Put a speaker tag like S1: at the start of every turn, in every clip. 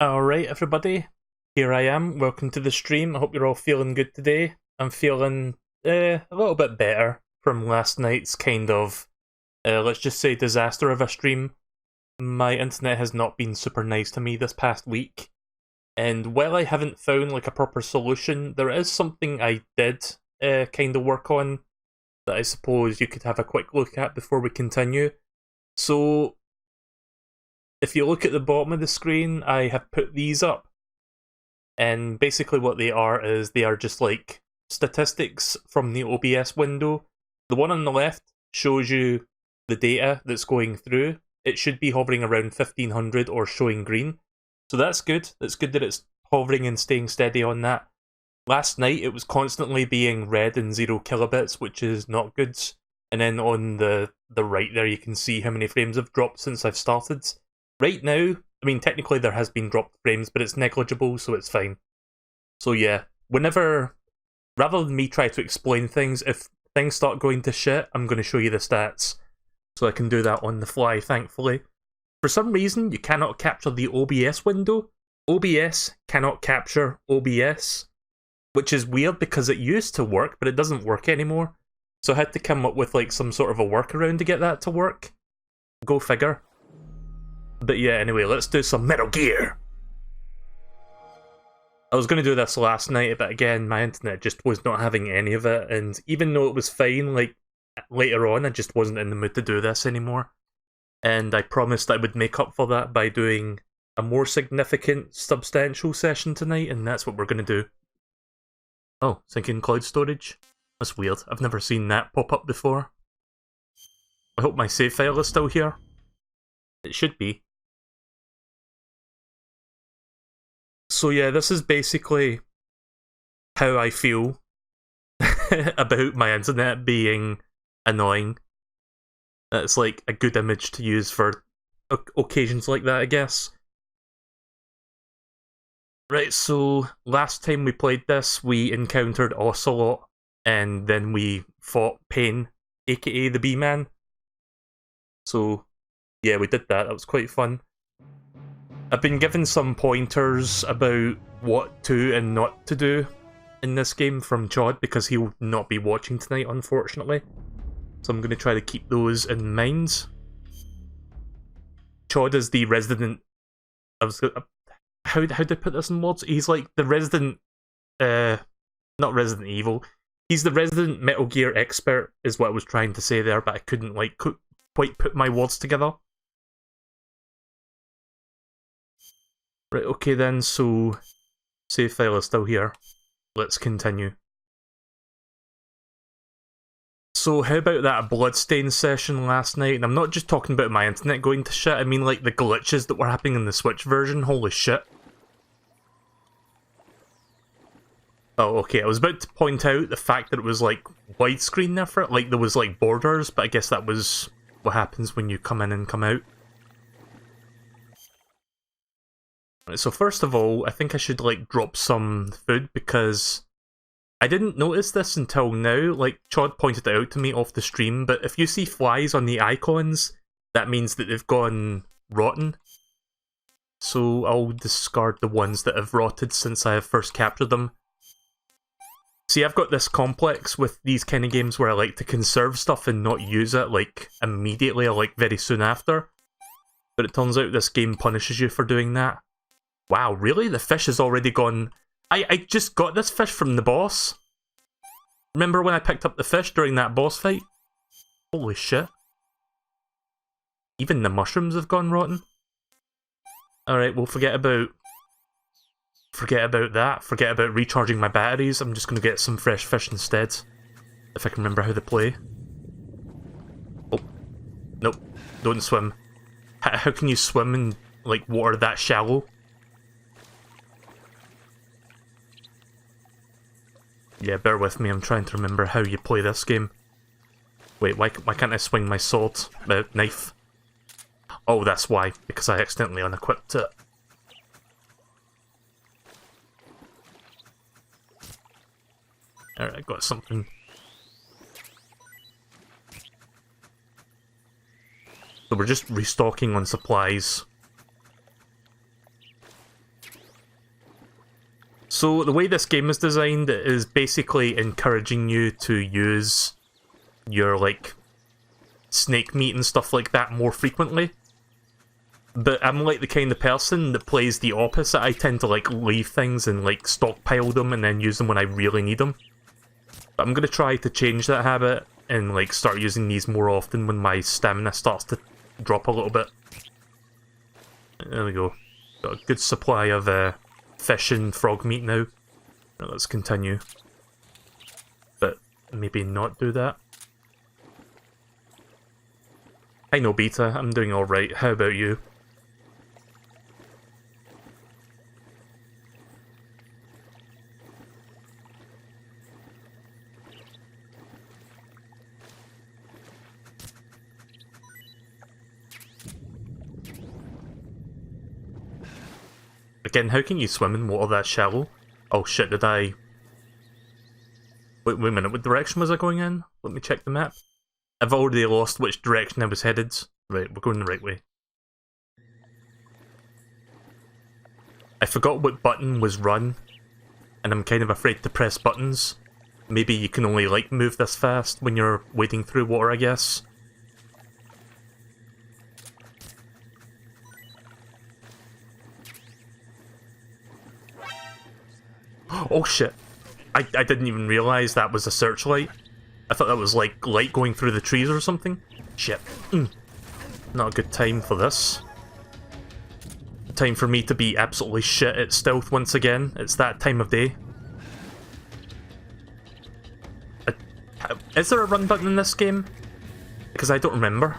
S1: Alright, everybody. Here I am. Welcome to the stream. I hope you're all feeling good today. I'm feeling a little bit better from last night's kind of, let's just say, disaster of a stream. My internet has not been super nice to me this past week. And while I haven't found like a proper solution, there is something I did kind of work on that I suppose you could have a quick look at before we continue. So, if you look at the bottom of the screen, I have put these up. And basically what they are is they are just like statistics from the OBS window. The one on the left shows you the data that's going through. It should be hovering around 1500 or showing green. So that's good. It's good that it's hovering and staying steady on that. Last night it was constantly being red and 0 kilobits, which is not good. And then on the right there you can see how many frames have dropped since I've started. Right now, I mean, technically there has been dropped frames, but it's negligible, so it's fine. So yeah, rather than me try to explain things, if things start going to shit, I'm going to show you the stats. So I can do that on the fly, thankfully. For some reason, you cannot capture the OBS window. OBS cannot capture OBS, which is weird because it used to work, but it doesn't work anymore. So I had to come up with like some sort of a workaround to get that to work. Go figure. But yeah, anyway, let's do some Metal Gear! I was going to do this last night, but again, my internet just was not having any of it, and even though it was fine, like, later on, I just wasn't in the mood to do this anymore. And I promised I would make up for that by doing a more significant, substantial session tonight, and that's what we're going to do. Oh, syncing cloud storage? That's weird, I've never seen that pop up before. I hope my save file is still here. It should be. So yeah, this is basically how I feel about my internet being annoying. It's like a good image to use for occasions like that, I guess. Right, so last time we played this, we encountered Ocelot, and then we fought Pain, aka the Bee-Man. So yeah, we did that, that was quite fun. I've been given some pointers about what to and not to do in this game from Chod, because he'll not be watching tonight, unfortunately. So I'm going to try to keep those in mind. Chod is the resident... How do I put this in words? He's like the resident... not Resident Evil. He's the resident Metal Gear expert, is what I was trying to say there, but I couldn't like quite put my words together. Right, okay then, so save file is still here. Let's continue. So how about that Bloodstain session last night? And I'm not just talking about my internet going to shit, I mean like the glitches that were happening in the Switch version, holy shit. Oh, okay, I was about to point out the fact that it was like widescreen there for it, like there was like borders, but I guess that was what happens when you come in and come out. So first of all, I think I should like drop some food because I didn't notice this until now. Like Chod pointed it out to me off the stream, but if you see flies on the icons, that means that they've gone rotten. So I'll discard the ones that have rotted since I have first captured them. See, I've got this complex with these kind of games where I like to conserve stuff and not use it like immediately or like very soon after. But it turns out this game punishes you for doing that. Wow, really? The fish has already gone... I just got this fish from the boss. Remember when I picked up the fish during that boss fight? Holy shit. Even the mushrooms have gone rotten. Alright, well forget about that. Forget about recharging my batteries. I'm just gonna get some fresh fish instead. If I can remember how to play. Oh. Nope. Don't swim. How can you swim in, like, water that shallow? Yeah, bear with me, I'm trying to remember how you play this game. Wait, why can't I swing my sword? Knife? Oh, that's why, because I accidentally unequipped it. Alright, I got something. So we're just restocking on supplies. So the way this game is designed is basically encouraging you to use your, like, snake meat and stuff like that more frequently. But I'm like the kind of person that plays the opposite. I tend to, like, leave things and, like, stockpile them and then use them when I really need them. But I'm gonna try to change that habit and, like, start using these more often when my stamina starts to drop a little bit. There we go. Got a good supply of fish and frog meat now. Right, let's continue. But maybe not do that. I know, Beta. I'm doing alright. How about you? Again, how can you swim in water that shallow? Oh shit, did I... Wait a minute, what direction was I going in? Let me check the map. I've already lost which direction I was headed. Right, we're going the right way. I forgot what button was run, and I'm kind of afraid to press buttons. Maybe you can only, like, move this fast when you're wading through water, I guess. Oh shit. I didn't even realise that was a searchlight. I thought that was like light going through the trees or something. Shit. Not a good time for this. Time for me to be absolutely shit at stealth once again. It's that time of day. Is there a run button in this game? Because I don't remember.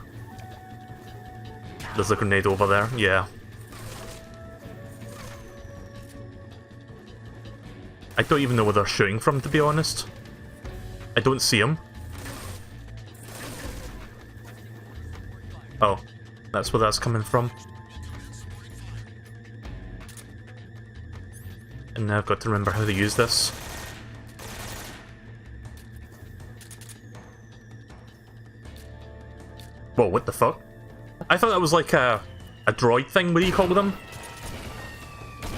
S1: There's a grenade over there, yeah. I don't even know where they're shooting from, to be honest. I don't see them. Oh, that's where that's coming from. And now I've got to remember how to use this. Whoa, what the fuck? I thought that was like a droid thing, what do you call them?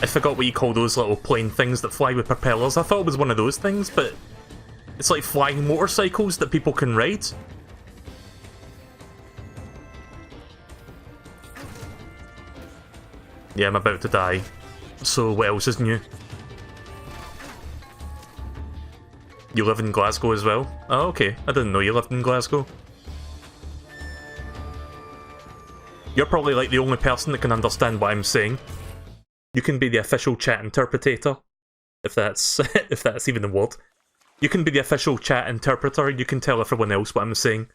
S1: I forgot what you call those little plane things that fly with propellers. I thought it was one of those things, but it's like flying motorcycles that people can ride. Yeah, I'm about to die. So what else is new? You live in Glasgow as well? Oh, okay. I didn't know you lived in Glasgow. You're probably like the only person that can understand what I'm saying. You can be the official chat interpretator, if that's if that's even a word. You can be the official chat interpreter. You can tell everyone else what I'm saying.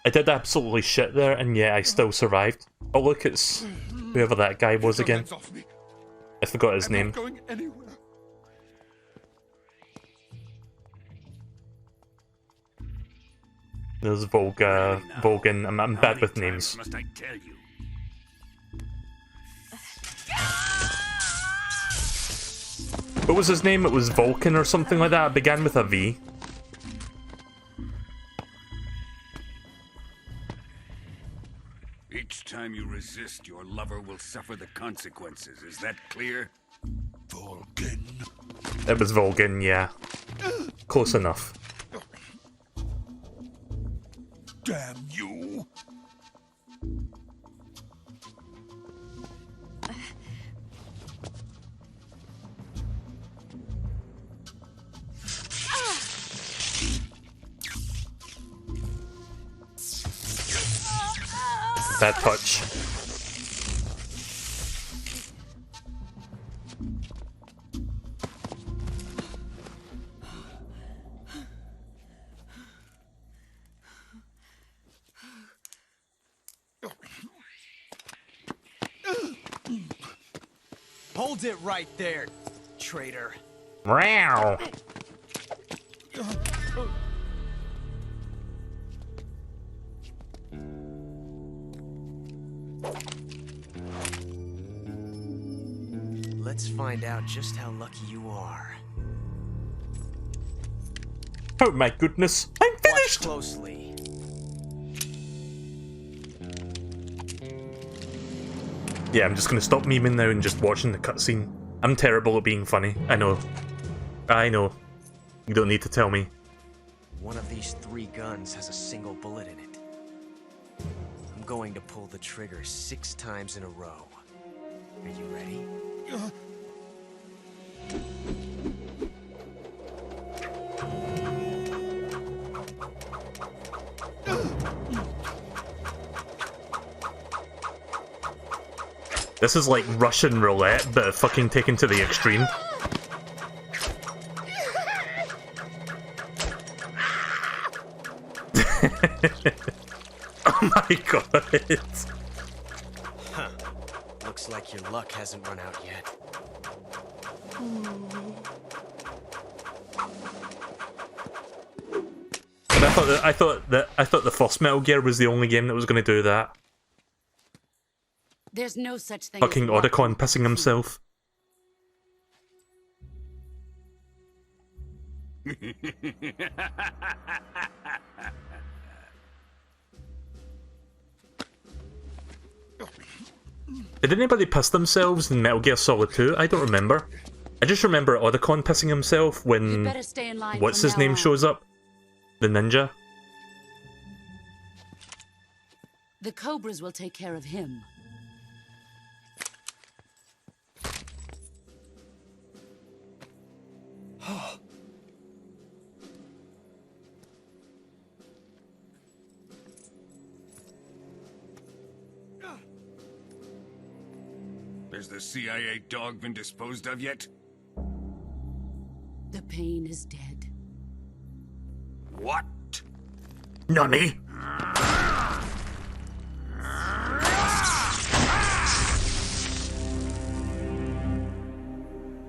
S1: I did absolutely shit there, and yeah, I still survived. Oh look, it's whoever that guy was again. I forgot his name. There's Volgan. I'm bad with names.
S2: Must I tell you?
S1: What was his name? It was Vulcan or something like that. It began with a V.
S2: Each time you resist, your lover will suffer the consequences. Is that clear?
S3: Vulcan.
S1: It was Volgan, yeah. Close enough.
S3: Damn you!
S1: Bad touch.
S4: Hold it right there, traitor.
S1: Meow.
S4: Let's find out just how lucky you are.
S1: Oh my goodness, I'm
S4: Watch
S1: finished!
S4: closely.
S1: Yeah, I'm just gonna stop memeing now and just watching the cutscene. I'm terrible at being funny, I know. I know. You don't need to tell me.
S4: One of these 3 guns has a single bullet in it. I'm going to pull the trigger 6 times in a row. Are you ready?
S1: This is like Russian roulette, but fucking taken to the extreme. Oh my god.
S4: Huh. Looks like your luck hasn't run out yet.
S1: And I thought the first Metal Gear was the only game that was going to do that.
S5: There's no such thing
S1: Fucking
S5: as luck.
S1: Otacon pissing himself. Did anybody piss themselves in Metal Gear Solid 2? I don't remember. I just remember Otacon pissing himself
S5: You
S1: when...
S5: better stay in line
S1: What's
S5: from
S1: his
S5: now
S1: name
S5: on.
S1: shows up? The ninja?
S5: The Cobras will take care of him.
S2: Has the CIA dog been disposed of yet?
S5: The pain is dead.
S2: What?
S1: Nani?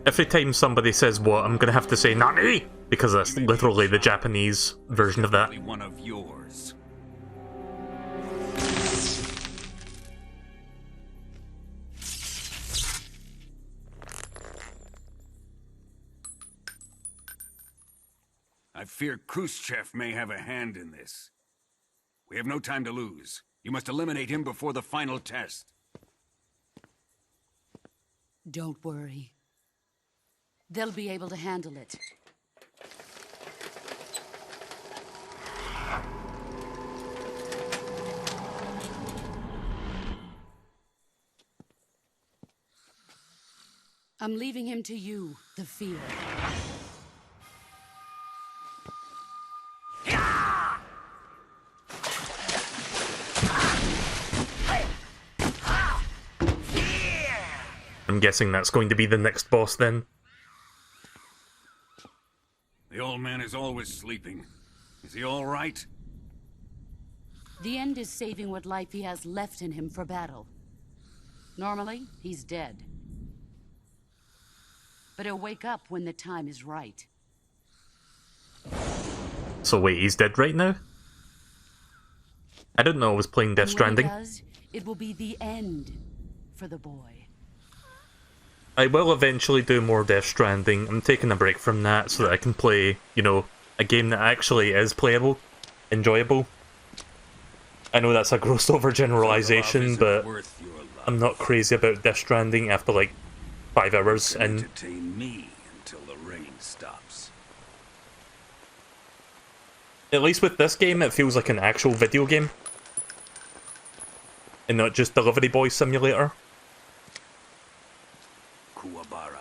S1: Every time somebody says what, I'm gonna have to say Nani! Because that's literally the Japanese version of that.
S2: Only one of yours. I fear Khrushchev may have a hand in this. We have no time to lose. You must eliminate him before the final test.
S5: Don't worry. They'll be able to handle it. I'm leaving him to you, the field.
S1: I'm guessing that's going to be the next boss then.
S2: The old man is always sleeping. Is he all right?
S5: The end is saving what life he has left in him for battle. Normally, he's dead. But he'll wake up when the time is right.
S1: So wait, he's dead right now? I didn't know I was playing Death
S5: And when he
S1: Stranding.
S5: does, it will be the end for the boy.
S1: I will eventually do more Death Stranding. I'm taking a break from that so that I can play, you know, a game that actually is playable, enjoyable. I know that's a gross overgeneralization, but I'm not crazy about Death Stranding after like 5 hours and
S2: Entertain me until the rain stops.
S1: at least with this game it feels like an actual video game. And not just Delivery Boy Simulator.
S2: Kuwabara.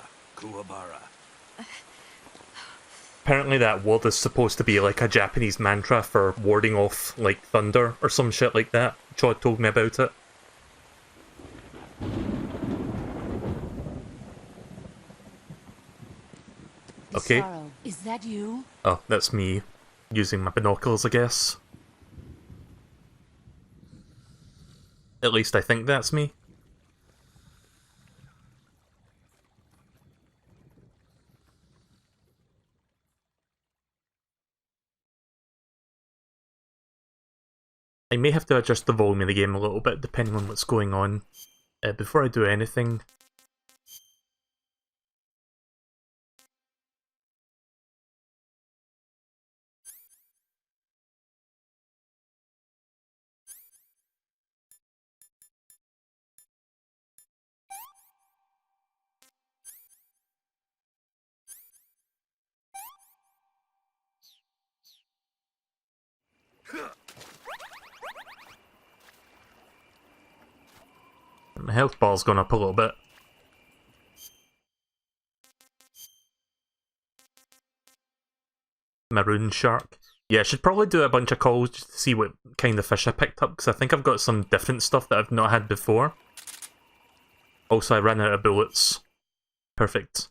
S1: Apparently that word is supposed to be like a Japanese mantra for warding off like thunder or some shit like that. Chod told me about it. Okay.
S5: Sorrow, is that you?
S1: Oh, that's me using my binoculars, I guess. At least I think that's me. I may have to adjust the volume of the game a little bit depending on what's going on. Before I do anything, My health bar's gone up a little bit. Maroon shark. Yeah, I should probably do a bunch of calls just to see what kind of fish I picked up, because I think I've got some different stuff that I've not had before. Also, I ran out of bullets. Perfect.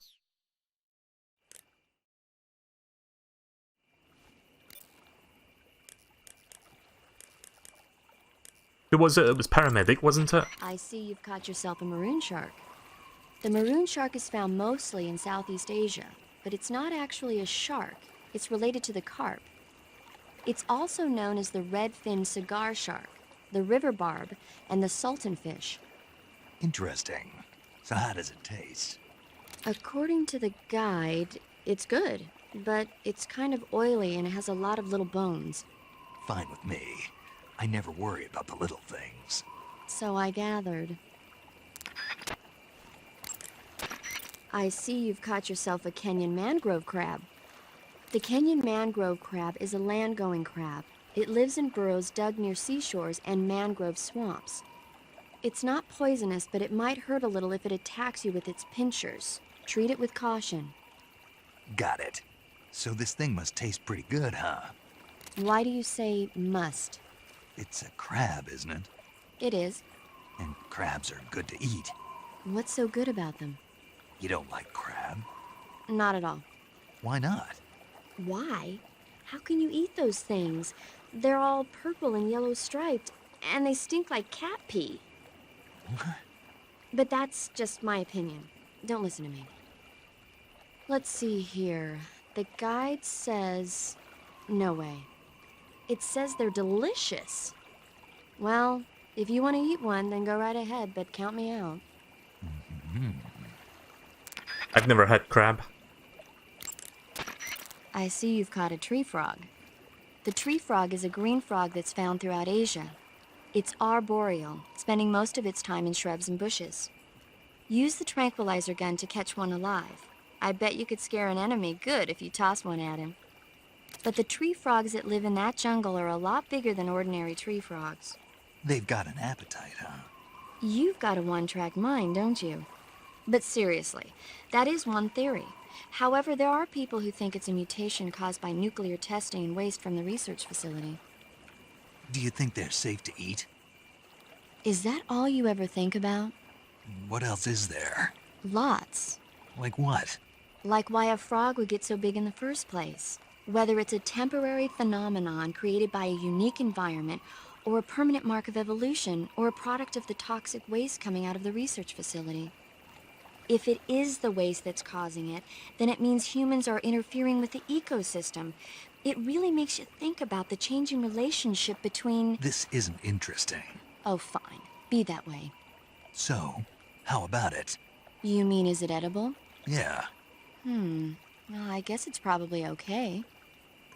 S1: Who was it? It was paramedic, wasn't it?
S6: I see you've caught yourself a maroon shark. The maroon shark is found mostly in Southeast Asia, but it's not actually a shark. It's related to the carp. It's also known as the red-finned cigar shark, the river barb, and the sultanfish.
S3: Interesting. So how does it taste?
S6: According to the guide, it's good, but it's kind of oily and it has a lot of little bones.
S3: Fine with me. I never worry about the little things.
S6: So I gathered. I see you've caught yourself a Kenyan mangrove crab. The Kenyan mangrove crab is a land-going crab. It lives in burrows dug near seashores and mangrove swamps. It's not poisonous, but it might hurt a little if it attacks you with its pinchers. Treat it with caution.
S3: Got it. So this thing must taste pretty good, huh?
S6: Why do you say must?
S3: It's a crab, isn't it?
S6: It is.
S3: And crabs are good to eat.
S6: What's so good about them?
S3: You don't like crab?
S6: Not at all.
S3: Why not?
S6: Why? How can you eat those things? They're all purple and yellow striped, and they stink like cat pee.
S3: What?
S6: But that's just my opinion. Don't listen to me. Let's see here. The guide says... No way. It says they're delicious. Well, if you want to eat one, then go right ahead, but count me out.
S1: I've never had crab.
S6: I see you've caught a tree frog. The tree frog is a green frog that's found throughout Asia. It's arboreal, spending most of its time in shrubs and bushes. Use the tranquilizer gun to catch one alive. I bet you could scare an enemy good if you toss one at him. But the tree frogs that live in that jungle are a lot bigger than ordinary tree frogs.
S3: They've got an appetite, huh?
S6: You've got a one-track mind, don't you? But seriously, that is one theory. However, there are people who think it's a mutation caused by nuclear testing and waste from the research facility.
S3: Do you think they're safe to eat?
S6: Is that all you ever think about?
S3: What else is there?
S6: Lots.
S3: Like what?
S6: Like why a frog would get so big in the first place. Whether it's a temporary phenomenon created by a unique environment, or a permanent mark of evolution, or a product of the toxic waste coming out of the research facility. If it is the waste that's causing it, then it means humans are interfering with the ecosystem. It really makes you think about the changing relationship between...
S3: This isn't interesting.
S6: Oh, fine. Be that way.
S3: So, how about it?
S6: You mean, is it edible?
S3: Yeah,
S6: Well, I guess it's probably okay.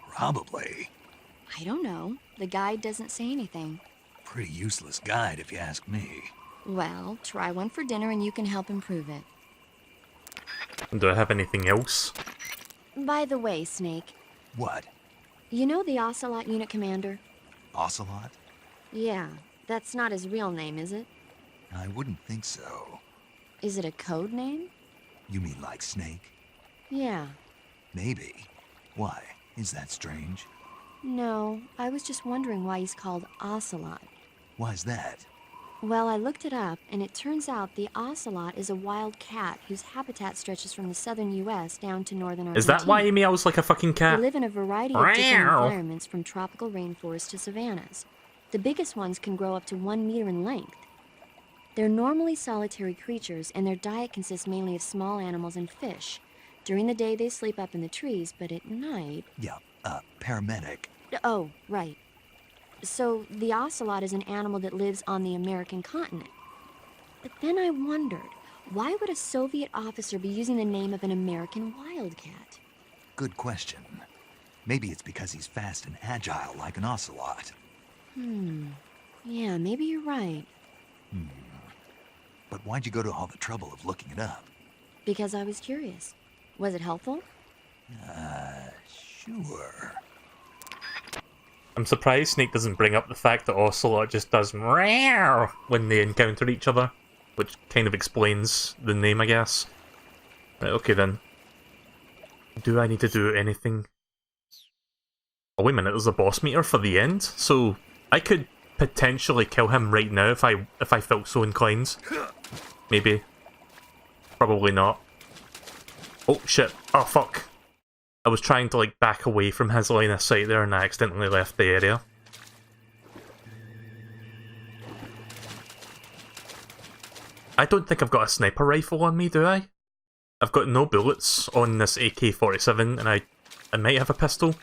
S3: probably.
S6: I don't know. The guide doesn't say anything.
S3: Pretty useless guide, if you ask me.
S6: Well, try one for dinner and you can help improve it.
S1: Do I have anything else?
S6: By the way, Snake,
S3: What?
S6: you know the Ocelot unit commander?
S3: Ocelot?
S6: Yeah, that's not his real name, is it?
S3: I wouldn't think so.
S6: Is it a code name?
S3: You mean like Snake?
S6: Yeah.
S3: Maybe. Why? Is that strange?
S6: No, I was just wondering why he's called Ocelot.
S3: Why's that?
S6: Well, I looked it up, and it turns out the ocelot is a wild cat whose habitat stretches from the southern U.S. down to northern Argentina.
S1: Is that why he meows like a fucking
S6: They
S1: cat?
S6: live in a variety of different environments, from tropical rainforests to savannas. The biggest ones can grow up to 1 meter in length. They're normally solitary creatures, and their diet consists mainly of small animals and fish. During the day, they sleep up in the trees, but at night...
S3: Yeah, paramedic.
S6: Oh, right. So, the ocelot is an animal that lives on the American continent. But then I wondered, why would a Soviet officer be using the name of an American wildcat?
S3: Good question. Maybe it's because he's fast and agile like an ocelot.
S6: Yeah, maybe you're right.
S3: But why'd you go to all the trouble of looking it up?
S6: Because I was curious. Was it helpful?
S3: Sure.
S1: I'm surprised Snake doesn't bring up the fact that Ocelot just does meow when they encounter each other, which kind of explains the name, I guess. Right, okay then. Do I need to do anything? Oh, wait a minute, there's a boss meter for the end? So, I could potentially kill him right now if I felt so inclined. Maybe. Probably not. Oh, shit. Oh, fuck. I was trying to, like, back away from his line of sight there and I accidentally left the area. I don't think I've got a sniper rifle on me, do I? I've got no bullets on this AK-47 and I might have a pistol.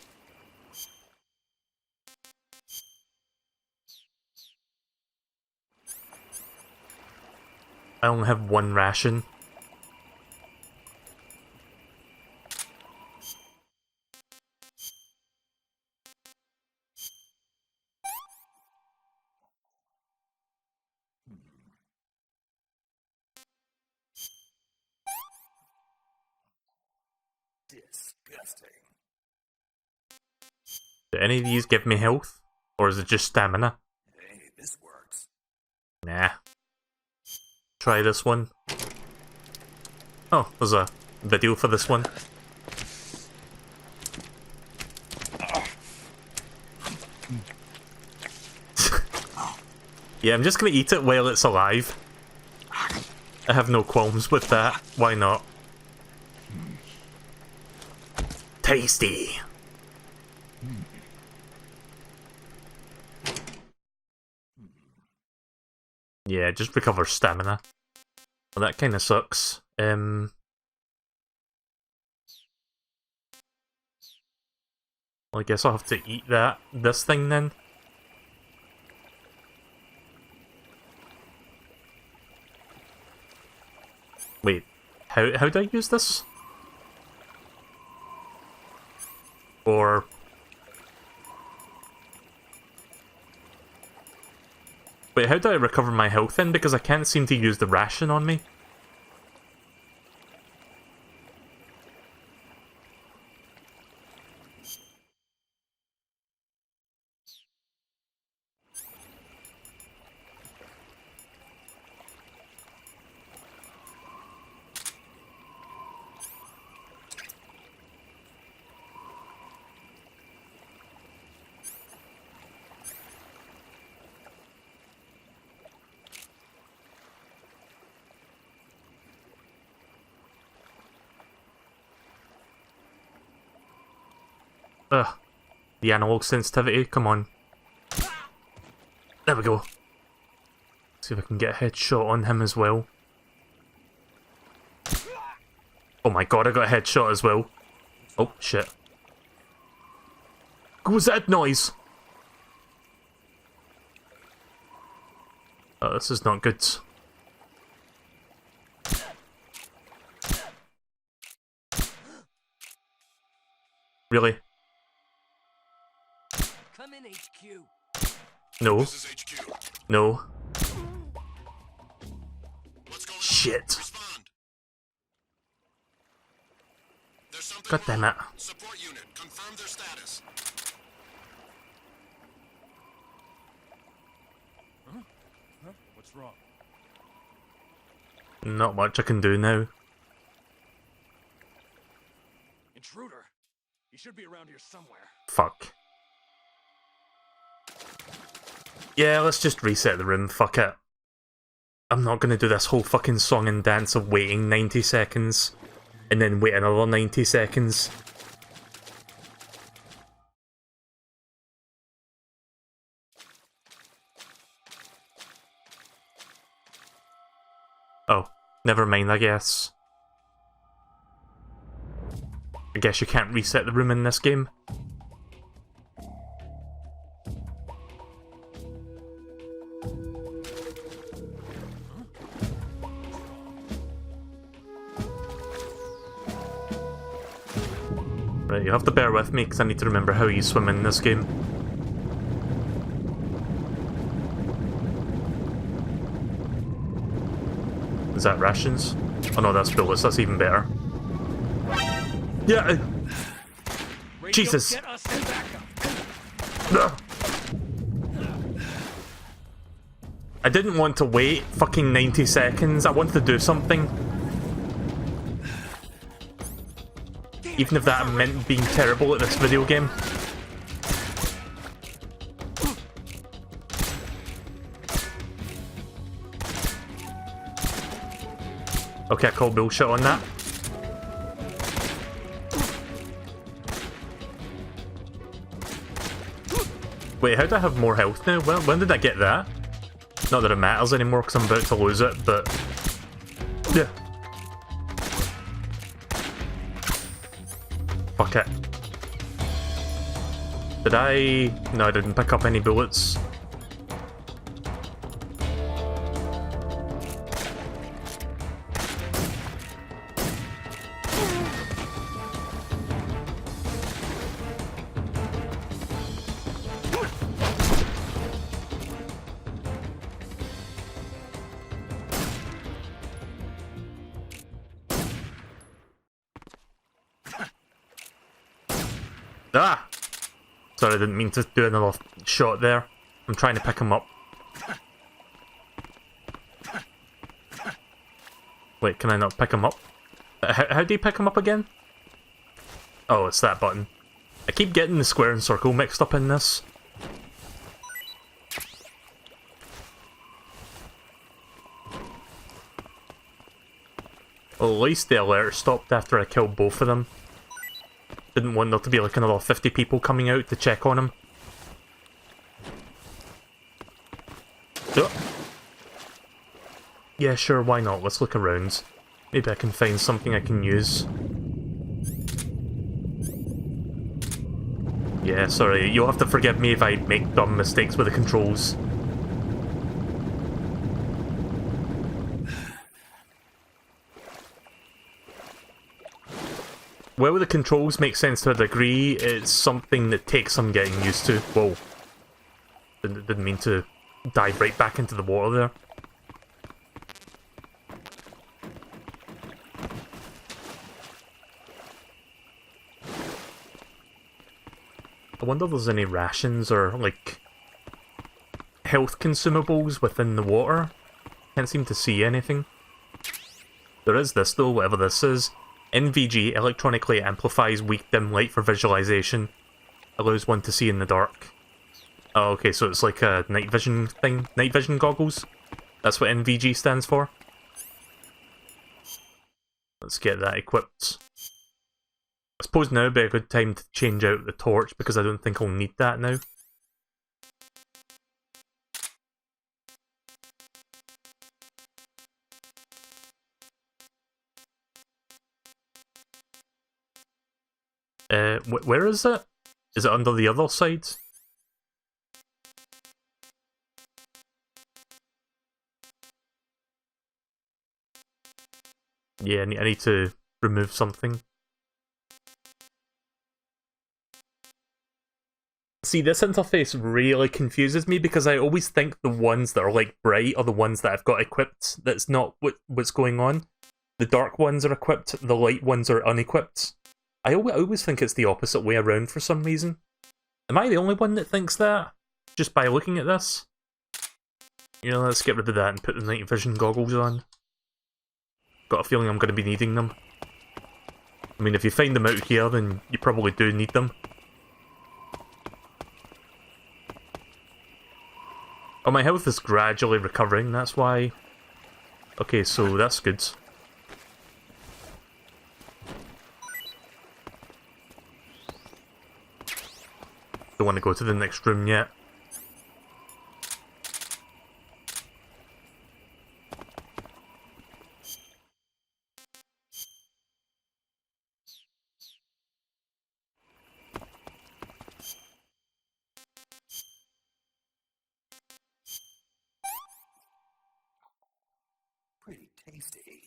S1: I only have one ration.
S2: Disgusting.
S1: Do any of these give me health? Or is it just stamina?
S2: Hey, this works.
S1: Nah. Try this one. Oh, there's a video for this one. Yeah, I'm just gonna eat it while it's alive. I have no qualms with that. Why not? Tasty! Yeah, just recover stamina. Well, that kind of sucks. Well, I guess I'll have to eat this thing then. Wait, how do I use this? Or... Wait, how do I recover my health then? Because I can't seem to use the ration on me. Ugh. The analog sensitivity, come on. There we go. See if I can get a headshot on him as well. Oh my god, I got a headshot as well. Oh, shit. What was that noise? Oh, this is not good. Really?
S4: Come in, HQ.
S1: No.
S2: This is HQ.
S1: No.
S2: What's going on?
S1: Shit.
S2: Respond. There's something
S1: God damn it.
S2: wrong. Support unit, confirm their status.
S7: Huh? What's wrong?
S1: Not much I can do now.
S7: Intruder. He should be around here somewhere.
S1: Fuck. Yeah, let's just reset the room, fuck it. I'm not gonna do this whole fucking song and dance of waiting 90 seconds, and then wait another 90 seconds. Oh, never mind, I guess. I guess you can't reset the room in this game. Right, you have to bear with me because I need to remember how you swim in this game. Is that rations? Oh no, that's bullets, that's even better. Yeah!
S7: Radio,
S1: Jesus!
S7: get us some backup.
S1: I didn't want to wait fucking 90 seconds. I wanted to do something. Even if that meant being terrible at this video game. Okay, I call bullshit on that. Wait, how do I have more health now? Well, when did I get that? Not that it matters anymore because I'm about to lose it, but... yeah. Fuck it. Did I... No, I didn't pick up any bullets. Ah! Sorry, I didn't mean to do another shot there. I'm trying to pick him up. Wait, can I not pick him up? How do you pick him up again? Oh, it's that button. I keep getting the square and circle mixed up in this. Well, at least the alert stopped after I killed both of them. Didn't want there to be like another 50 people coming out to check on him. Oh. Yeah, sure, why not? Let's look around. Maybe I can find something I can use. Yeah, sorry, you'll have to forgive me if I make dumb mistakes with the controls. Well, the controls make sense to a degree, it's something that takes some getting used to. Whoa. Didn't mean to dive right back into the water there. I wonder if there's any rations or, like, health consumables within the water. Can't seem to see anything. There is this though, whatever this is. NVG electronically amplifies weak dim light for visualization. Allows one to see in the dark. Oh, okay, so it's like a night vision thing? Night vision goggles? That's what NVG stands for? Let's get that equipped. I suppose now would be a good time to change out the torch because I don't think I'll need that now. Where is it? Is it under the other side? Yeah, I need to remove something. See, this interface really confuses me because I always think the ones that are like bright are the ones that I've got equipped. That's not what's going on. The dark ones are equipped, the light ones are unequipped. I always think it's the opposite way around for some reason. Am I the only one that thinks that? Just by looking at this? You know, let's get rid of that and put the night vision goggles on. Got a feeling I'm going to be needing them. I mean, if you find them out here, then you probably do need them. Oh, my health is gradually recovering, that's why. Okay, so that's good. Don't want to go to the next room yet.
S3: Pretty tasty.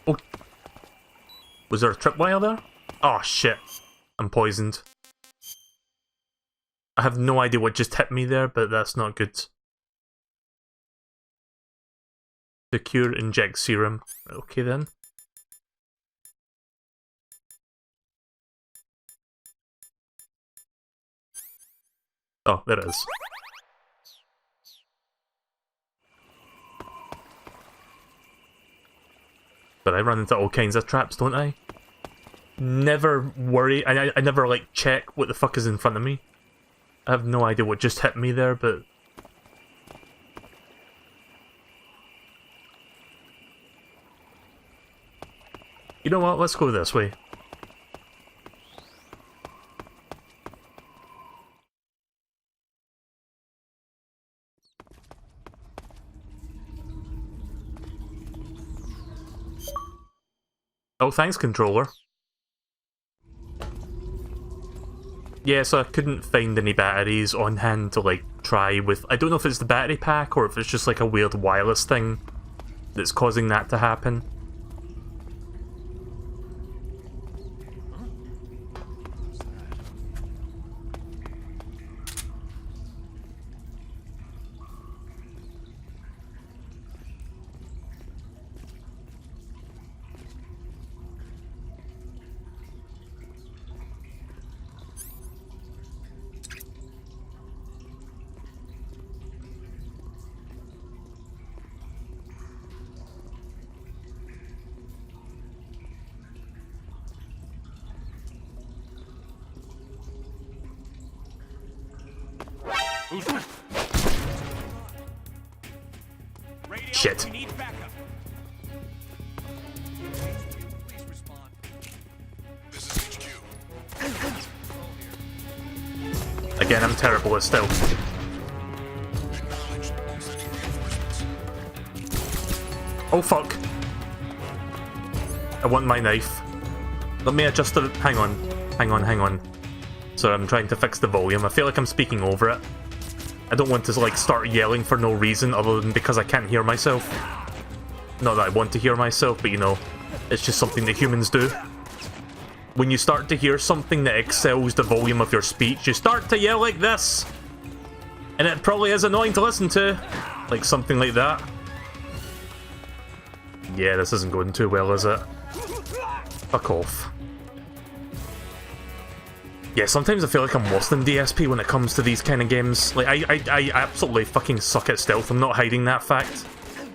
S1: Oh. Was there a tripwire there? Oh shit. I'm poisoned. I have no idea what just hit me there, but that's not good. Secure inject serum. Okay then. Oh, there it is. But I run into all kinds of traps, don't I? Never worry. I never, like, check what the fuck is in front of me. I have no idea what just hit me there, but... You know what? Let's go this way. Oh, thanks, controller. Yeah, so I couldn't find any batteries on hand to, like, try with... I don't know if it's the battery pack or if it's just, like, a weird wireless thing that's causing that to happen.
S7: Who's that? Radio,
S1: Shit.
S7: we need backup. Please respond. This is HQ.
S1: Again, I'm terrible at stealth. Oh fuck. I want my knife. Let me adjust it. Hang on. Hang on. So I'm trying to fix the volume. I feel like I'm speaking over it. I don't want to, like, start yelling for no reason other than because I can't hear myself. Not that I want to hear myself, but you know, it's just something that humans do. When you start to hear something that excels the volume of your speech, you start to yell like this. And it probably is annoying to listen to. Like something like that. Yeah, this isn't going too well, is it? Fuck off. Yeah, sometimes I feel like I'm worse than DSP when it comes to these kind of games. Like, I absolutely fucking suck at stealth. I'm not hiding that fact.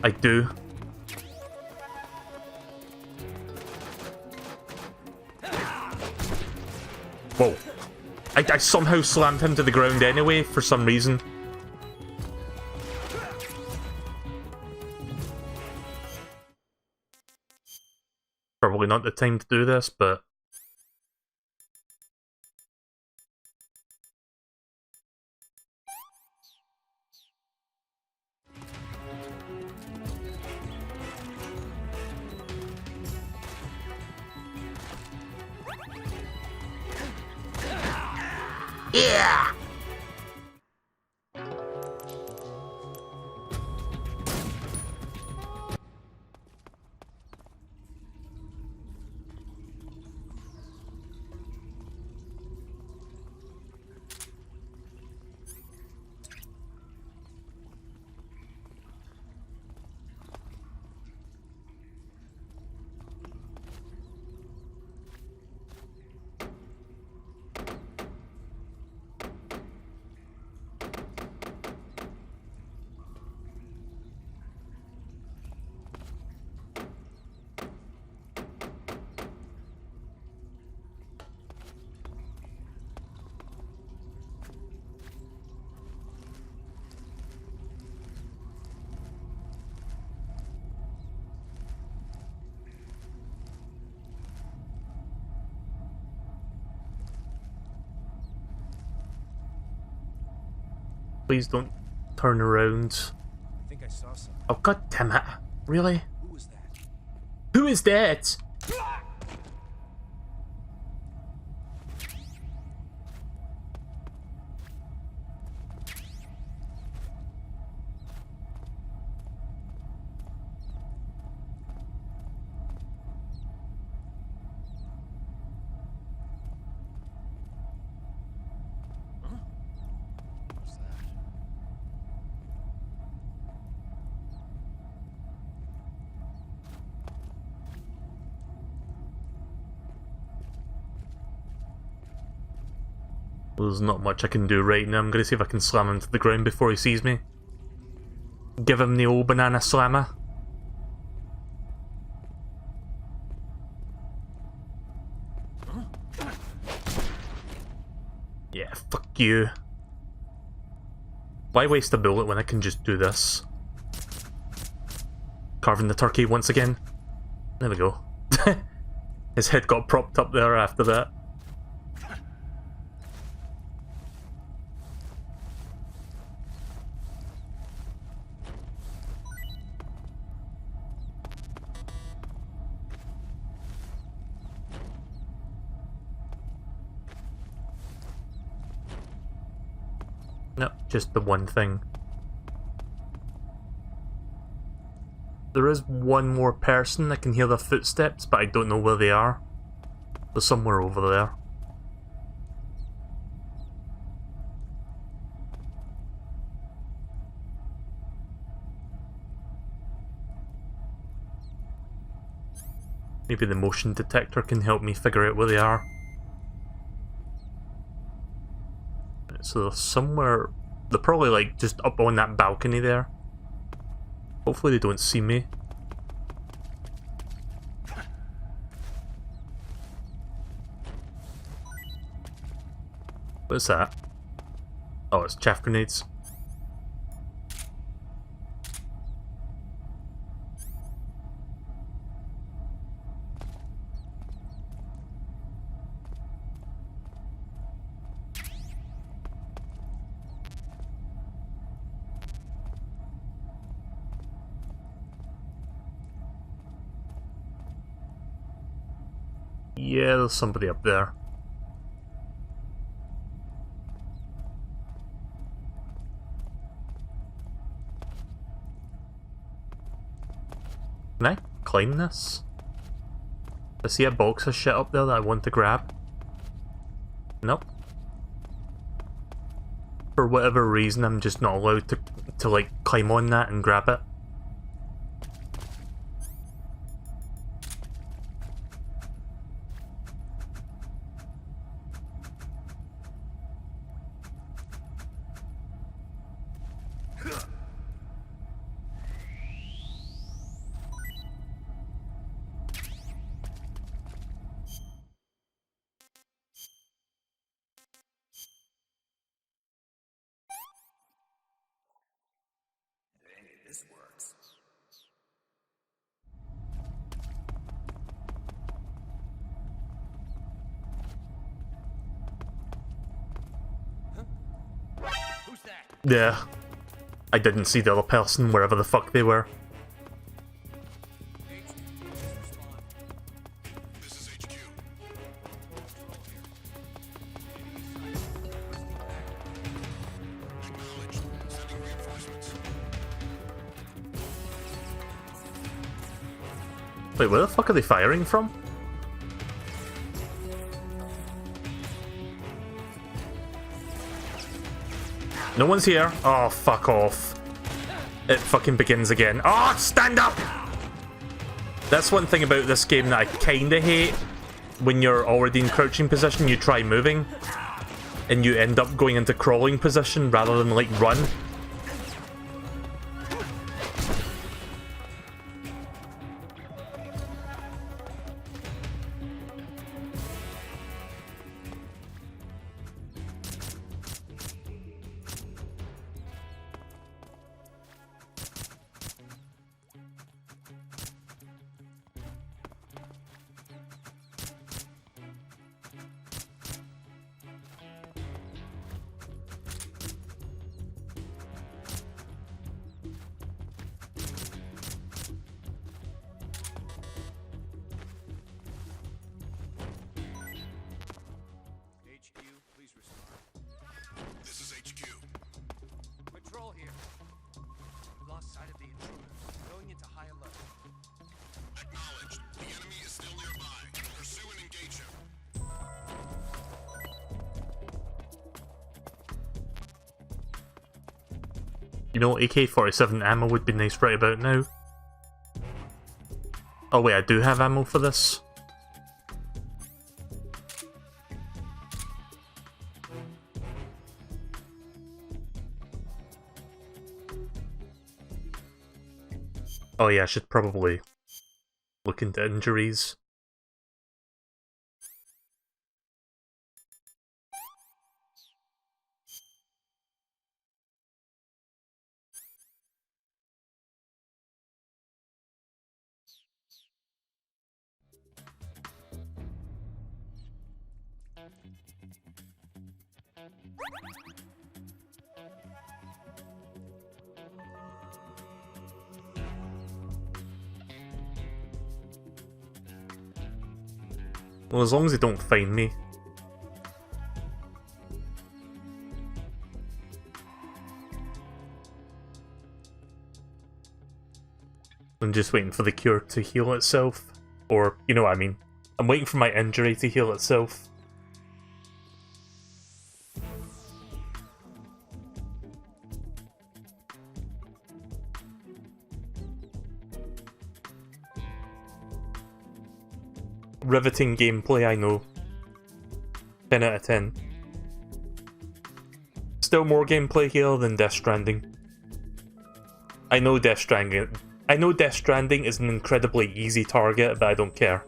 S1: I do. Whoa. I somehow slammed him to the ground anyway, for some reason. Probably not the time to do this, but... Yeah! Please don't turn around.
S4: I think I saw something.
S1: Oh, god damn it. Really?
S4: Who was that?
S1: Who is that? There's not much I can do right now. I'm gonna see if I can slam him to the ground before he sees me. Give him the old banana slammer. Yeah, fuck you. Why waste a bullet when I can just do this? Carving the turkey once again. There we go. His head got propped up there after that. No, just the one thing. There is one more person. I can hear their footsteps, but I don't know where they are. They're somewhere over there. Maybe the motion detector can help me figure out where they are. So they're somewhere... They're probably like just up on that balcony there. Hopefully they don't see me. What's that? Oh, it's chaff grenades. Yeah, there's somebody up there. Can I climb this? I see a box of shit up there that I want to grab. Nope. For whatever reason, I'm just not allowed to like climb on that and grab it.
S3: This works.
S7: Who's that?
S1: Yeah. I didn't see the other person wherever the fuck they were.
S7: This is HQ. Acknowledged. Sending reinforcements.
S1: Wait, where the fuck are they firing from? No one's here. Oh, fuck off. It fucking begins again. Oh, stand up! That's one thing about this game that I kinda hate. When you're already in crouching position, you try moving, and you end up going into crawling position rather than, like, run.
S7: HQ, please respond. This is HQ. Patrol here. We lost sight of the intruder. Going into high alert. Acknowledged. The enemy is still nearby. Pursue and engage him.
S1: You know, AK-47 ammo would be nice right about now. Oh wait, I do have ammo for this. Oh yeah, I should probably look into injuries. Well, as long as they don't find me. I'm just waiting for the cure to heal itself. Or, you know what I mean. I'm waiting for my injury to heal itself. Riveting gameplay, I know. 10 out of 10. Still more gameplay here than Death Stranding. I know Death Stranding is an incredibly easy target, but I don't care.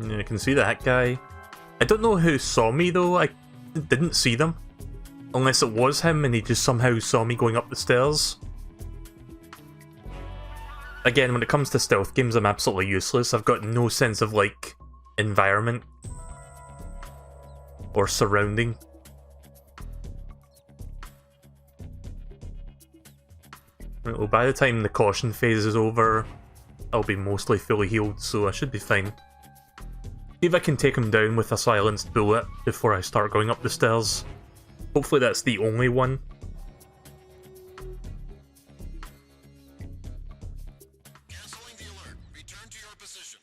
S1: Yeah, I can see that guy. I don't know who saw me though, I didn't see them. Unless it was him and he just somehow saw me going up the stairs. Again, when it comes to stealth games, I'm absolutely useless. I've got no sense of, like, environment. Or surrounding. Well, by the time the caution phase is over, I'll be mostly fully healed, so I should be fine. See if I can take him down with a silenced bullet before I start going up the stairs. Hopefully that's the only one.
S2: Canceling the alert. Return to your position.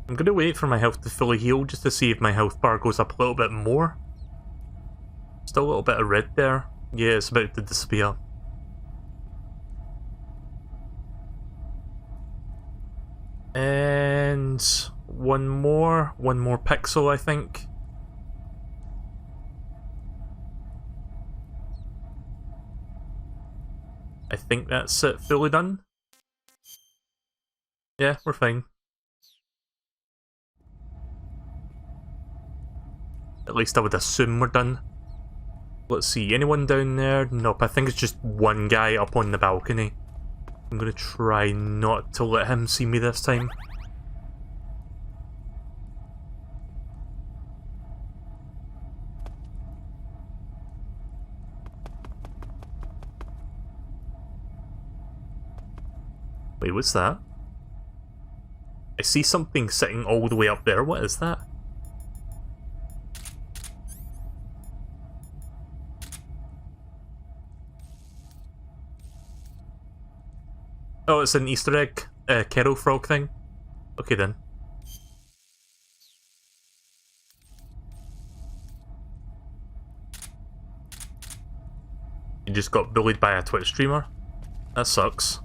S1: I'm gonna wait for my health to fully heal just to see if my health bar goes up a little bit more. Still a little bit of red there. Yeah, it's about to disappear. And one more pixel, I think. I think that's it, fully done. Yeah, we're fine. At least I would assume we're done. Let's see, anyone down there? Nope, I think it's just one guy up on the balcony. I'm gonna try not to let him see me this time. Wait, what's that? I see something sitting all the way up there. What is that? Oh, it's an Easter egg, kettle frog thing. Okay then. You just got bullied by a Twitch streamer? That sucks.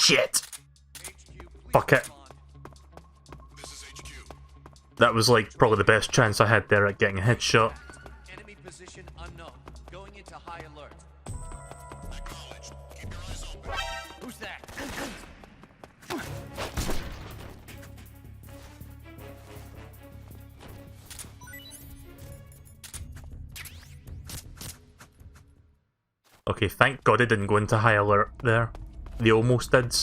S1: Shit! Fuck it.
S2: This is HQ.
S1: That was like probably the best chance I had there at getting a headshot.
S7: Enemy position unknown. Going into high alert.
S2: Acknowledged. Keep your eyes open.
S7: Who's that?
S1: Okay, thank God it didn't go into high alert there. They almost did.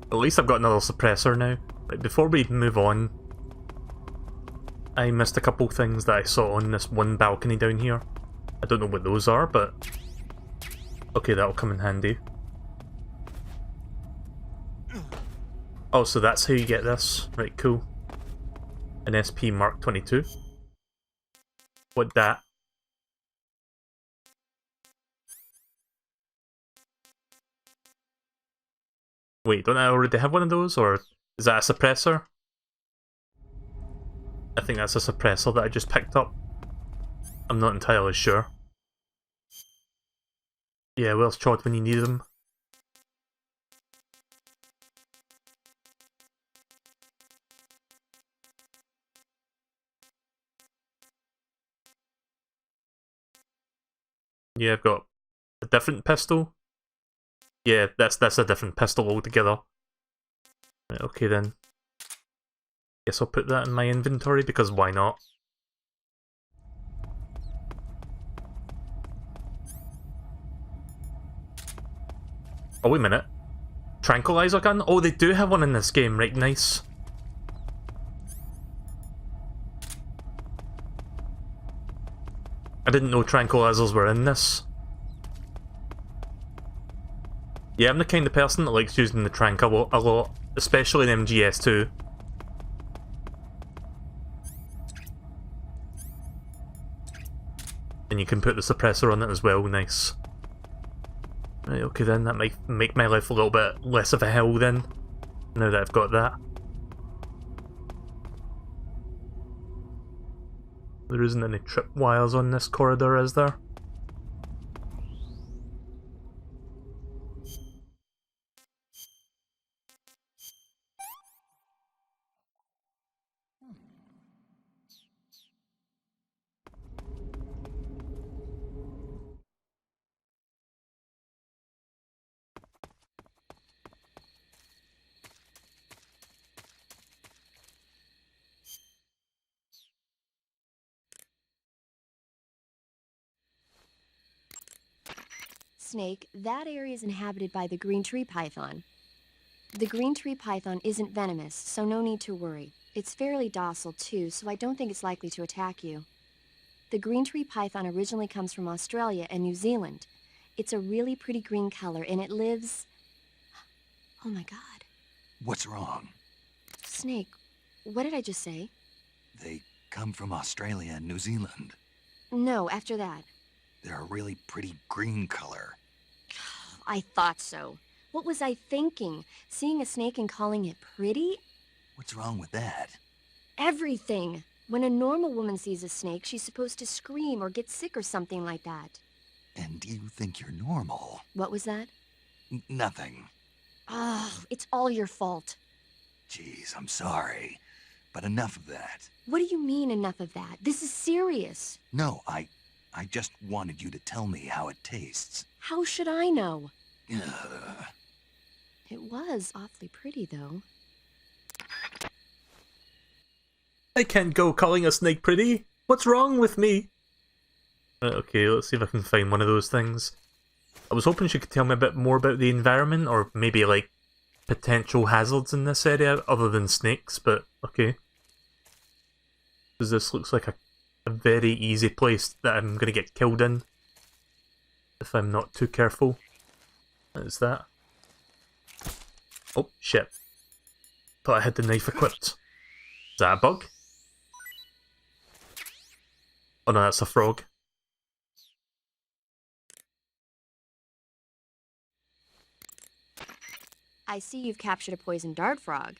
S1: At least I've got another suppressor now. Right, before we move on, I missed a couple things that I saw on this one balcony down here. I don't know what those are, but okay, that'll come in handy. Oh, so that's how you get this. Right, cool. An SP Mark 22. What that? Wait, don't I already have one of those, or is that a suppressor? I think that's a suppressor that I just picked up. I'm not entirely sure. Yeah, where's Chod when you need him? Yeah, I've got a different pistol. Yeah, that's a different pistol altogether. Right, okay then. Guess I'll put that in my inventory because why not? Oh, wait a minute. Tranquilizer gun? Oh, they do have one in this game, right, nice. I didn't know tranquilizers were in this. Yeah, I'm the kind of person that likes using the trank a lot, especially in MGS2. And you can put the suppressor on it as well, nice. Right, okay then, that might make my life a little bit less of a hell then, now that I've got that. There isn't any tripwires on this corridor, is there?
S6: Snake, that area is inhabited by the green tree python. The green tree python isn't venomous, so no need to worry. It's fairly docile too, so I don't think it's likely to attack you. The green tree python originally comes from Australia and New Zealand. It's a really pretty green color, and it lives... Oh my god.
S3: What's wrong?
S6: Snake, what did I just say?
S3: They come from Australia and New Zealand.
S6: No, after that.
S3: They're a really pretty green color.
S6: I thought so. What was I thinking? Seeing a snake and calling it pretty?
S3: What's wrong with that?
S6: Everything. When a normal woman sees a snake, she's supposed to scream or get sick or something like that.
S3: And you think you're normal?
S6: What was that?
S3: Nothing.
S6: Oh, it's all your fault.
S3: Jeez, I'm sorry. But enough of that.
S6: What do you mean, enough of that? This is serious.
S3: No, I just wanted you to tell me how it tastes.
S6: How should I know?
S3: Ugh.
S6: It was awfully pretty, though.
S1: I can't go calling a snake pretty. What's wrong with me? Okay, let's see if I can find one of those things. I was hoping she could tell me a bit more about the environment, or maybe like potential hazards in this area other than snakes, but okay. Because this looks like a very easy place that I'm going to get killed in if I'm not too careful. What is that? Oh, shit. Thought I had the knife equipped. Is that a bug? Oh no, that's a frog.
S6: I see you've captured a poison dart frog.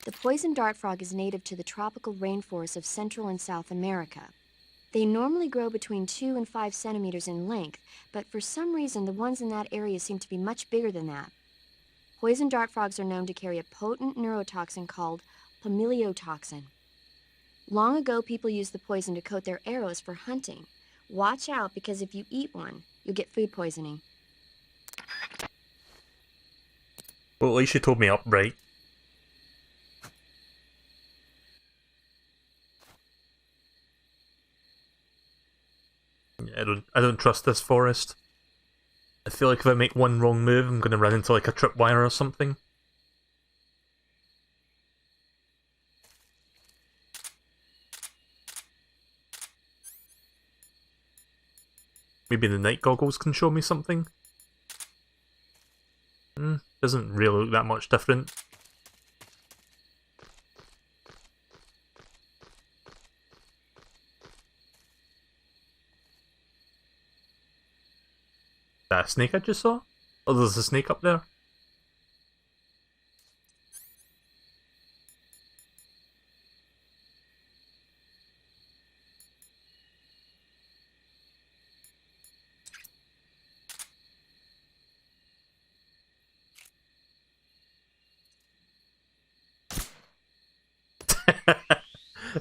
S6: The poison dart frog is native to the tropical rainforests of Central and South America. They normally grow between 2 and 5 centimeters in length, but for some reason the ones in that area seem to be much bigger than that. Poison dart frogs are known to carry a potent neurotoxin called pamiliotoxin. Long ago, people used the poison to coat their arrows for hunting. Watch out, because if you eat one, you'll get food poisoning.
S1: Well, at least you told me up right. I don't trust this forest. I feel like if I make one wrong move, I'm gonna run into like a tripwire or something. Maybe the night goggles can show me something. Doesn't really look that much different. That a snake I just saw? Oh, there's a snake up there.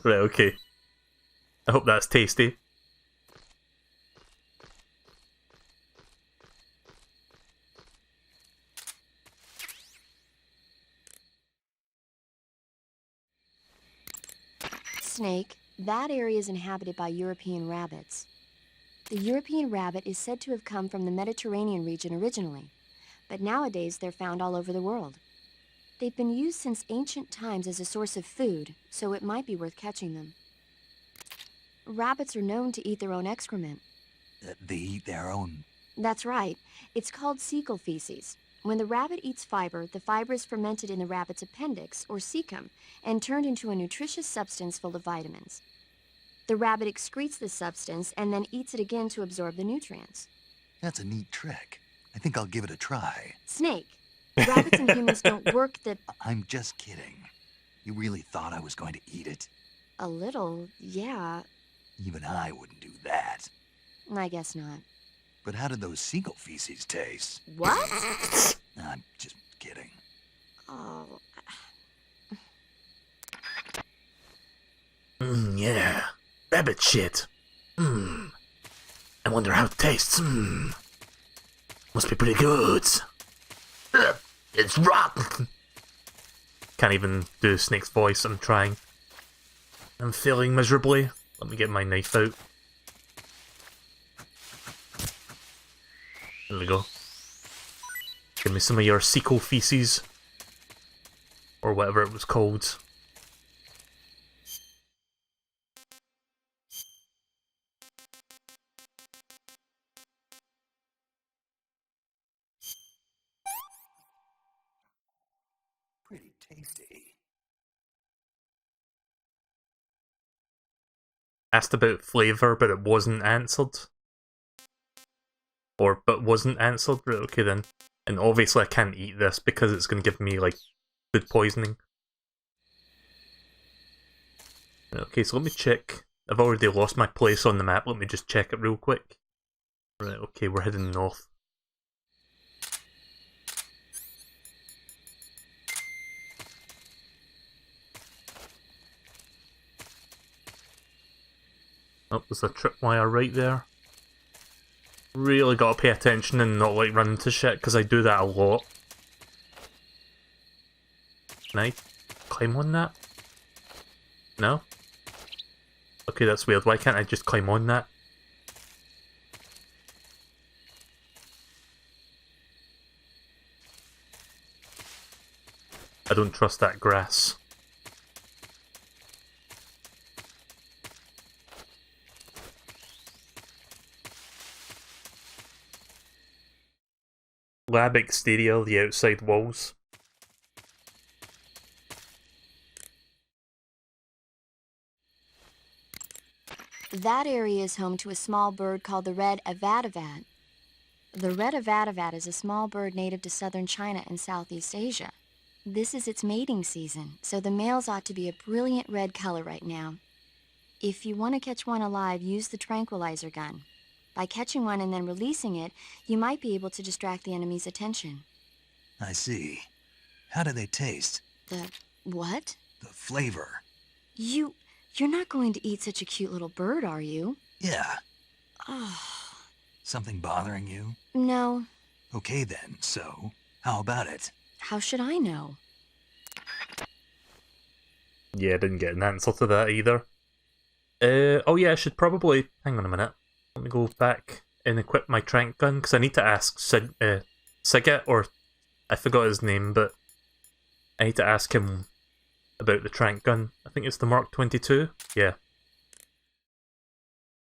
S1: Right, okay. I hope that's tasty.
S6: Snake, that area is inhabited by European rabbits. The European rabbit is said to have come from the Mediterranean region originally, but nowadays they're found all over the world. They've been used since ancient times as a source of food, so it might be worth catching them. Rabbits are known to eat their own excrement.
S3: They eat their own...
S6: That's right. It's called cecal feces. When the rabbit eats fiber, the fiber is fermented in the rabbit's appendix, or cecum, and turned into a nutritious substance full of vitamins. The rabbit excretes this substance and then eats it again to absorb the nutrients.
S3: That's a neat trick. I think I'll give it a try.
S6: Snake, rabbits and humans don't work the...
S3: I'm just kidding. You really thought I was going to eat it?
S6: A little, yeah.
S3: Even I wouldn't do that.
S6: I guess not.
S3: But how did those seagull feces taste?
S6: What?
S3: I'm just kidding.
S6: Oh...
S1: Yeah. Rabbit shit. I wonder how it tastes. Must be pretty good. It's rotten. Can't even do Snake's voice. I'm trying. I'm failing miserably. Let me get my knife out. There we go. Give me some of your cecal feces. Or whatever it was called.
S3: Pretty tasty.
S1: Asked about flavour, but it wasn't answered. But wasn't answered? Right, okay then. And obviously I can't eat this because it's going to give me, like, food poisoning. Right, okay, so let me check. I've already lost my place on the map, let me just check it real quick. Right, okay, we're heading north. Oh, there's a tripwire right there. Really gotta pay attention and not like run into shit, because I do that a lot. Can I climb on that? No? Okay, that's weird. Why can't I just climb on that? I don't trust that grass. Lab exterior, the outside walls.
S6: That area is home to a small bird called the red avadavat. The red avadavat is a small bird native to southern China and Southeast Asia. This is its mating season, so the males ought to be a brilliant red color right now. If you want to catch one alive, use the tranquilizer gun. By catching one and then releasing it, you might be able to distract the enemy's attention.
S3: I see. How do they taste?
S6: The what?
S3: The flavor.
S6: You're not going to eat such a cute little bird, are you?
S3: Yeah.
S6: Oh.
S3: Something bothering you?
S6: No.
S3: Okay then, so, how about it?
S6: How should I know?
S1: Yeah, I didn't get an answer to that either. Oh yeah, I should probably... Hang on a minute. Let me go back and equip my trank gun, because I need to ask Sigget, or... I forgot his name, but... I need to ask him about the trank gun. I think it's the Mark 22? Yeah.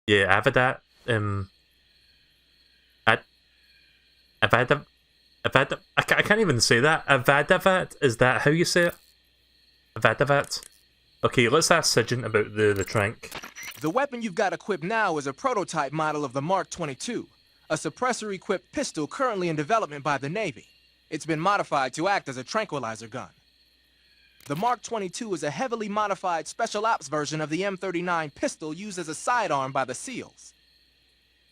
S1: Yeah, Avadat. I can't even say that. Avadavat, is that how you say it? Avadavat. Okay, let's ask Sigint about the trank.
S7: The weapon you've got equipped now is a prototype model of the Mark 22, a suppressor-equipped pistol currently in development by the Navy. It's been modified to act as a tranquilizer gun. The Mark 22 is a heavily modified special ops version of the M39 pistol used as a sidearm by the SEALs.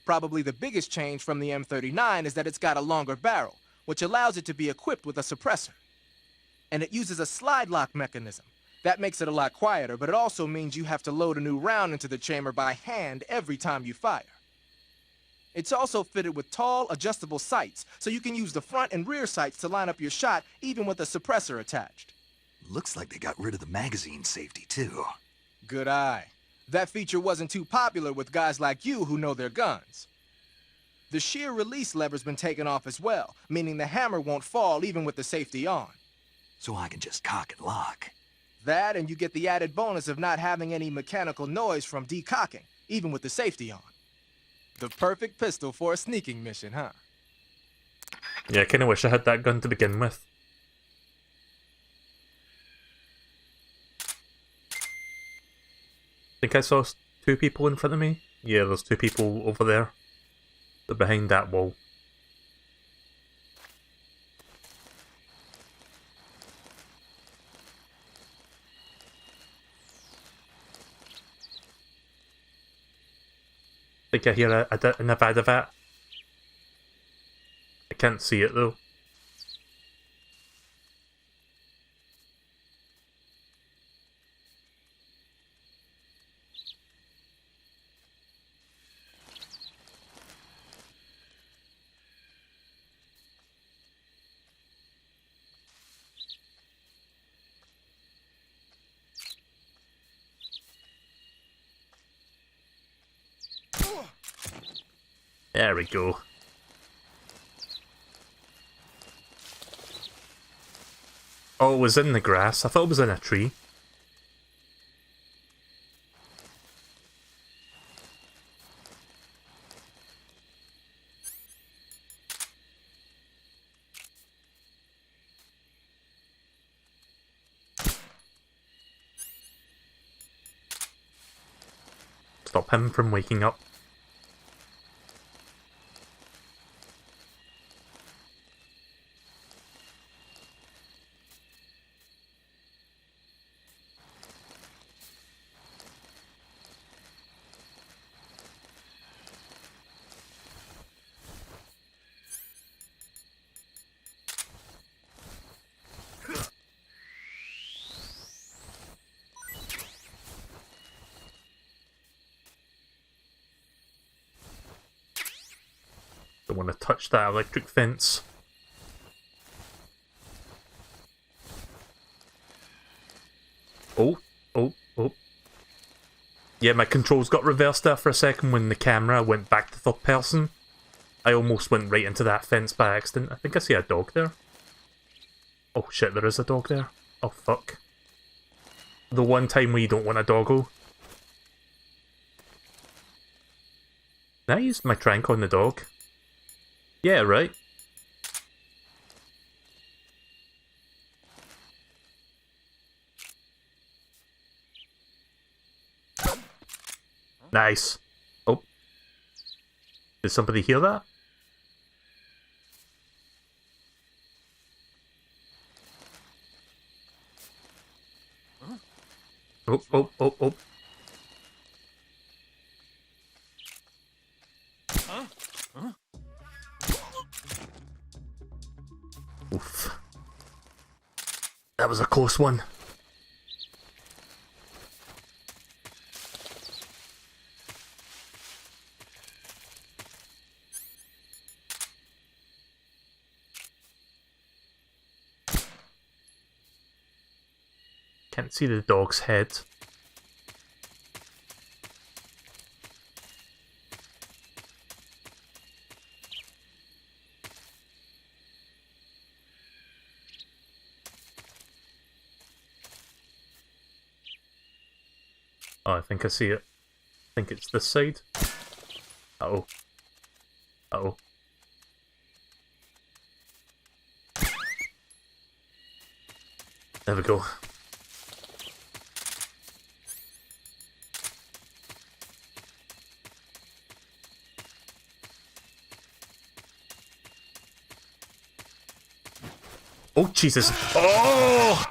S7: Probably the biggest change from the M39 is that it's got a longer barrel, which allows it to be equipped with a suppressor. And it uses a slide lock mechanism. That makes it a lot quieter, but it also means you have to load a new round into the chamber by hand every time you fire. It's also fitted with tall, adjustable sights, so you can use the front and rear sights to line up your shot, even with a suppressor attached.
S3: Looks like they got rid of the magazine safety, too.
S7: Good eye. That feature wasn't too popular with guys like you who know their guns. The shear release lever's been taken off as well, meaning the hammer won't fall even with the safety on.
S3: So I can just cock and lock.
S7: That, and you get the added bonus of not having any mechanical noise from decocking, even with the safety on. The perfect pistol for a sneaking mission, huh?
S1: Yeah, I kinda wish I had that gun to begin with. I think I saw 2 people in front of me. Yeah, there's 2 people over there. They're behind that wall. I think I hear an avadavat. I can't see it though. There we go. Oh, it was in the grass. I thought it was in a tree. Stop him from waking up. Don't want to touch that electric fence. Oh. Yeah, my controls got reversed there for a second when the camera went back to third person. I almost went right into that fence by accident. I think I see a dog there. Oh shit, there is a dog there. Oh fuck. The one time where you don't want a doggo. Can I use my trank on the dog? Yeah, right. Nice. Oh. Did somebody hear that? Oh. Oof. That was a close one. Can't see the dog's head. Oh, I think I see it. I think it's this side. Uh-oh. Uh-oh. There we go. Oh, Jesus. Oh!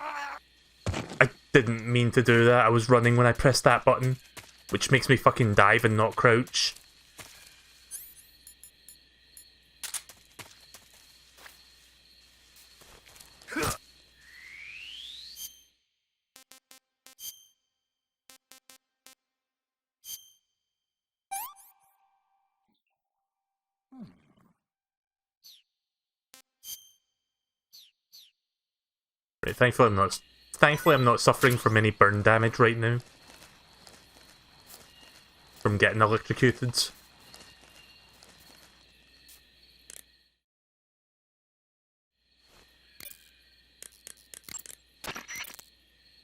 S1: I didn't mean to do that. I was running when I pressed that button, which makes me fucking dive and not crouch. Right, thankfully I'm not suffering from any burn damage right now. From getting electrocuted.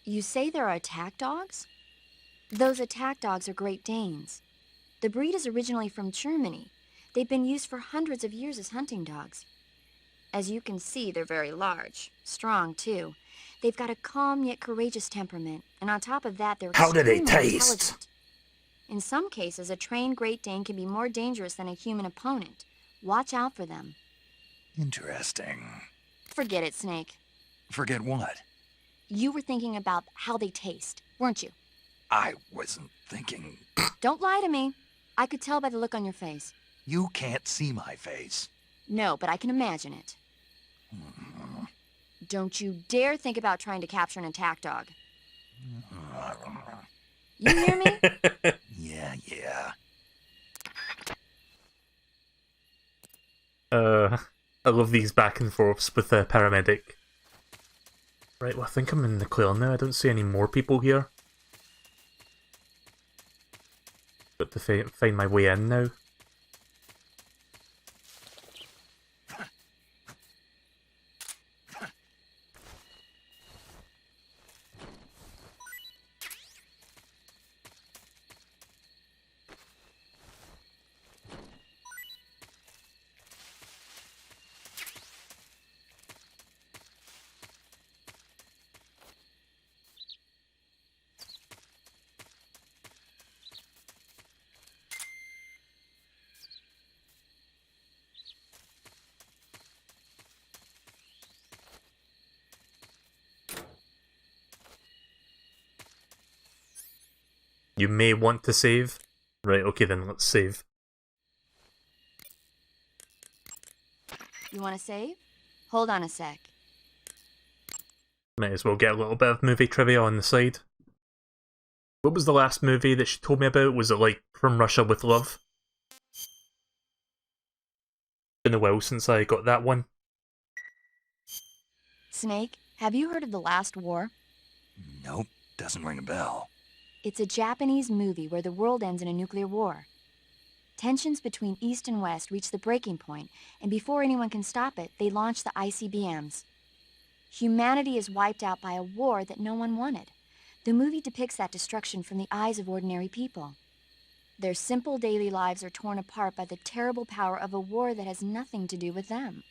S6: You say there are attack dogs? Those attack dogs are Great Danes. The breed is originally from Germany. They've been used for hundreds of years as hunting dogs. As you can see, they're very large, strong too. They've got a calm yet courageous temperament, and on top of that, they're
S1: How do they
S6: extremely
S1: taste?
S6: intelligent. In some cases, a trained Great Dane can be more dangerous than a human opponent. Watch out for them.
S3: Interesting.
S6: Forget it, Snake.
S3: Forget what?
S6: You were thinking about how they taste, weren't you?
S3: I wasn't thinking...
S6: Don't lie to me. I could tell by the look on your face.
S3: You can't see my face.
S6: No, but I can imagine it. Don't you dare think about trying to capture an attack dog. You hear me?
S3: Yeah.
S1: I love these back and forths with the paramedic. Right, well I think I'm in the clear now. I don't see any more people here. Got to find my way in now. You may want to save. Right, okay then, let's save.
S6: You want to save? Hold on a sec.
S1: Might as well get a little bit of movie trivia on the side. What was the last movie that she told me about? Was it like From Russia with Love? Been a while since I got that one.
S6: Snake, have you heard of The Last War?
S3: Nope, doesn't ring a bell.
S6: It's a Japanese movie where the world ends in a nuclear war. Tensions between East and West reach the breaking point, and before anyone can stop it, they launch the ICBMs. Humanity is wiped out by a war that no one wanted. The movie depicts that destruction from the eyes of ordinary people. Their simple daily lives are torn apart by the terrible power of a war that has nothing to do with them.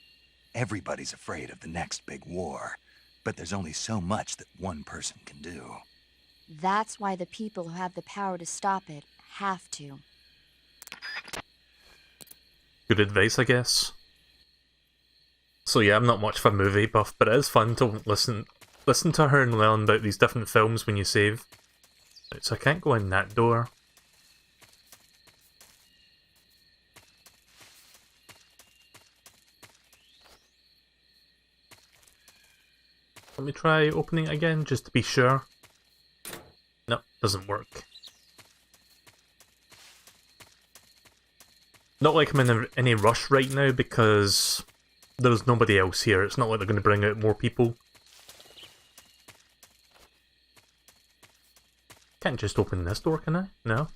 S3: Everybody's afraid of the next big war, but there's only so much that one person can do.
S6: That's why the people who have the power to stop it have to.
S1: Good advice, I guess. So yeah, I'm not much of a movie buff, but it is fun to listen to her and learn about these different films when you save. Right, so I can't go in that door. Let me try opening it again, just to be sure. Nope, doesn't work. Not like I'm in any rush right now because there's nobody else here. It's not like they're going to bring out more people. Can't just open this door, can I? No.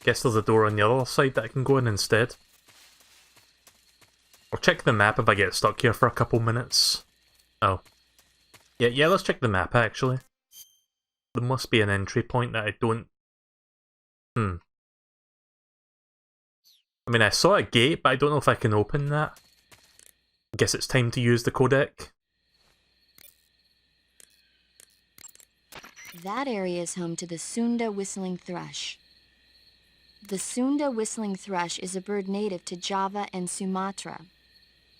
S1: Guess there's a door on the other side that I can go in instead. I'll check the map if I get stuck here for a couple minutes. Oh. Yeah, let's check the map actually. There must be an entry point that I don't... I mean, I saw a gate, but I don't know if I can open that. I guess it's time to use the codec.
S6: That area is home to the Sunda whistling thrush. The Sunda whistling thrush is a bird native to Java and Sumatra.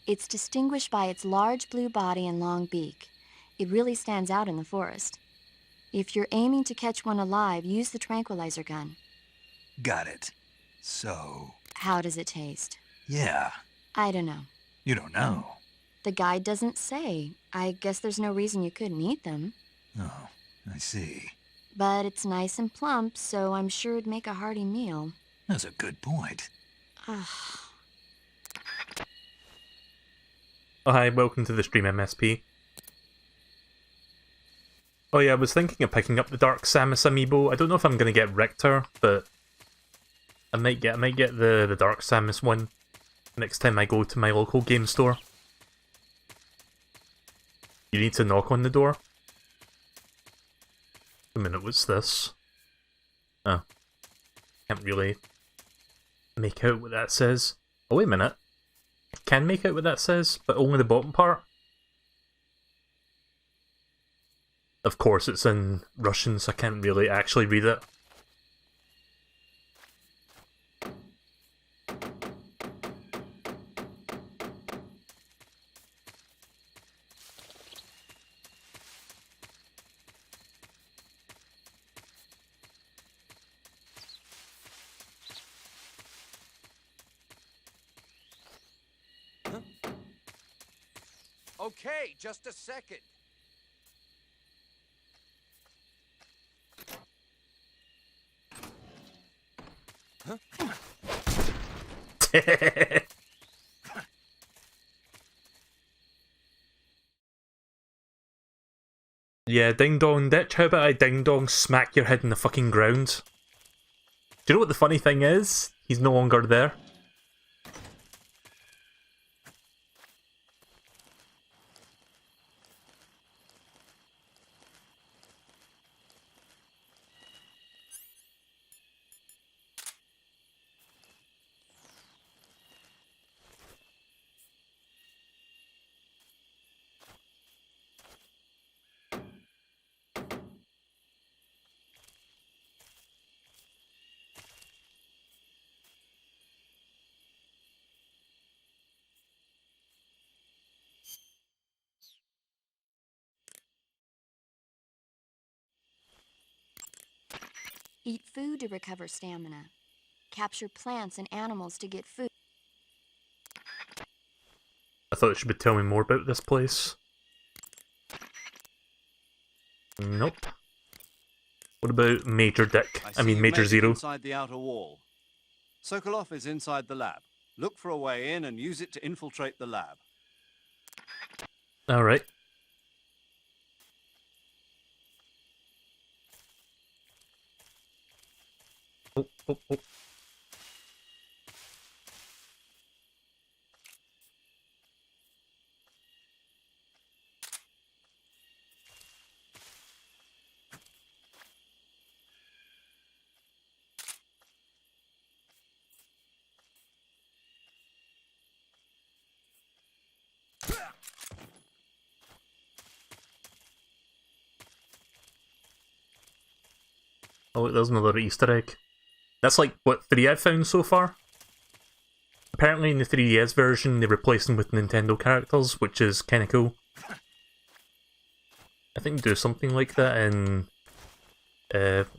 S6: It's distinguished by its large blue body and long beak. It really stands out in the forest. If you're aiming to catch one alive, use the tranquilizer gun.
S3: Got it. So...
S6: How does it taste?
S3: yeah.
S6: I don't know.
S3: You don't know.
S6: The guide doesn't say. I guess there's no reason you couldn't eat them.
S3: Oh, I see.
S6: But it's nice and plump, so I'm sure it'd make a hearty meal.
S3: That's a good point.
S6: Ugh.
S1: Oh, hi, welcome to the stream, MSP. Oh yeah, I was thinking of picking up the Dark Samus amiibo. I don't know if I'm gonna get Richter, but I might get the Dark Samus one next time I go to my local game store. You need to knock on the door. A minute, what's this? Oh. Can't really make out what that says. Oh, wait a minute. I can make out what that says, but only the bottom part. Of course, it's in Russian, so I can't really actually read it.
S7: Okay, just a second.
S1: Yeah, ding dong ditch. How about I ding dong smack your head in the fucking ground? Do you know what the funny thing is? He's no longer there.
S6: Eat food to recover stamina. Capture plants and animals to get food.
S1: I thought it should be telling me more about this place. Nope. What about Major Dick? I mean Major Zero.
S8: Inside the outer wall. Sokolov is inside the lab. Look for a way in and use it to infiltrate the lab.
S1: Alright. Oh, oh, oh. Oh, look, there's another Easter egg. That's like, what, 3 I've found so far? Apparently in the 3DS version they replaced them with Nintendo characters, which is kinda cool. I think they do something like that in...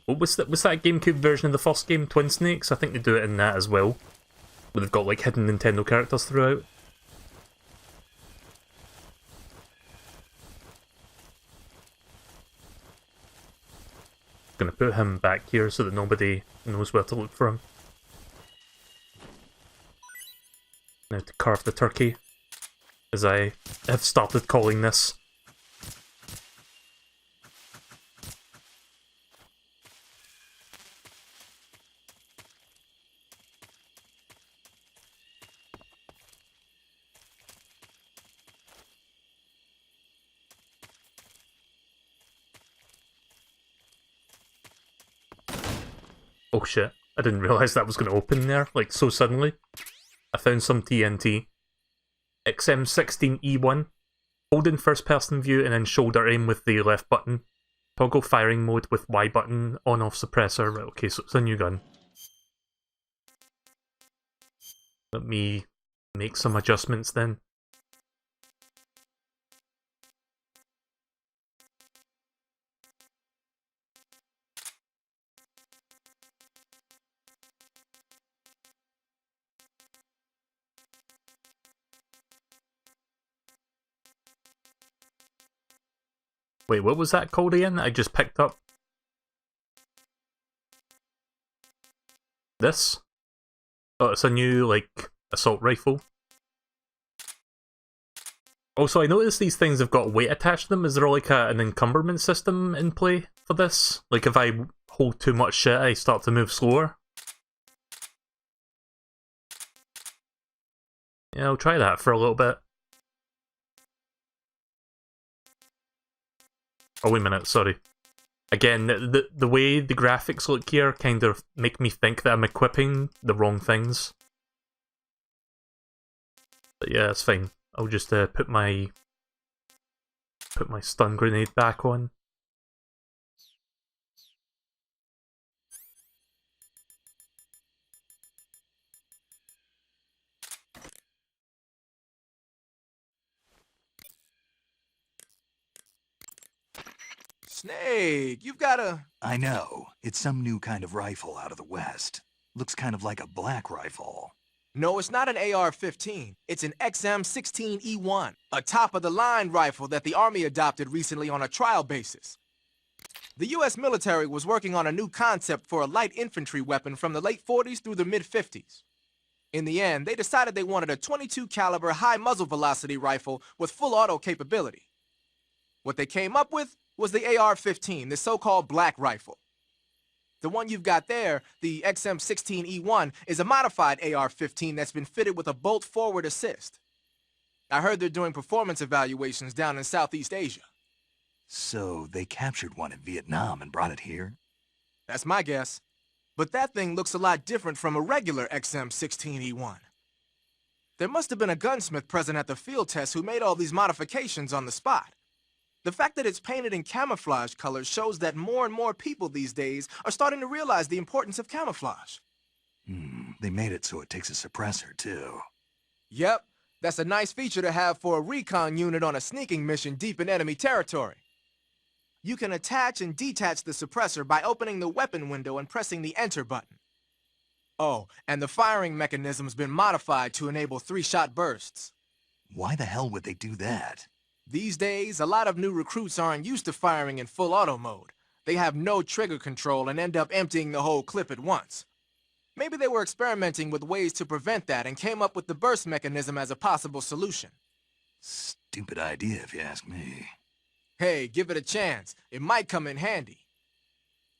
S1: what was that GameCube version of the first game, Twin Snakes? I think they do it in that as well. Where they've got like hidden Nintendo characters throughout. Gonna put him back here so that nobody knows where to look for him. Now to carve the turkey, as I have started calling this. Oh shit, I didn't realise that was going to open there, like, so suddenly. I found some TNT. XM16E1. Hold in first person view and then shoulder aim with the left button. Toggle firing mode with Y button, on-off suppressor. Right, okay, so it's a new gun. Let me make some adjustments then. Wait, what was that called again? I just picked up. This? Oh, it's a new, like, assault rifle. Also, I noticed these things have got weight attached to them. Is there like an encumberment system in play for this? Like, if I hold too much shit, I start to move slower? Yeah, I'll try that for a little bit. Oh, wait a minute, sorry. Again, the way the graphics look here kind of make me think that I'm equipping the wrong things. But yeah, it's fine. I'll just put my stun grenade back on.
S7: Snake, you've got a...
S3: I know. It's some new kind of rifle out of the West. Looks kind of like a black rifle.
S7: No, it's not an AR-15. It's an XM-16E1, a top-of-the-line rifle that the Army adopted recently on a trial basis. The U.S. military was working on a new concept for a light infantry weapon from the late 40s through the mid-50s. In the end, they decided they wanted a .22 caliber high muzzle velocity rifle with full auto capability. What they came up with was the AR-15, the so-called black rifle. The one you've got there, the XM-16E1, is a modified AR-15 that's been fitted with a bolt forward assist. I heard they're doing performance evaluations down in Southeast Asia.
S3: So they captured one in Vietnam and brought it here?
S7: That's my guess. But that thing looks a lot different from a regular XM-16E1. There must have been a gunsmith present at the field test who made all these modifications on the spot. The fact that it's painted in camouflage colors shows that more and more people these days are starting to realize the importance of camouflage.
S3: They made it so it takes a suppressor, too.
S7: Yep, that's a nice feature to have for a recon unit on a sneaking mission deep in enemy territory. You can attach and detach the suppressor by opening the weapon window and pressing the enter button. Oh, and the firing mechanism's been modified to enable 3-shot bursts.
S3: Why the hell would they do that?
S7: These days, a lot of new recruits aren't used to firing in full auto mode. They have no trigger control and end up emptying the whole clip at once. Maybe they were experimenting with ways to prevent that and came up with the burst mechanism as a possible solution.
S3: Stupid idea, if you ask me.
S7: Hey, give it a chance. It might come in handy.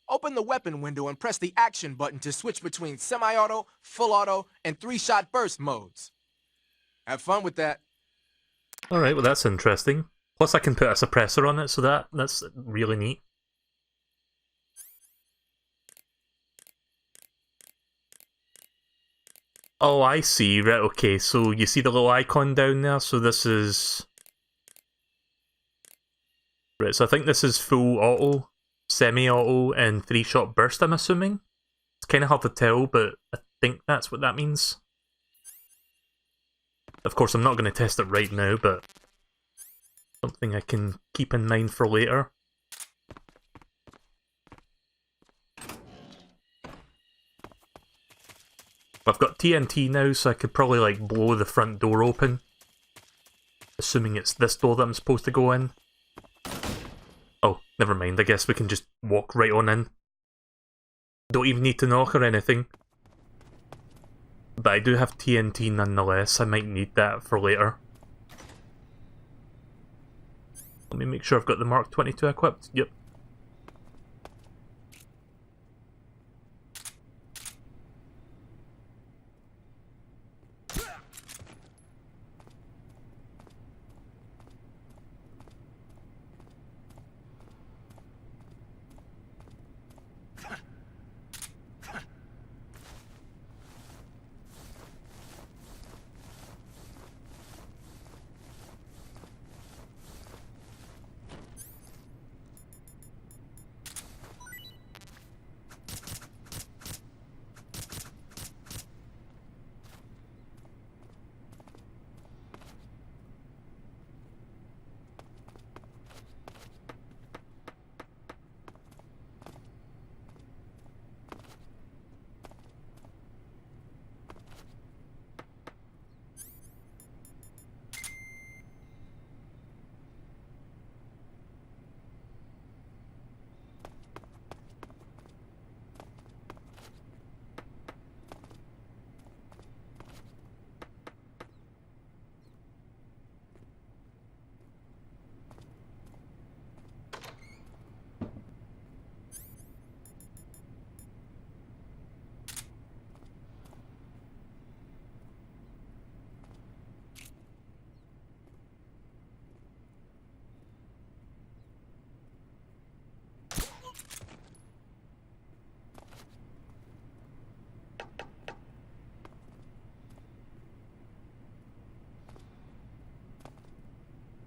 S7: Open the weapon window and press the action button to switch between semi-auto, full auto, and 3-shot burst modes. Have fun with that.
S1: Alright, well that's interesting. Plus I can put a suppressor on it, so that's really neat. Oh, I see. Right, okay, so you see the little icon down there? So this is... Right, so I think this is full auto, semi-auto, and 3-shot burst, I'm assuming? It's kind of hard to tell, but I think that's what that means. Of course, I'm not going to test it right now, but something I can keep in mind for later. I've got TNT now, so I could probably like blow the front door open. Assuming it's this door that I'm supposed to go in. Oh, never mind, I guess we can just walk right on in. Don't even need to knock or anything. But I do have TNT nonetheless, I might need that for later. Let me make sure I've got the Mark 22 equipped. Yep.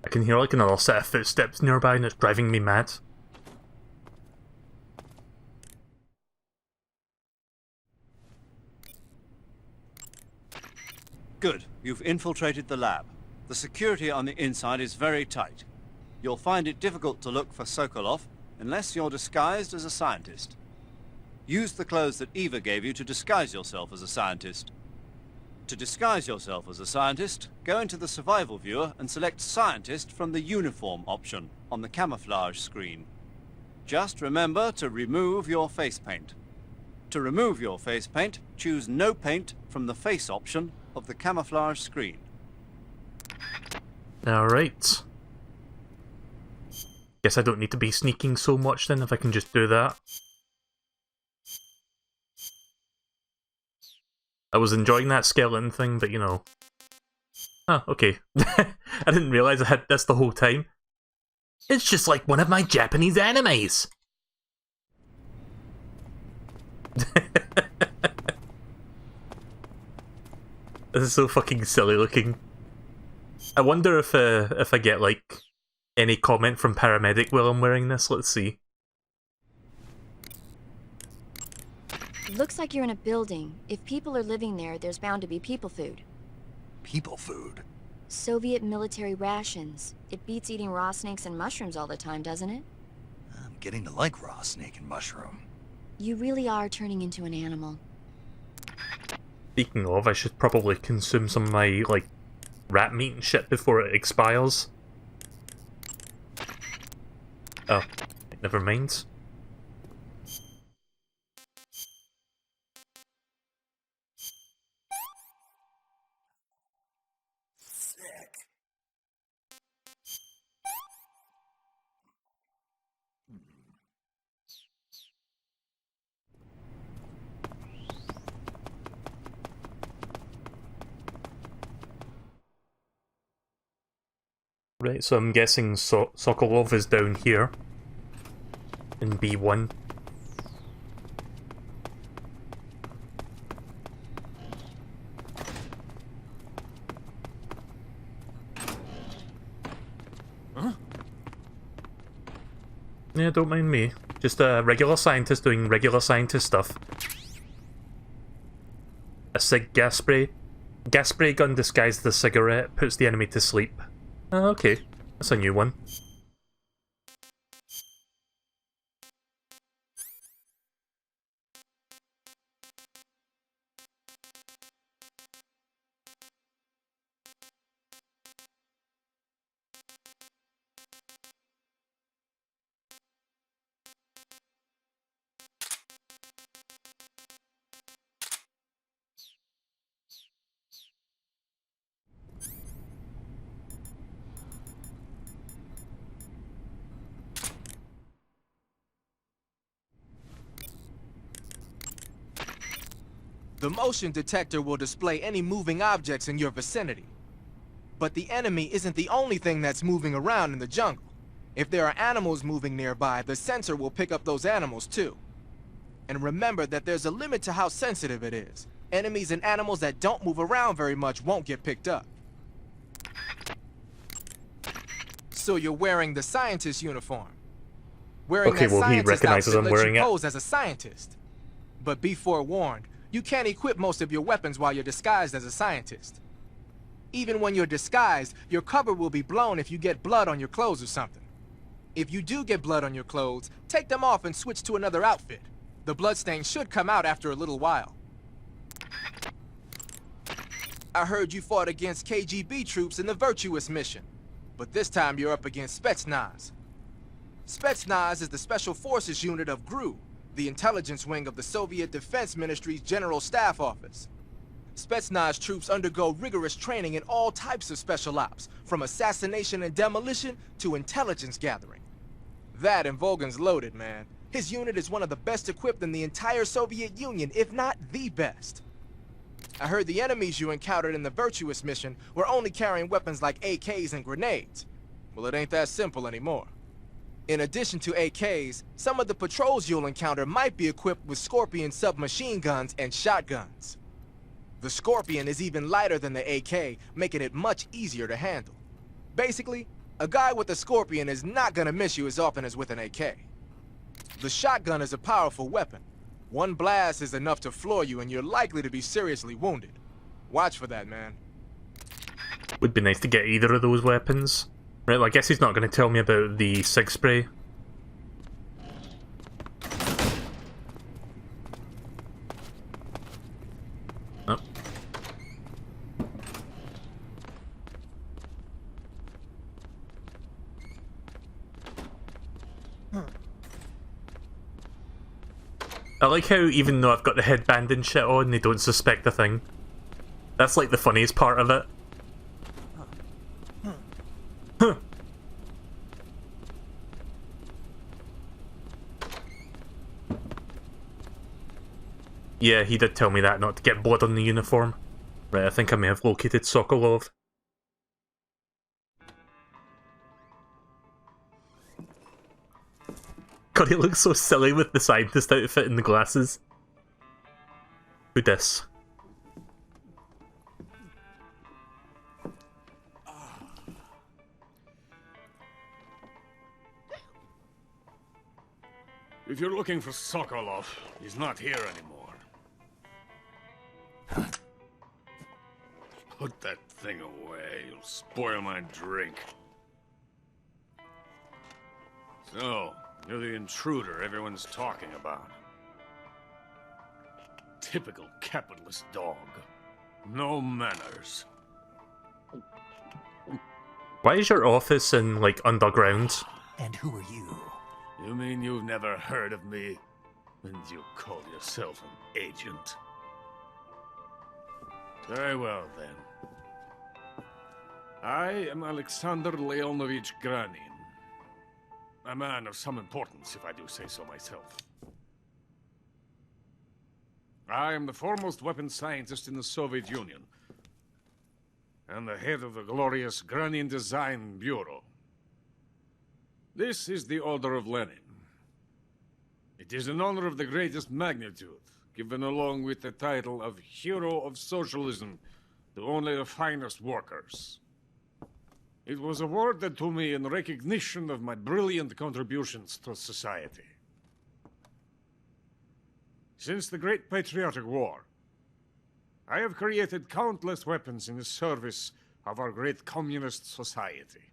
S1: I can hear like another set of footsteps nearby and it's driving me mad.
S8: Good. You've infiltrated the lab. The security on the inside is very tight. You'll find it difficult to look for Sokolov unless you're disguised as a scientist. Use the clothes that Eva gave you to disguise yourself as a scientist. To disguise yourself as a scientist, go into the survival viewer and select Scientist from the Uniform option on the camouflage screen. Just remember to remove your face paint. To remove your face paint, choose No Paint from the Face option of the camouflage screen.
S1: Alright. Guess I don't need to be sneaking so much then if I can just do that. I was enjoying that skeleton thing, but you know. Oh, okay. I didn't realize I had this the whole time. It's just like one of my Japanese animes! This is so fucking silly looking. I wonder if I get like any comment from paramedic while I'm wearing this. Let's see.
S6: Looks like you're in a building. If people are living there, there's bound to be people food.
S3: People food?
S6: Soviet military rations. It beats eating raw snakes and mushrooms all the time, doesn't it?
S3: I'm getting to like raw snake and mushroom.
S6: You really are turning into an animal.
S1: Speaking of, I should probably consume some of my, like, rat meat and shit before it expires. Oh, never mind. Right, so I'm guessing Sokolov is down here in B1.
S7: Huh?
S1: Yeah, don't mind me. Just a regular scientist doing regular scientist stuff. A gas spray. Gas spray gun disguised as a cigarette puts the enemy to sleep. Oh, okay. That's a new one.
S9: The motion detector will display any moving objects in your vicinity. But the enemy isn't the only thing that's moving around in the jungle. If there are animals moving nearby, the sensor will pick up those animals too. And remember that there's a limit to how sensitive it is. Enemies and animals that don't move around very much won't get picked up. So you're wearing the scientist uniform. Wearing
S1: Okay,
S9: that
S1: well, he
S9: scientist
S1: recognizes
S9: outfit
S1: I'm
S9: lets
S1: wearing
S9: you
S1: it.
S9: pose as a scientist. But be forewarned, you can't equip most of your weapons while you're disguised as a scientist. Even when you're disguised, your cover will be blown if you get blood on your clothes or something. If you do get blood on your clothes, take them off and switch to another outfit. The bloodstain should come out after a little while. I heard you fought against KGB troops in the Virtuous mission, but this time you're up against Spetsnaz. Spetsnaz is the Special Forces unit of GRU, the intelligence wing of the Soviet Defense Ministry's General Staff Office. Spetsnaz troops undergo rigorous training in all types of special ops, from assassination and demolition to intelligence gathering. That and Volgan's loaded, man. His unit is one of the best equipped in the entire Soviet Union, if not the best. I heard the enemies you encountered in the Virtuous mission were only carrying weapons like AKs and grenades. Well, it ain't that simple anymore. In addition to AKs, some of the patrols you'll encounter might be equipped with Scorpion submachine guns and shotguns. The Scorpion is even lighter than the AK, making it much easier to handle. Basically, A guy with a Scorpion is not gonna miss you as often as with an AK. The shotgun is a powerful weapon. One blast is enough to floor you and you're likely to be seriously wounded. Watch for that, man.
S1: Would be nice to get either of those weapons. Right, well, I guess he's not going to tell me about the sig spray. Oh. I like how even though I've got the headband and shit on, they don't suspect a thing. That's like the funniest part of it. Huh. Yeah, he did tell me that, not to get blood on the uniform. Right, I think I may have located Sokolov. God, he looks so silly with the scientist outfit and the glasses. Who dis?
S2: If you're looking for Sokolov, he's not here anymore. Put that thing away. You'll spoil my drink. So, you're the intruder everyone's talking about. Typical capitalist dog. No manners.
S1: Why is your office in, like, underground?
S3: And who are you?
S2: You mean you've never heard of me? And you call yourself an agent? Very well, then. I am Alexander Leonovich Granin. A man of some importance, if I do say so myself. I am the foremost weapons scientist in the Soviet Union, and the head of the glorious Granin Design Bureau. This is the Order of Lenin. It is an honor of the greatest magnitude, given along with the title of Hero of Socialism to only the finest workers. It was awarded to me in recognition of my brilliant contributions to society. Since the Great Patriotic War, I have created countless weapons in the service of our great communist society.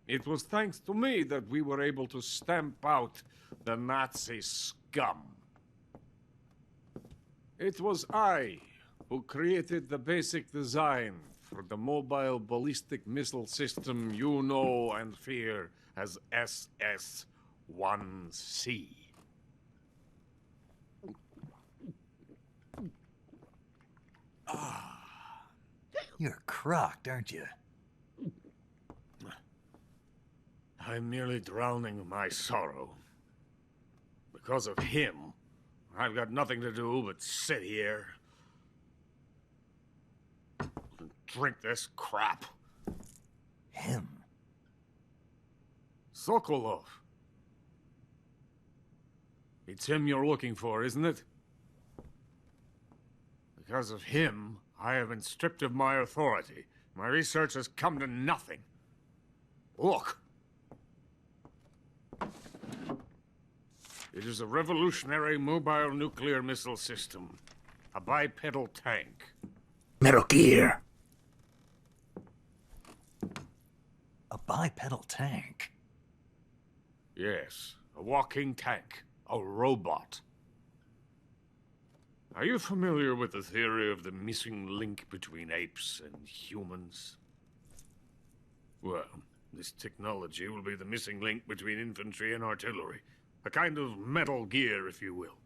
S2: It was thanks to me that we were able to stamp out the Nazi scum. It was I who created the basic design for the mobile ballistic missile system you know and fear as SS-1C.
S3: You're crocked, aren't you?
S2: I'm merely drowning my sorrow. Because of him, I've got nothing to do but sit here and drink this crap.
S3: Him?
S2: Sokolov. It's him you're looking for, isn't it? Because of him, I have been stripped of my authority. My research has come to nothing. Look. It is a revolutionary mobile nuclear missile system. A bipedal tank.
S1: Metal Gear!
S3: A bipedal tank?
S2: Yes, a walking tank. A robot. Are you familiar with the theory of the missing link between apes and humans? Well, this technology will be the missing link between infantry and artillery. A kind of Metal Gear, if you will.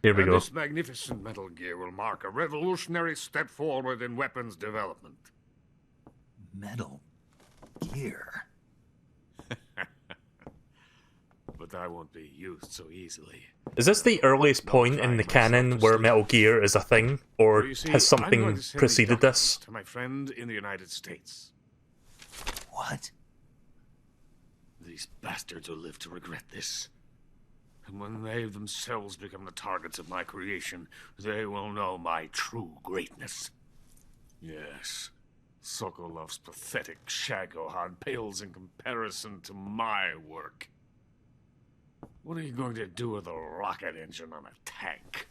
S1: Here we go.
S2: This magnificent Metal Gear will mark a revolutionary step forward in weapons development.
S3: Metal Gear?
S2: But I won't be used so easily.
S1: Is this the earliest point in the canon where Metal Gear is a thing? Or
S2: You see,
S1: has
S2: I'm going
S1: something
S2: to send
S1: preceded
S2: these
S1: this?
S2: documents to my friend in the United States.
S3: What?
S2: These bastards will live to regret this. And when they themselves become the targets of my creation, they will know my true greatness. Yes, Sokolov's pathetic Shagohod pales in comparison to my work. What are you going to do with a rocket engine on a tank?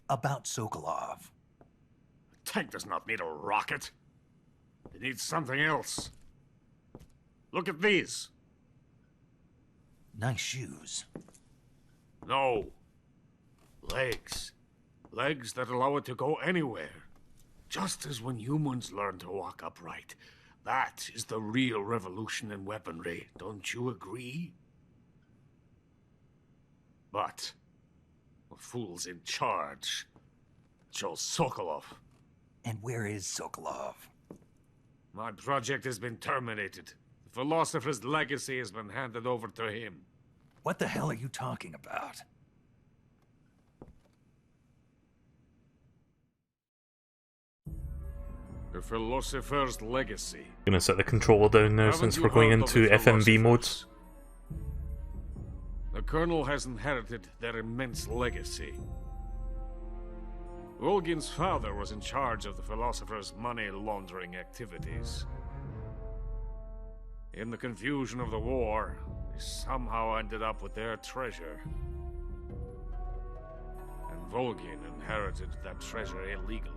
S3: About Sokolov.
S2: A tank does not need a rocket. It needs something else. Look at these.
S3: Nice shoes.
S2: No. Legs. Legs that allow it to go anywhere. Just as when humans learn to walk upright. That is the real revolution in weaponry. Don't you agree? But the fool's in charge. Chose Sokolov.
S3: And where is Sokolov?
S2: My project has been terminated. The philosopher's legacy has been handed over to him.
S3: What the hell are you talking about?
S2: The philosopher's legacy.
S1: Gonna set the controller down now
S2: Haven't
S1: since
S2: you
S1: we're going
S2: heard of
S1: into
S2: the
S1: FMV mode.
S2: philosophers? The Colonel has inherited their immense legacy. Volgin's father was in charge of the philosopher's money laundering activities. In the confusion of the war, they somehow ended up with their treasure. And Volgin inherited that treasure illegally.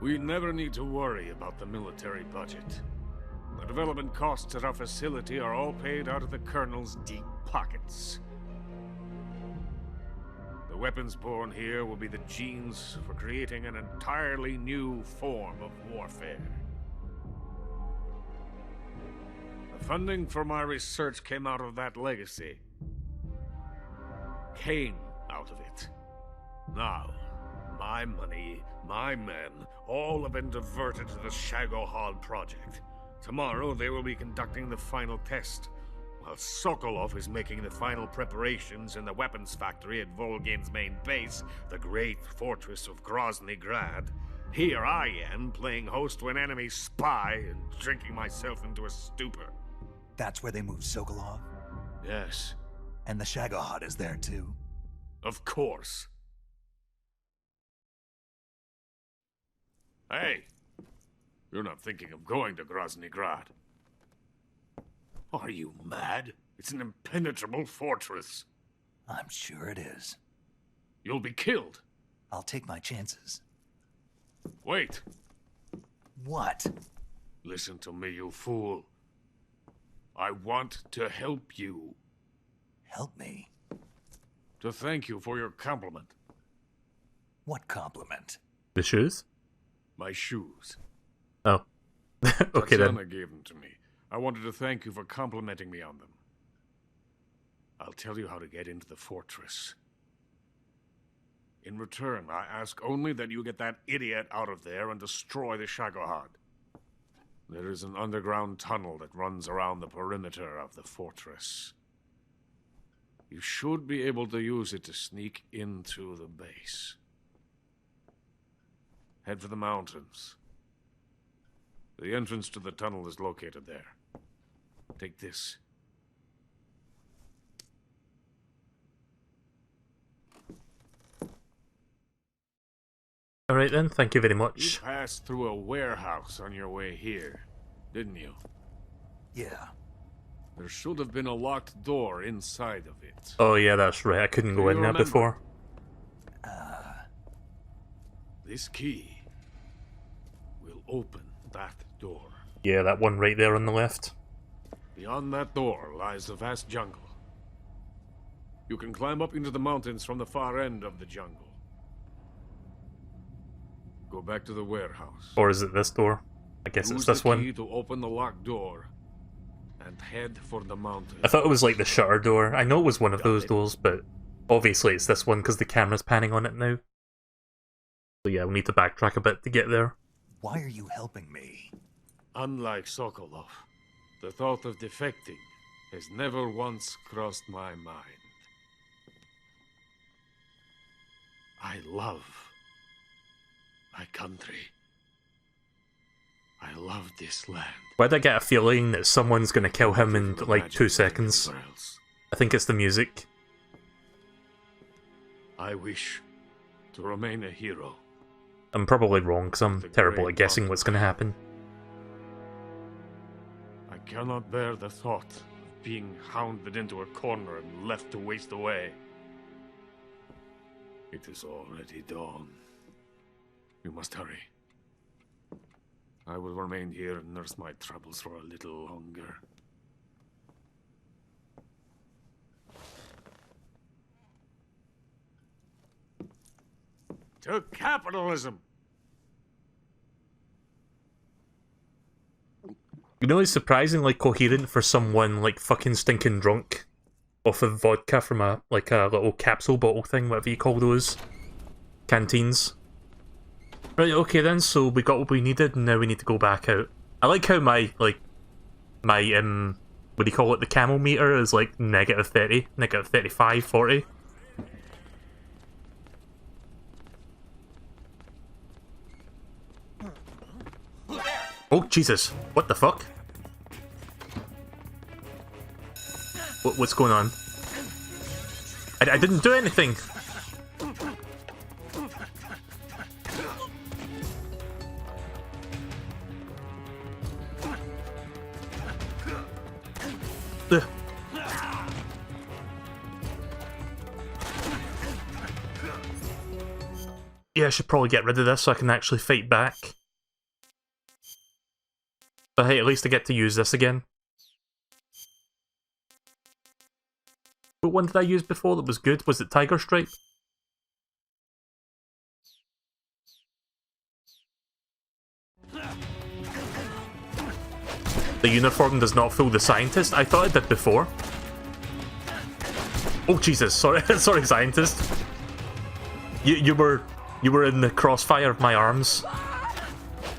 S2: We never need to worry about the military budget. The development costs at our facility are all paid out of the Colonel's deep pockets. The weapons born here will be the genes for creating an entirely new form of warfare. The funding for my research came out of that legacy. Came out of it. Now, my money, my men, all have been diverted to the Shagohod project. Tomorrow they will be conducting the final test, while Sokolov is making the final preparations in the weapons factory at Volgin's main base, the great fortress of Grozny Grad. Here I am, playing host to an enemy spy and drinking myself into a stupor.
S3: That's where they moved Sokolov?
S2: Yes.
S3: And the Shagohod is there too?
S2: Of course. Hey! You're not thinking of going to Grozny Grad. Are you mad? It's an impenetrable fortress.
S3: I'm sure it is.
S2: You'll be killed.
S3: I'll take my chances.
S2: Wait.
S3: What?
S2: Listen to me, you fool. I want to help you.
S3: Help me?
S2: To thank you for your compliment.
S3: What compliment?
S1: The shoes?
S2: My shoes.
S1: Oh. Okay then.
S2: Tatiana gave them to me. I wanted to thank you for complimenting me on them. I'll tell you how to get into the fortress. In return, I ask only that you get that idiot out of there and destroy the Shagohod. There is an underground tunnel that runs around the perimeter of the fortress. You should be able to use it to sneak into the base. Head for the mountains. The entrance to the tunnel is located there. Take this.
S1: Alright then, thank you very
S2: You
S1: much.
S2: passed through a warehouse on your way here, didn't you?
S3: Yeah.
S2: There should have been a locked door inside of it.
S1: Oh yeah, that's right, I couldn't go
S2: Do you
S1: in there
S2: remember?
S1: before.
S2: This key will open that door.
S1: Yeah, that one right there on the left.
S2: Beyond that door lies a vast jungle. You can climb up into the mountains from the far end of the jungle. Go back to the warehouse.
S1: Or is it this door? I guess it's
S2: Use
S1: this
S2: the key
S1: one.
S2: to open the locked door and head for the mountain.
S1: I thought it was like the shutter door. I know it was one of
S2: Got
S1: those
S2: it.
S1: doors, but obviously it's this one because the camera's panning on it now. So yeah, we'll need to backtrack a bit to get there.
S3: Why are you helping me?
S2: Unlike Sokolov, the thought of defecting has never once crossed my mind. I love my country. I love this land.
S1: Why'd I get a feeling that someone's gonna kill him in
S2: Different
S1: like 2
S2: imagine
S1: seconds?
S2: anywhere else.
S1: I think it's the music.
S2: I wish to remain a hero
S1: I'm probably wrong, because I'm
S2: The
S1: terrible
S2: great
S1: at guessing
S2: Doctor.
S1: what's going to happen.
S2: I cannot bear the thought of being hounded into a corner and left to waste away. It is already dawn. We must hurry. I will remain here and nurse my troubles for a little longer. To capitalism!
S1: You know, it's surprisingly coherent for someone like fucking stinking drunk off of vodka from a little capsule bottle thing, whatever you call those canteens. Right, okay then, so we got what we needed, and now we need to go back out. I like how my what do you call it, the camel meter is like negative 30, negative 35, 40. Oh, Jesus. What the fuck? What's going on? I didn't do anything! Ugh. Yeah, I should probably get rid of this so I can actually fight back. But hey, at least I get to use this again. What one did I use before that was good? Was it Tiger Stripe? The uniform does not fool the scientist? I thought it did before. Oh Jesus, sorry, sorry scientist. You were in the crossfire of my arms.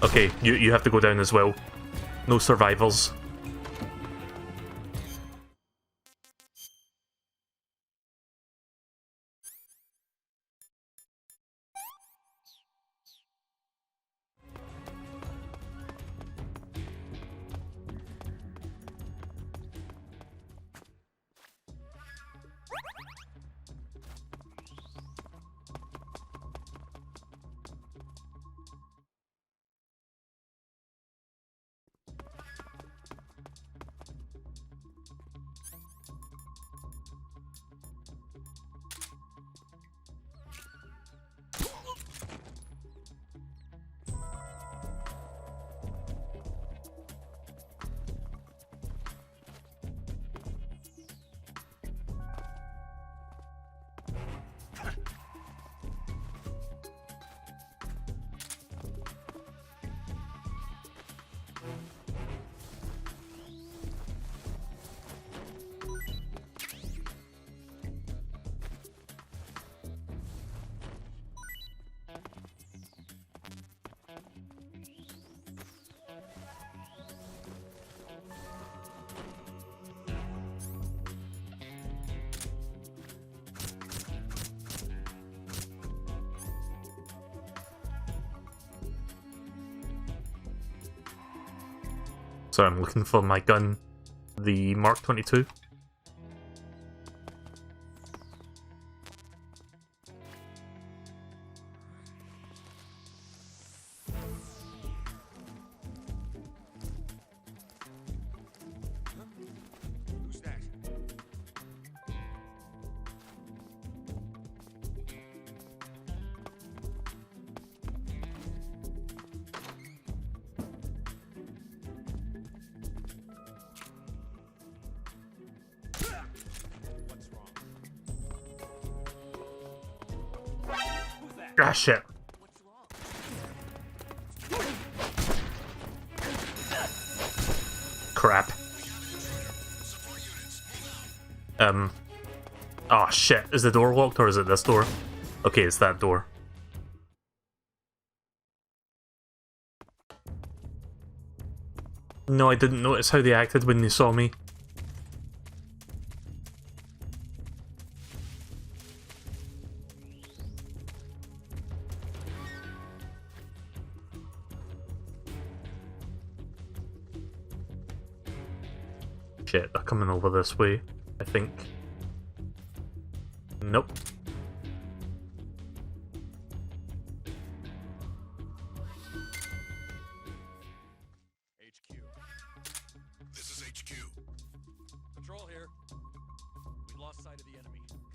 S1: Okay, you have to go down as well. No survivals. So I'm looking for my gun, the Mark 22.
S7: Who's that? What's wrong? Who's that?
S1: Ah, shit.
S7: What's wrong?
S1: Crap. Oh shit, is the door locked or is it this door? Okay, it's that door. No, I didn't notice how they acted when they saw me. Shit, they're coming over this way, I think. Nope.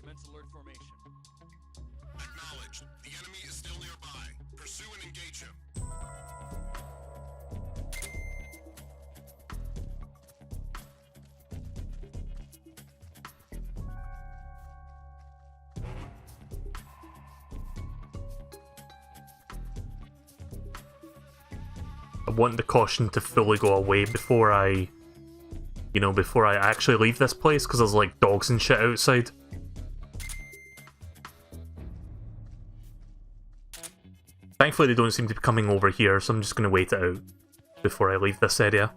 S7: Commence alert formation.
S10: Acknowledged. The enemy is still nearby. Pursue and engage him.
S1: I want the caution to fully go away before I, before I actually leave this place, because there's like dogs and shit outside. Thankfully they don't seem to be coming over here, so I'm just going to wait it out before I leave this area.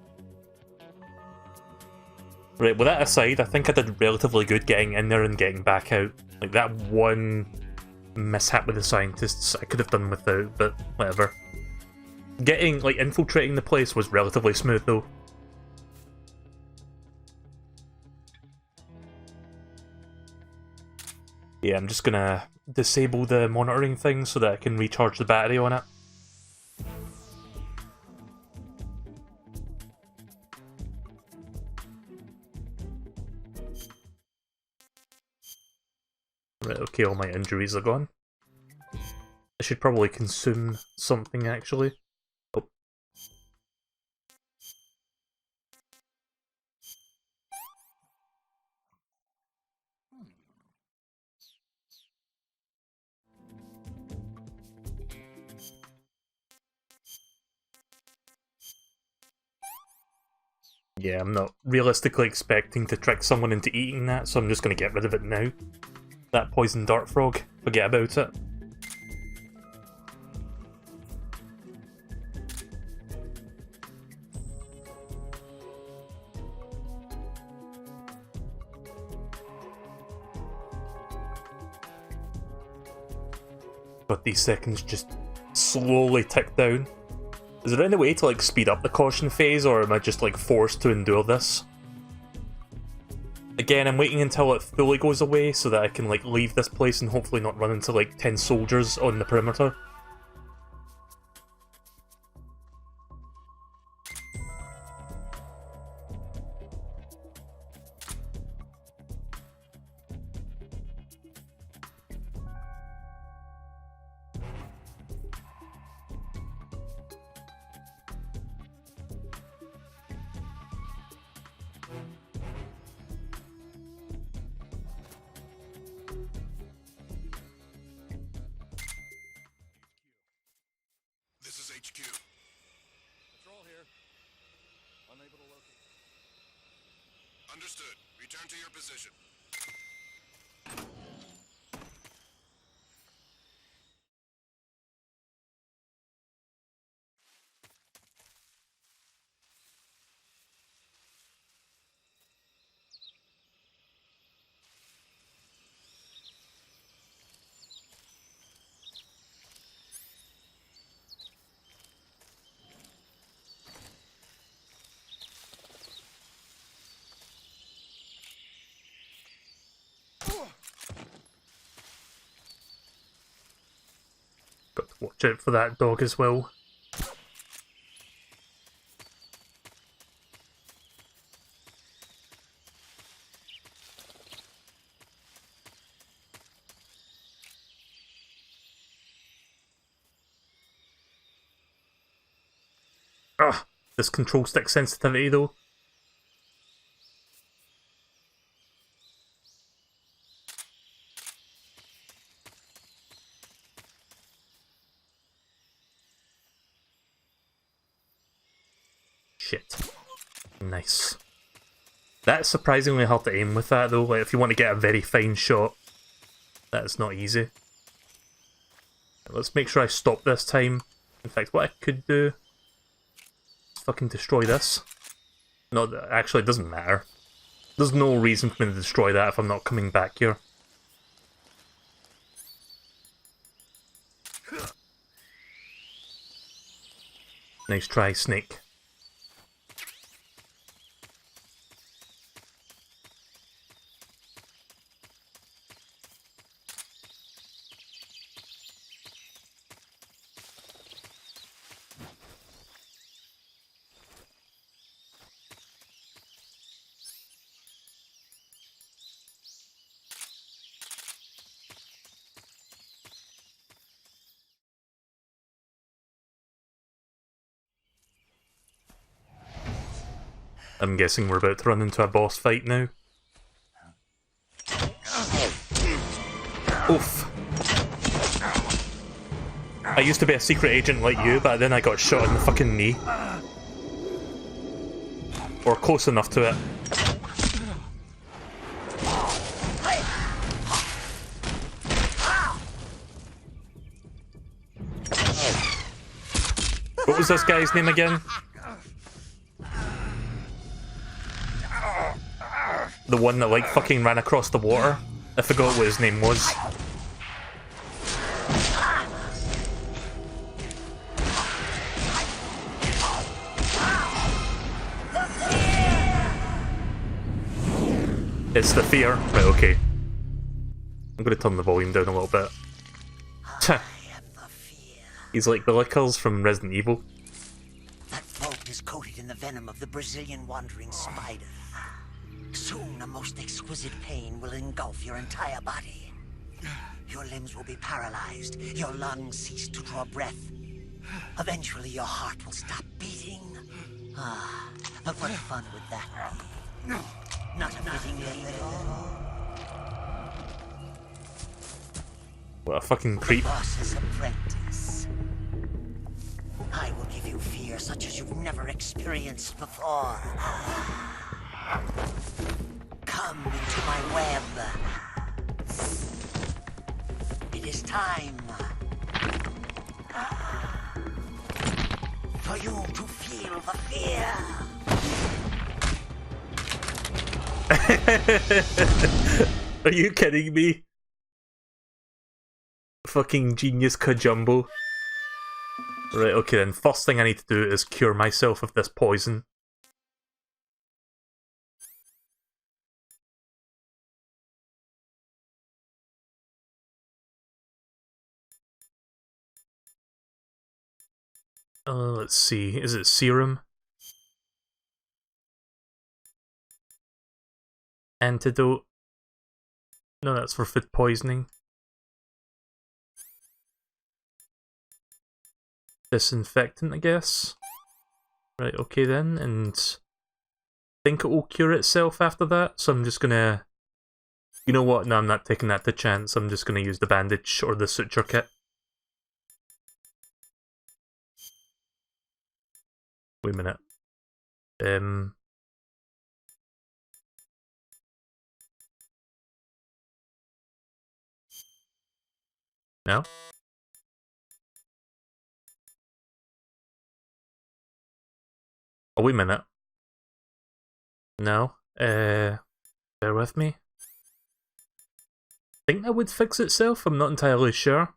S1: Right, with that aside, I think I did relatively good getting in there and getting back out. Like, that one mishap with the scientists I could have done without, but whatever. Infiltrating the place was relatively smooth though. Yeah, I'm just gonna disable the monitoring thing so that I can recharge the battery on it. Right, okay, all my injuries are gone. I should probably consume something actually. Oh. Yeah, I'm not realistically expecting to trick someone into eating that, so I'm just going to get rid of it now. That poison dart frog, forget about it. But these seconds just slowly tick down. Is there any way to like speed up the caution phase, or am I just like forced to endure this? Again, I'm waiting until it fully goes away so that I can like leave this place and hopefully not run into like 10 soldiers on the perimeter.
S10: This is HQ.
S7: Patrol here. Unable to locate.
S10: Understood. Return to your position.
S1: Got to watch out for that dog as well. Ugh, this control stick sensitivity though. Shit. Nice. That's surprisingly hard to aim with that though, like if you want to get a very fine shot. That's not easy. Let's make sure I stop this time. In fact, what I could do is fucking destroy this. No, actually it doesn't matter. There's no reason for me to destroy that if I'm not coming back here. Nice try, Snake. I'm guessing we're about to run into a boss fight now. Oof. I used to be a secret agent like you, but then I got shot in the fucking knee. Or close enough to it. What was this guy's name again? The one that like fucking ran across the water? I forgot what his name was. It's the fear. Right, okay. I'm gonna turn the volume down a little bit. He's like the Lickers from Resident Evil.
S11: That vault is coated in the venom of the Brazilian wandering spider. Soon a most exquisite pain will engulf your entire body. Your limbs will be paralyzed, your lungs cease to draw breath. Eventually your heart will stop beating. Ah, but what fun would that be? Not a fitting name at all.
S1: What a fucking creep.
S11: The boss's apprentice. I will give you fear such as you've never experienced before. Come into my web. It is time for you to feel the fear.
S1: Are you kidding me? Fucking genius Kajumbo. Right, okay then. First thing I need to do is cure myself of this poison. Let's see. Is it serum? Antidote? No, that's for food poisoning. Disinfectant, I guess. Right, okay then, and I think it will cure itself after that, so I'm just gonna... You know what? No, I'm not taking that to chance. I'm just gonna use the bandage or the suture kit. Wait a minute. No? Oh, wait a minute. No. Bear with me. I think that would fix itself, I'm not entirely sure.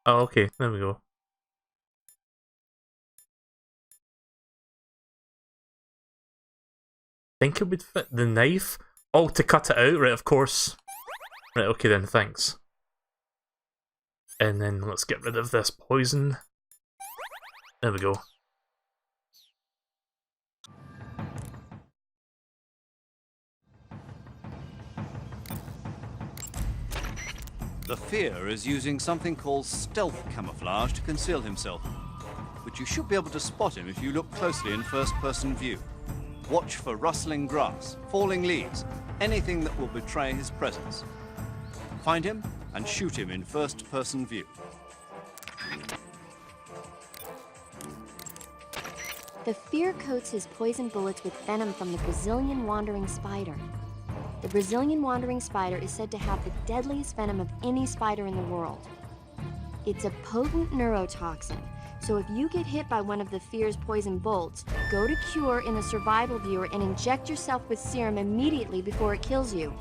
S1: Oh, okay, there we go. I think it would fit the knife. Oh, to cut it out, right, of course. Right, okay then, thanks. And then let's get rid of this poison. There we go.
S8: The Fear is using something called stealth camouflage to conceal himself. But you should be able to spot him if you look closely in first-person view. Watch for rustling grass, falling leaves, anything that will betray his presence. Find him and shoot him in first-person view.
S6: The Fear coats his poison bullets with venom from the Brazilian wandering spider. The Brazilian wandering spider is said to have the deadliest venom of any spider in the world. It's a potent neurotoxin, so if you get hit by one of the Fear's poison bolts, go to Cure in the survival viewer and inject yourself with serum immediately before it kills you.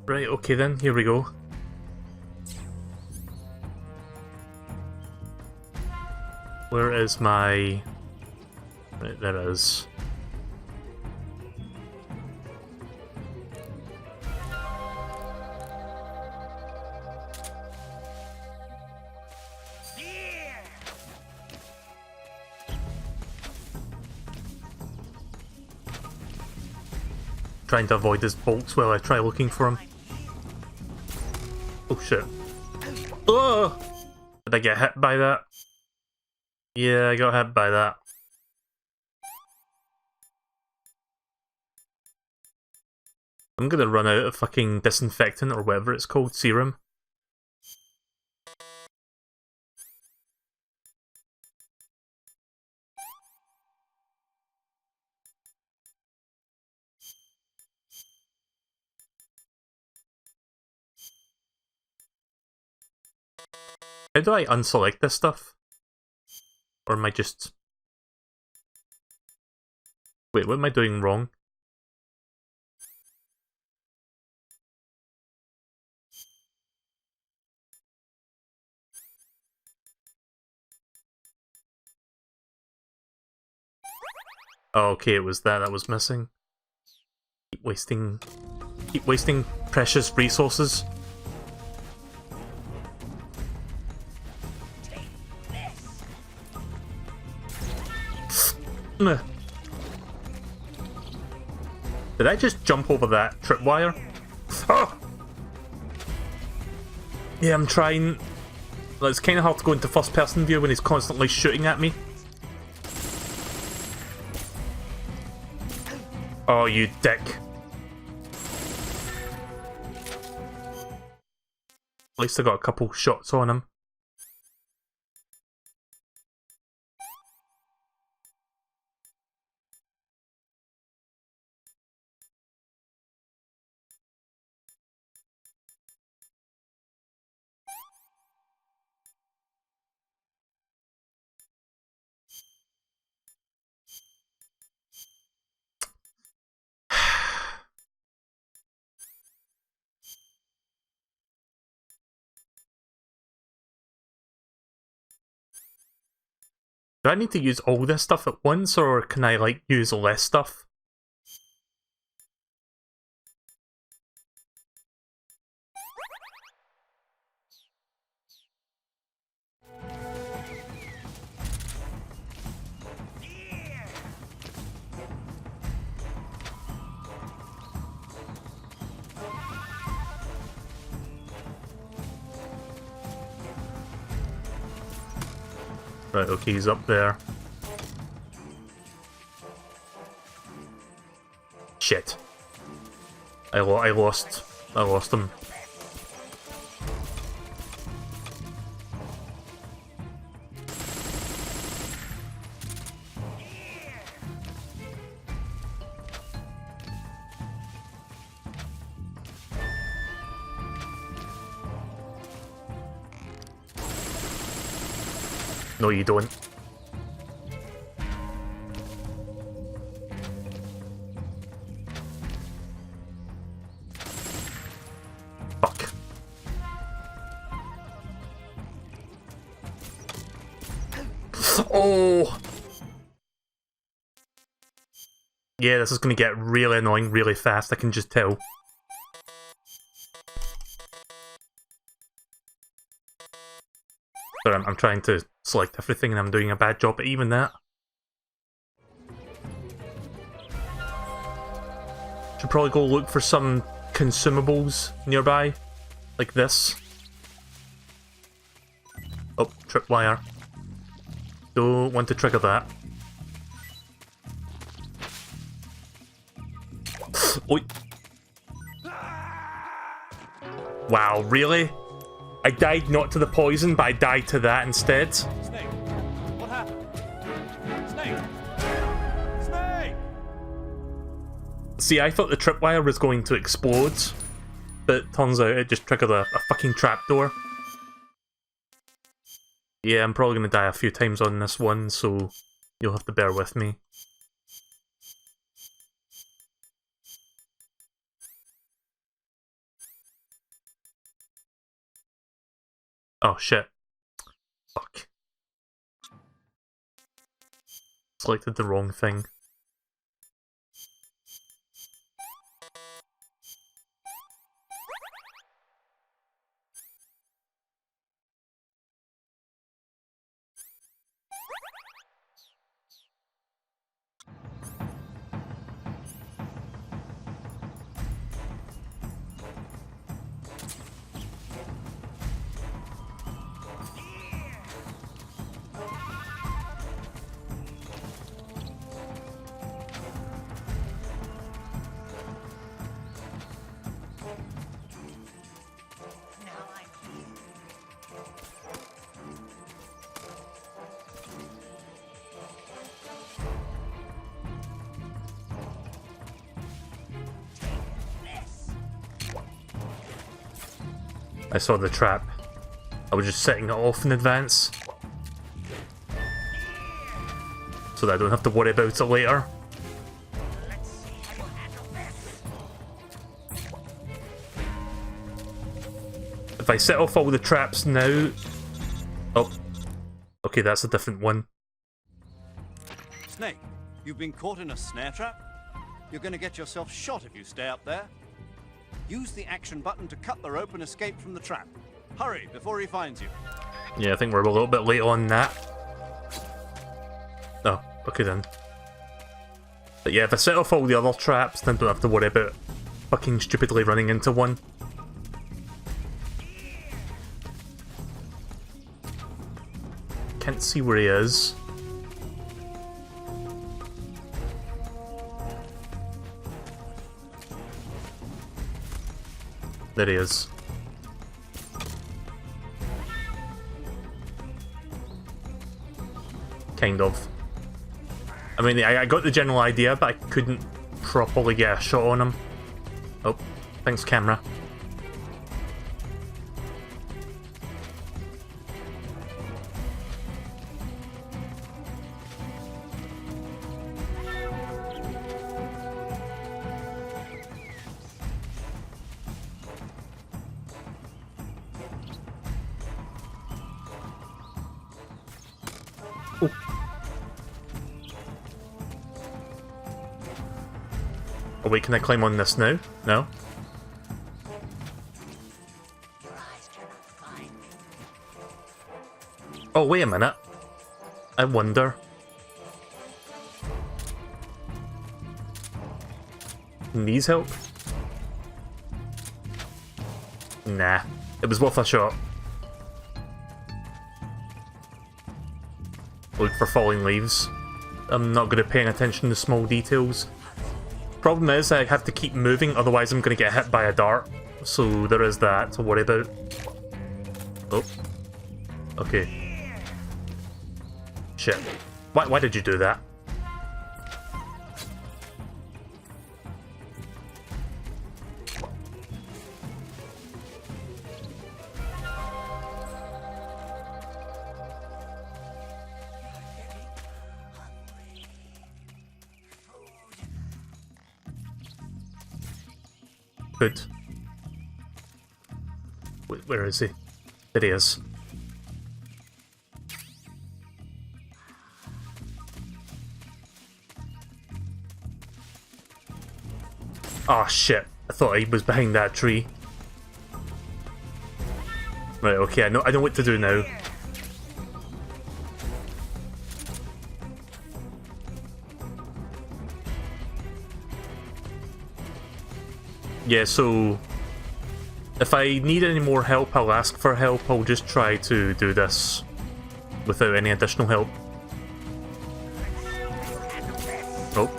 S1: Right, okay then, here we go. Where is my... Right, there it is. Trying to avoid his bolts while I try looking for him. Oh shit. Oh! Did I get hit by that? Yeah, I got hit by that. I'm gonna run out of fucking disinfectant or whatever it's called, serum. How do I unselect this stuff? Or am I just... Wait, what am I doing wrong? Oh, okay, it was that was missing. Keep wasting precious resources. Did I just jump over that tripwire? Oh! Yeah, I'm trying. Well, it's kind of hard to go into first person view when he's constantly shooting at me. Oh, you dick. At least I got a couple shots on him. Do I need to use all this stuff at once, or can I, like, use less stuff? Right, okay, he's up there. Shit. I lost him. No, you don't. Fuck. Oh! Yeah, this is gonna get really annoying really fast, I can just tell. Sorry, I'm trying to select everything and I'm doing a bad job at even that. Should probably go look for some consumables nearby, like this. Oh, tripwire. Don't want to trigger that. Oi. Wow, really? I died not to the poison, but I died to that instead.
S8: Snake, what happened? Snake! Snake!
S1: See, I thought the tripwire was going to explode, but turns out it just triggered a fucking trapdoor. Yeah, I'm probably going to die a few times on this one, so you'll have to bear with me. Oh shit. Fuck. Selected the wrong thing.
S11: Now I'm here.
S1: I saw the trap. I was just setting it off in advance, so that I don't have to worry about it later.
S11: Let's see how you handle this.
S1: If I set off all the traps now... Oh. Okay, that's a different one.
S8: Snake, you've been caught in a snare trap? You're going to get yourself shot if you stay up there. Use the action button to cut the rope and escape from the trap. Hurry before he finds you.
S1: Yeah, I think we're a little bit late on that. Oh, okay then. But yeah, if I set off all the other traps, then don't have to worry about fucking stupidly running into one. Can't see where he is. There he is. Kind of. I mean, I got the general idea, but I couldn't properly get a shot on him. Oh, thanks, camera. Oh wait, can I climb on this now? No?
S11: Your eyes cannot find me.
S1: Oh, wait a minute. I wonder. Needs help? Nah. It was worth a shot. Look for falling leaves. I'm not good at paying attention to small details. Problem is, I have to keep moving, otherwise I'm going to get hit by a dart. So there is that to worry about. Oh. Okay. Shit. Why did you do that? Good. Wait, where is he? There he is. Oh shit, I thought he was behind that tree. Right, okay, I know what to do now. Yeah, so if I need any more help, I'll ask for help. I'll just try to do this without any additional help. Oh.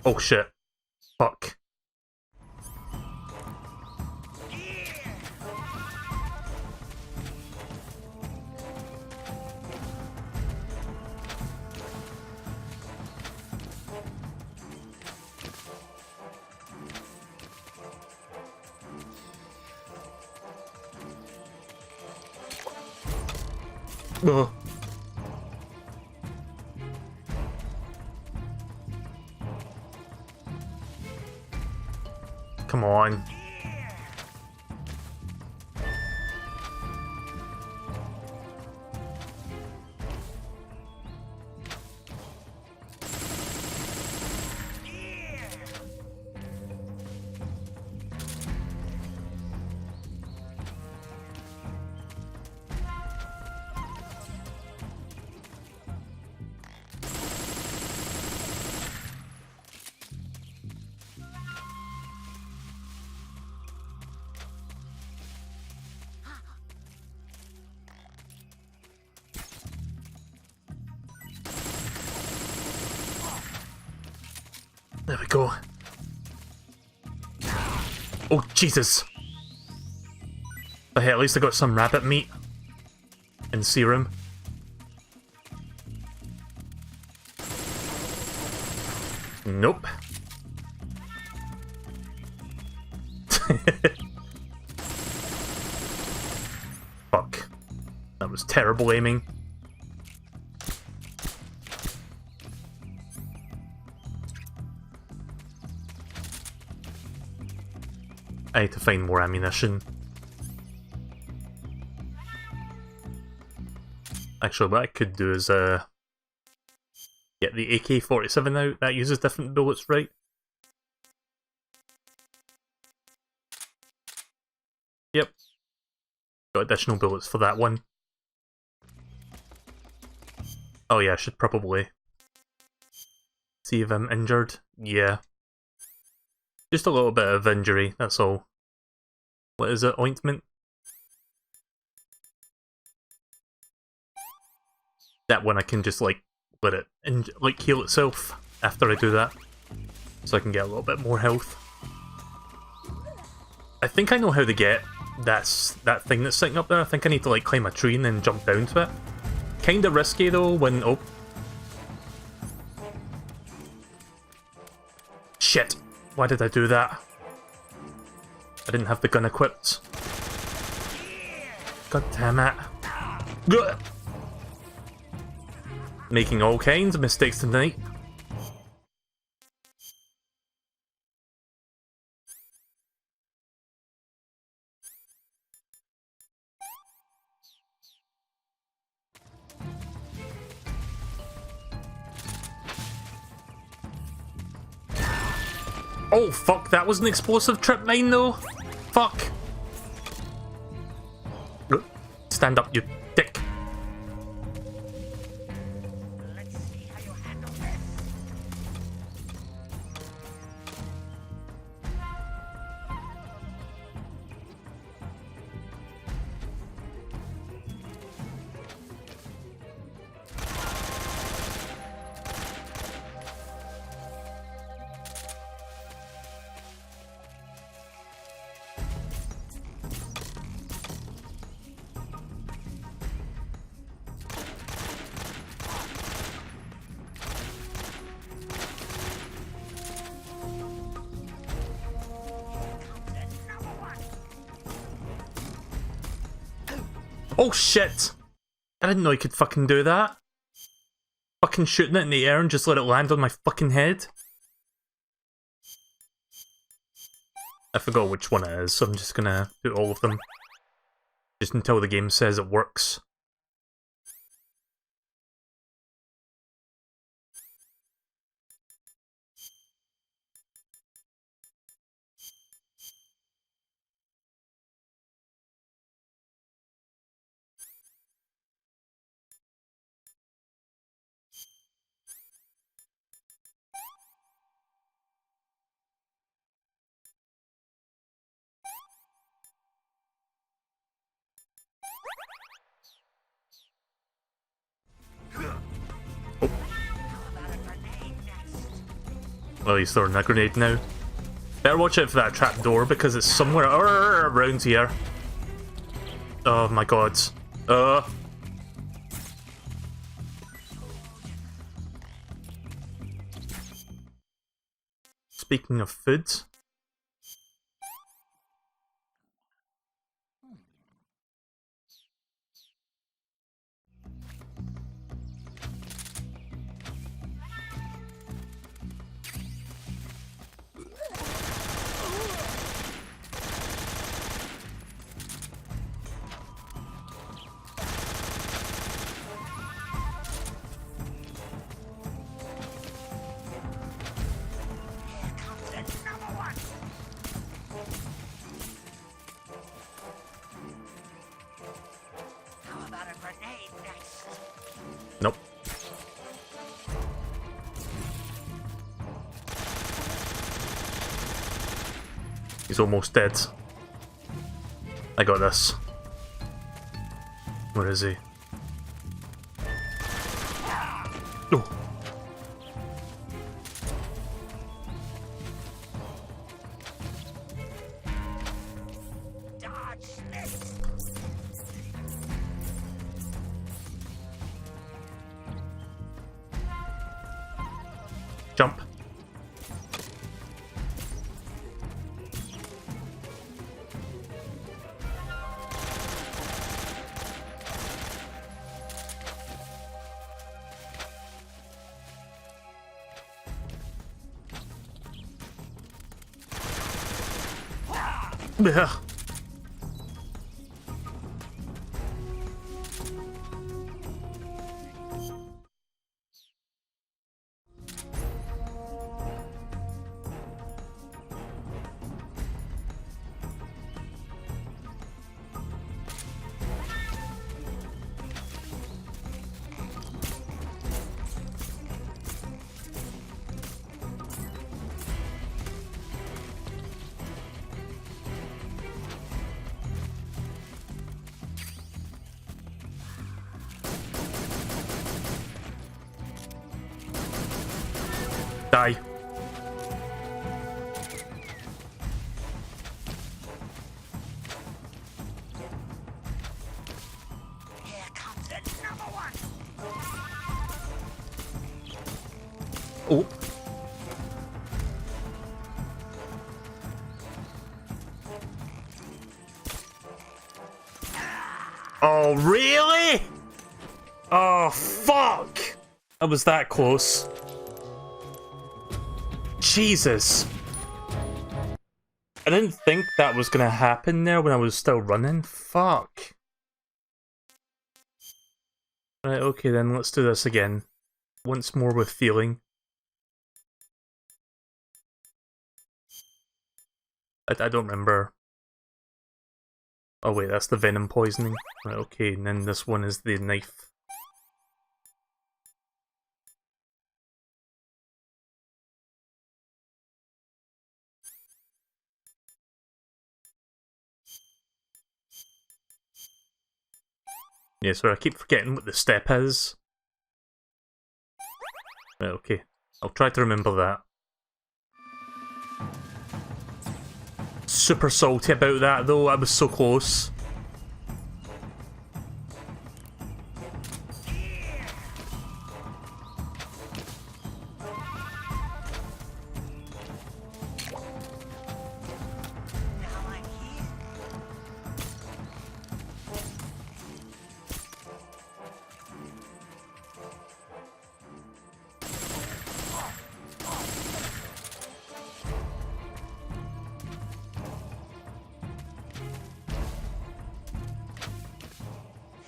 S1: Oh shit. Fuck. Ugh. Come on. There we go. Oh, Jesus. But hey, at least I got some rabbit meat and serum. Nope. Fuck. That was terrible aiming. I need to find more ammunition. Actually, what I could do is get the AK-47 out. That uses different bullets, right? Yep. Got additional bullets for that one. Oh yeah, I should probably see if I'm injured. Yeah. Just a little bit of injury, that's all. What is it? Ointment? That one I can just like let it like heal itself after I do that. So I can get a little bit more health. I think I know how to get that thing that's sitting up there. I think I need to like climb a tree and then jump down to it. Kinda risky though when... oh. Shit. Why did I do that? I didn't have the gun equipped. God damn it. Gah! Making all kinds of mistakes tonight. Oh fuck, that was an explosive trip mine though. Fuck. Stand up, you dick. Oh shit! I didn't know you could fucking do that. Fucking shooting it in the air and just let it land on my fucking head. I forgot which one it is, so I'm just gonna do all of them. Just until the game says it works. Oh, he's throwing a grenade now. Better watch out for that trapdoor because it's somewhere around here. Oh my god. Speaking of food. Nope. He's almost dead. I got this. Where is he? Oh. Jump. Ugh. Die.
S11: Here comes another one.
S1: Oh. Oh, really? Oh, fuck! I was that close. Jesus. I didn't think that was gonna happen there when I was still running. Fuck. Right, okay then, let's do this again. Once more with feeling. I don't remember. Oh wait, that's the venom poisoning. Right, okay, and then this one is the knife. Yeah, sorry, I keep forgetting what the step is. Right, okay. I'll try to remember that. Super salty about that though, I was so close.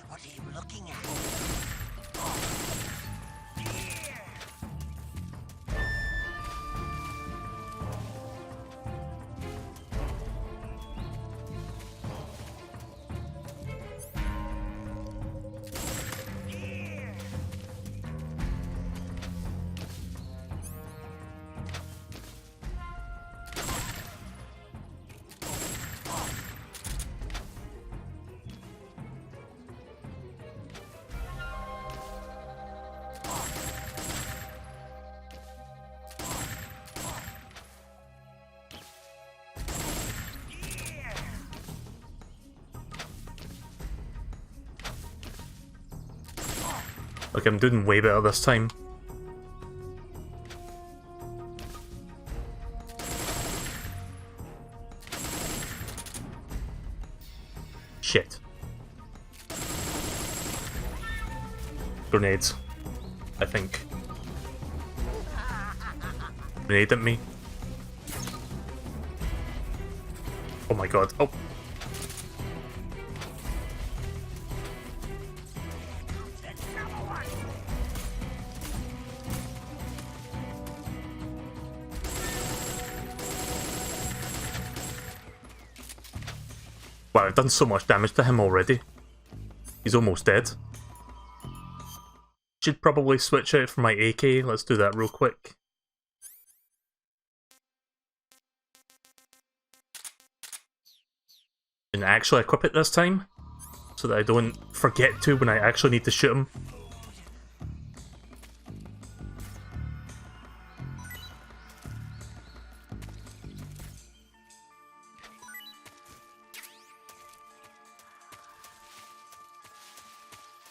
S11: What are you looking at?
S1: Okay, I'm doing way better this time. Shit. Grenades. I think. Grenade at me. Oh my god. Oh. Wow, I've done so much damage to him already. He's almost dead. Should probably switch out for my AK. Let's do that real quick. And actually equip it this time, so that I don't forget to when I actually need to shoot him.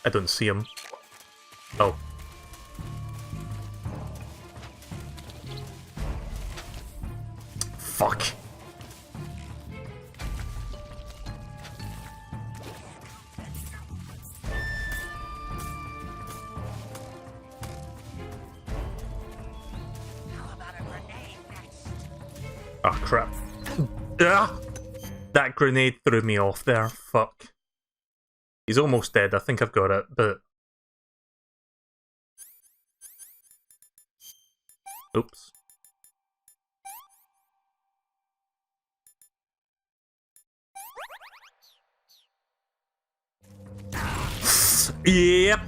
S1: I don't see him. Oh. fuck. Oh crap. Ah! That grenade threw me off there. Fuck. He's almost dead. I think I've got it, but... Oops. Yep.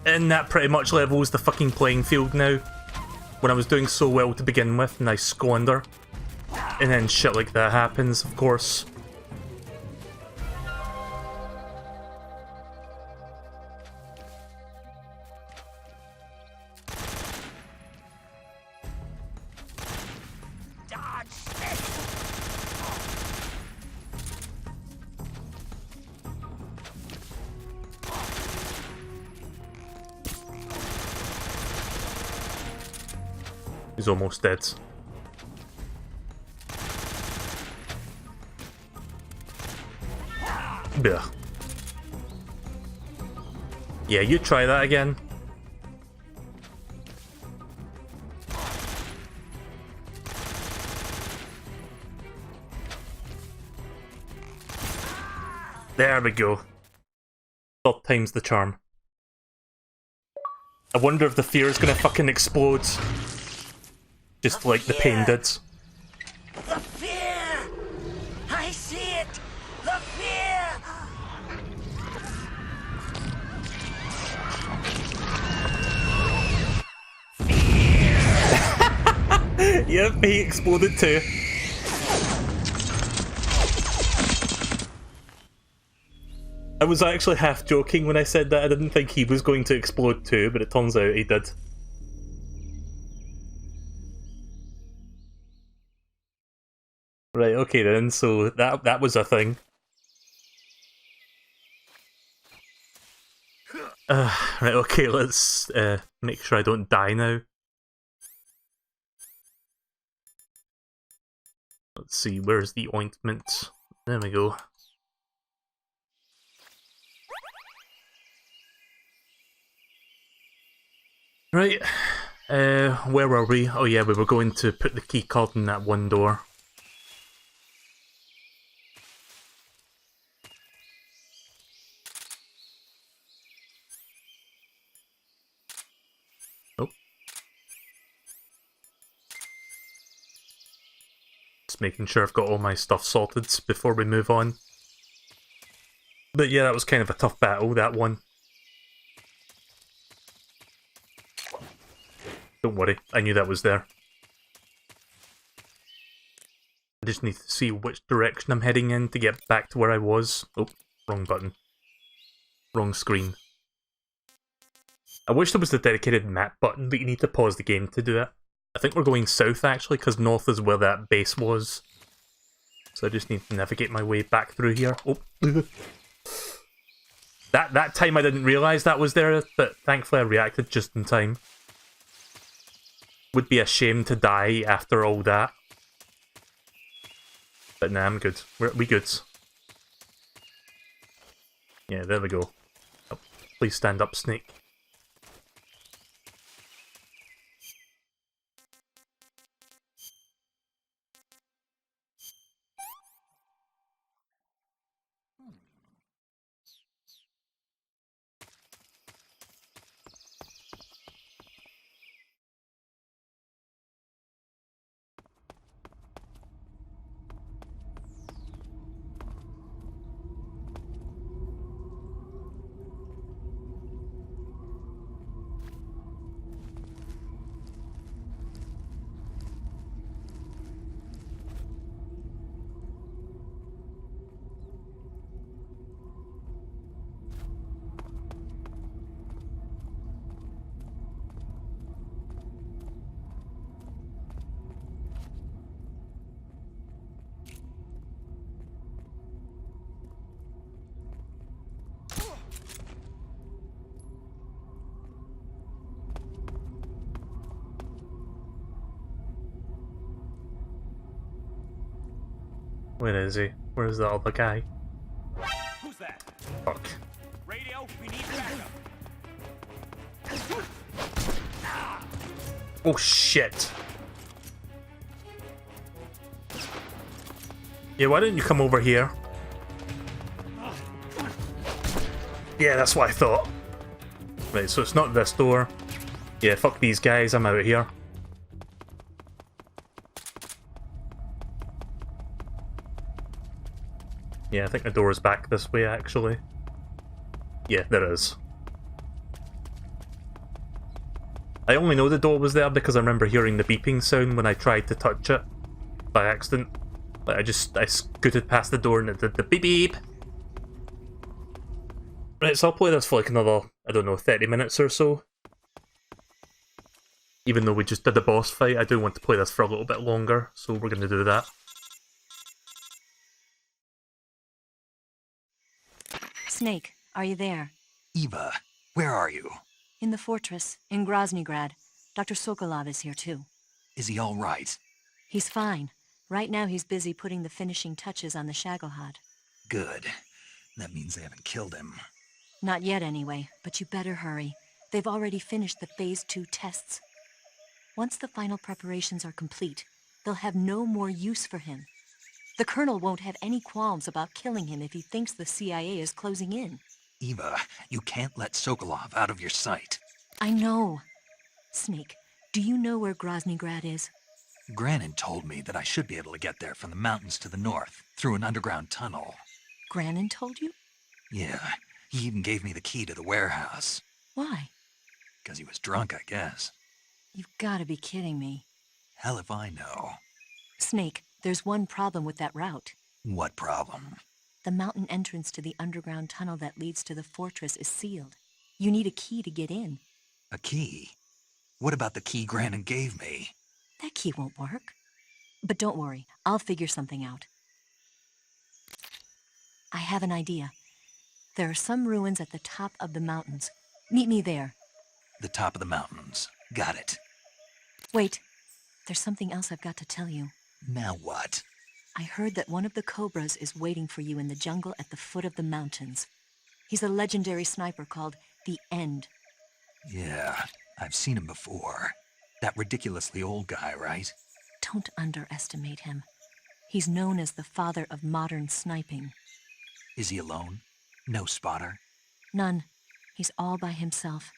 S1: And that pretty much levels the fucking playing field now. When I was doing so well to begin with, and I squander. And then shit like that happens, of course. He's almost dead. Blech. Yeah, you try that again. There we go. Third time's the charm. I wonder if the fear is gonna fucking explode. Just like the pain did.
S11: The fear! I see it! The fear!
S1: Yep, he exploded too. I was actually half joking when I said that. I didn't think he was going to explode too, but it turns out he did. Right, okay then, so that was a thing. Right, okay, let's make sure I don't die now. Let's see, where's the ointment? There we go. Right, where were we? Oh yeah, we were going to put the key card in that one door. Oh. Just making sure I've got all my stuff sorted before we move on. But yeah, that was kind of a tough battle, that one. Don't worry, I knew that was there. I just need to see which direction I'm heading in to get back to where I was. Oh, wrong button. Wrong screen. I wish there was a dedicated map button, but you need to pause the game to do it. I think we're going south actually, because north is where that base was. So I just need to navigate my way back through here. Oh. That time I didn't realise that was there, but thankfully I reacted just in time. Would be a shame to die after all that. But nah, I'm good. We good. Yeah, there we go. Oh, please stand up, Snake. Where is he? Where's the other guy?
S7: Who's that?
S1: Fuck.
S7: Radio, we need backup.
S1: Oh shit. Yeah, why didn't you come over here? Yeah, that's what I thought. Right, so it's not this door. Yeah, fuck these guys, I'm out of here. Yeah, I think the door is back this way, actually. Yeah, there is. I only know the door was there because I remember hearing the beeping sound when I tried to touch it by accident. Like I scooted past the door and it did the beep beep. Right, so I'll play this for like another, I don't know, 30 minutes or so. Even though we just did the boss fight, I do want to play this for a little bit longer, so we're going to do that.
S12: Snake, are you there?
S3: Eva, where are you?
S12: In the fortress, in Groznygrad. Dr. Sokolov is here too.
S3: Is he all right?
S12: He's fine. Right now he's busy putting the finishing touches on the Shagohod.
S3: Good. That means they haven't killed him.
S12: Not yet anyway, but you better hurry. They've already finished the Phase 2 tests. Once the final preparations are complete, they'll have no more use for him. The Colonel won't have any qualms about killing him if he thinks the CIA is closing in.
S3: Eva, you can't let Sokolov out of your sight.
S12: I know. Snake, do you know where Groznygrad is?
S3: Granin told me that I should be able to get there from the mountains to the north, through an underground tunnel.
S12: Granin told you?
S3: Yeah, he even gave me the key to the warehouse.
S12: Why?
S3: Because he was drunk, I guess.
S12: You've got to be kidding me.
S3: Hell if I know.
S12: Snake, there's one problem with that route.
S3: What problem?
S12: The mountain entrance to the underground tunnel that leads to the fortress is sealed. You need a key to get in.
S3: A key? What about the key Granin gave me?
S12: That key won't work. But don't worry, I'll figure something out. I have an idea. There are some ruins at the top of the mountains. Meet me there.
S3: The top of the mountains. Got it.
S12: Wait, there's something else I've got to tell you.
S3: Now what?
S12: I heard that one of the Cobras is waiting for you in the jungle at the foot of the mountains. He's a legendary sniper called the End.
S3: Yeah, I've seen him before. That ridiculously old guy, right?
S12: Don't underestimate him. He's known as the father of modern sniping.
S3: Is he alone? No spotter?
S12: None. He's all by himself.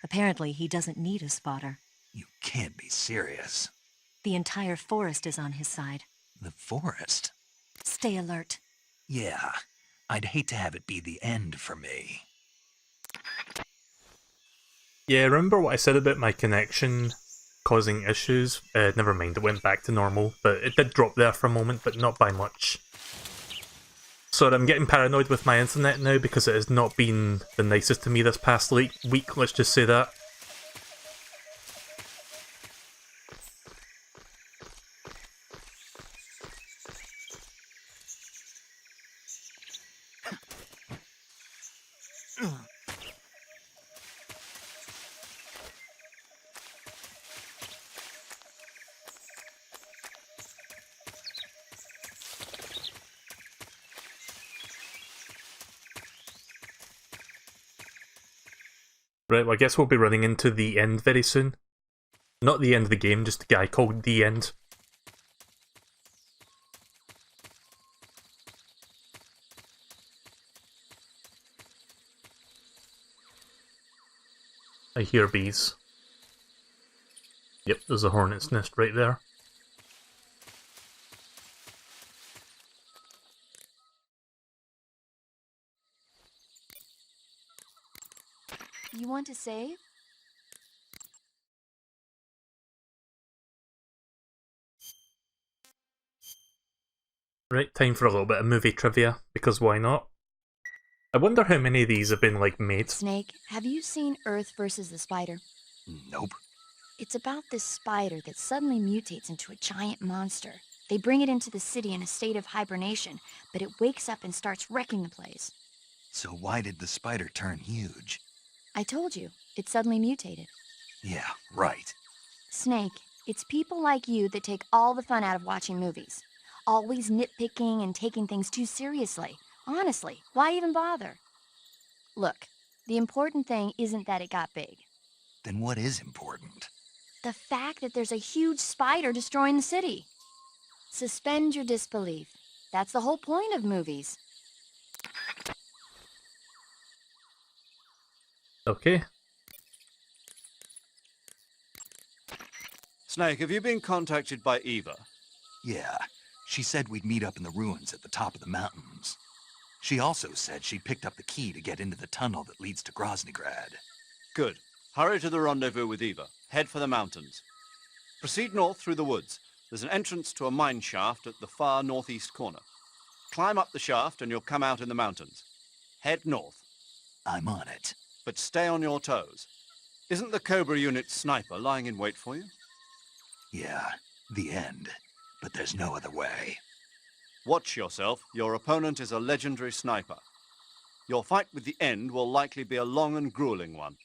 S12: Apparently, he doesn't need a spotter.
S3: You can't be serious.
S12: The entire forest is on his side.
S3: The forest?
S12: Stay alert.
S3: Yeah, I'd hate to have it be the end for me.
S1: Yeah, remember what I said about my connection causing issues? Never mind, it went back to normal, but it did drop there for a moment, but not by much. So I'm getting paranoid with my internet now because it has not been the nicest to me this past week, let's just say that. Right, well I guess we'll be running into the end very soon. Not the end of the game, just a guy called the End. I hear bees. Yep, there's a hornet's nest right there.
S6: You want to save?
S1: Right, time for a little bit of movie trivia, because why not? I wonder how many of these have been, like, made.
S6: Snake, have you seen Earth versus the Spider?
S3: Nope.
S6: It's about this spider that suddenly mutates into a giant monster. They bring it into the city in a state of hibernation, but it wakes up and starts wrecking the place.
S3: So why did the spider turn huge?
S6: I told you, it suddenly mutated.
S3: Yeah, right.
S6: Snake, it's people like you that take all the fun out of watching movies. Always nitpicking and taking things too seriously. Honestly, why even bother? Look, the important thing isn't that it got big.
S3: Then what is important?
S6: The fact that there's a huge spider destroying the city. Suspend your disbelief. That's the whole point of movies.
S1: Okay.
S8: Snake, have you been contacted by Eva?
S3: Yeah, she said we'd meet up in the ruins at the top of the mountains. She also said she picked up the key to get into the tunnel that leads to Groznygrad.
S8: Good. Hurry to the rendezvous with Eva. Head for the mountains. Proceed north through the woods. There's an entrance to a mine shaft at the far northeast corner. Climb up the shaft and you'll come out in the mountains. Head north.
S3: I'm on it.
S8: But stay on your toes. Isn't the Cobra Unit sniper lying in wait for you?
S3: Yeah, the end. But there's no other way.
S8: Watch yourself. Your opponent is a legendary sniper. Your fight with the End will likely be a long and grueling one.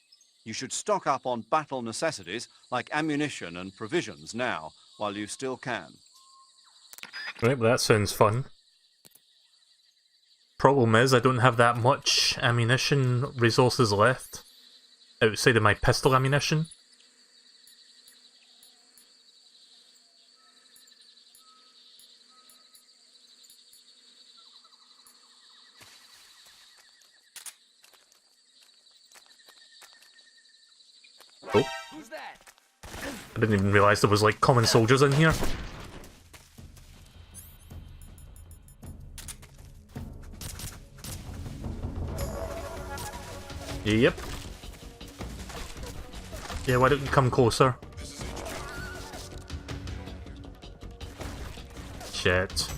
S8: You should stock up on battle necessities like ammunition and provisions now, while you still can.
S1: Right, well that sounds fun. Problem is, I don't have that much ammunition resources left outside of my pistol ammunition. Oh. I didn't even realise there was like common soldiers in here. Yep. Yeah, why don't you come closer? Shit.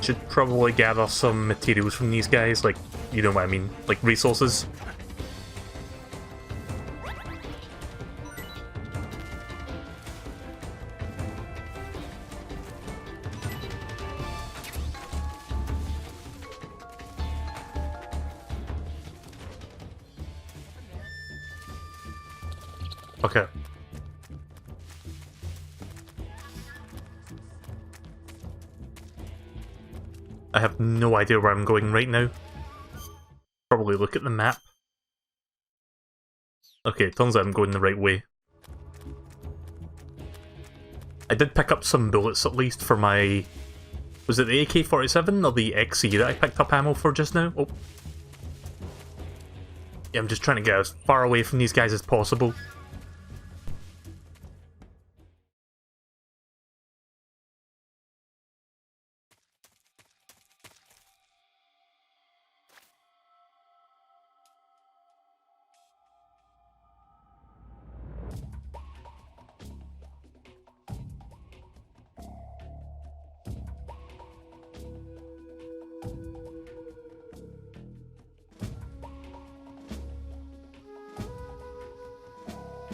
S1: Should probably gather some materials from these guys, like, you know what I mean, like resources. Okay. I have no idea where I'm going right now. Probably look at the map. Okay, turns out I'm going the right way. I did pick up some bullets at least for my... Was it the AK-47 or the XE that I picked up ammo for just now? Oh. Yeah, I'm just trying to get as far away from these guys as possible.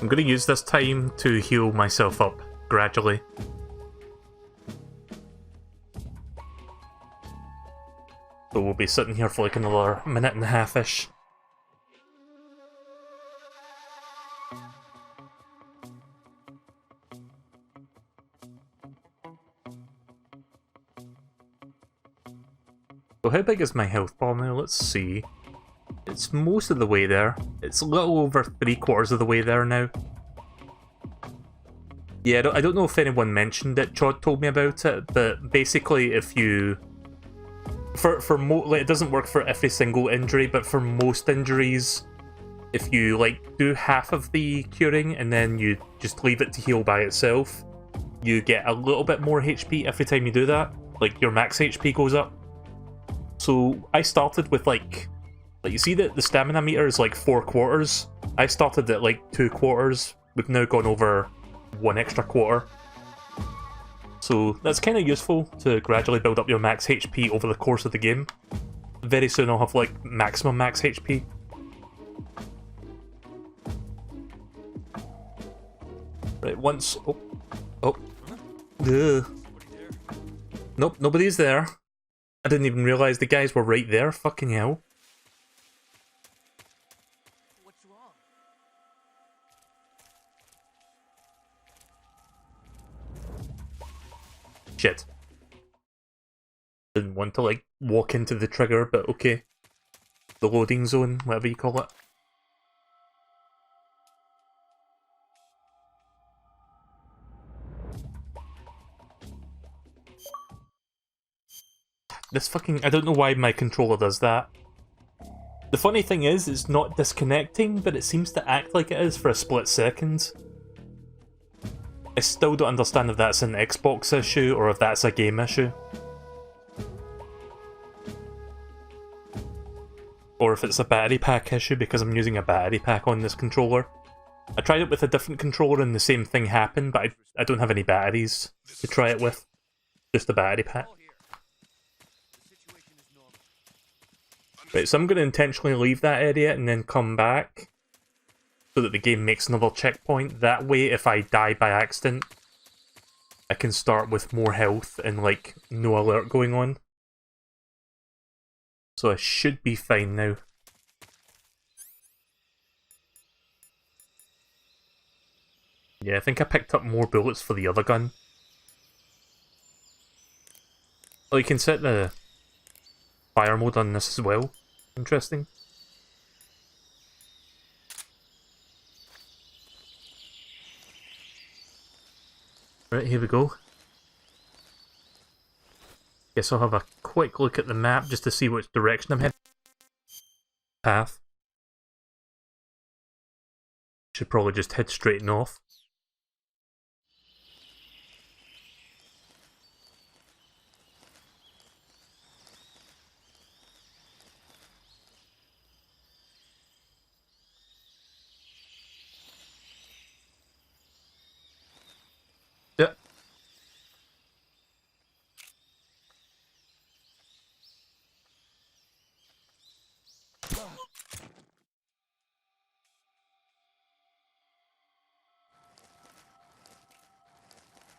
S1: I'm going to use this time to heal myself up, gradually. So we'll be sitting here for like another minute and a half-ish. So how big is my health bar now? Let's see. It's most of the way there. It's a little over 3/4 of the way there now. Yeah, I don't know if anyone mentioned it. Chod told me about it, but basically if you like, it doesn't work for every single injury, but for most injuries, if you like do half of the curing and then you just leave it to heal by itself, you get a little bit more HP every time you do that. Like your max HP goes up. So I started with like you see that the stamina meter is like 4 quarters. I started at like 2 quarters. We've now gone over 1 extra quarter. So that's kind of useful to gradually build up your max HP over the course of the game. Very soon I'll have like maximum max HP. Right, once... Oh. Ugh. Nope, nobody's there. I didn't even realise the guys were right there, fucking hell.
S4: What's wrong?
S1: Shit. Didn't want to, like, walk into the trigger, but okay. The loading zone, whatever you call it. This fucking... I don't know why my controller does that. The funny thing is, it's not disconnecting, but it seems to act like it is for a split second. I still don't understand if that's an Xbox issue or if that's a game issue. Or if it's a battery pack issue because I'm using a battery pack on this controller. I tried it with a different controller and the same thing happened, but I don't have any batteries to try it with. Just a battery pack. Right, so I'm going to intentionally leave that area and then come back so that the game makes another checkpoint. That way, if I die by accident, I can start with more health and, like, no alert going on. So I should be fine now. Yeah, I think I picked up more bullets for the other gun. Oh, you can set the fire mode on this as well. Interesting. Right, here we go. Guess I'll have a quick look at the map just to see which direction I'm heading. Path. Should probably just head straight north. Yeah.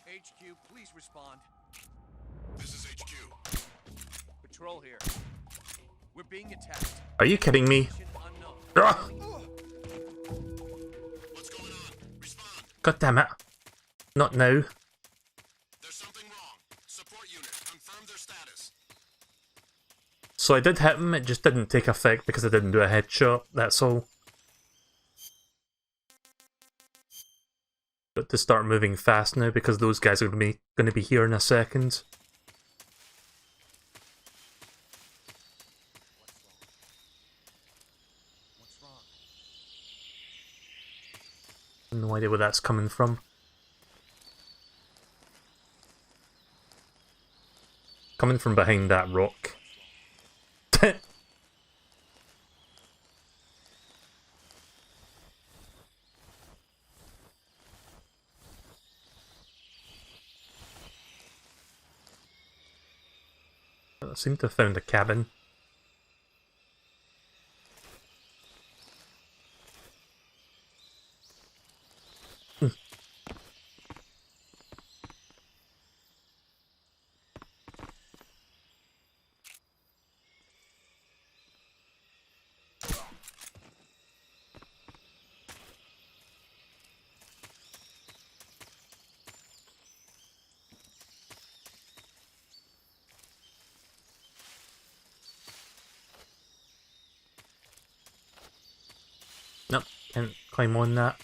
S7: HQ, please respond.
S10: This is HQ.
S7: Patrol here. We're being attacked.
S1: Are you kidding me?
S7: Mission unknown.
S1: Ah!
S10: What's going on? Respond.
S1: God damn it. Not now.
S10: There's something wrong. Support unit, confirm their status.
S1: So I did hit him, it just didn't take effect because I didn't do a headshot, that's all. Got to start moving fast now because those guys are going to be here in a second.
S7: What's wrong?
S1: No idea where that's coming from. Coming from behind that rock. I seem to have found a cabin. Nope, can't climb on that.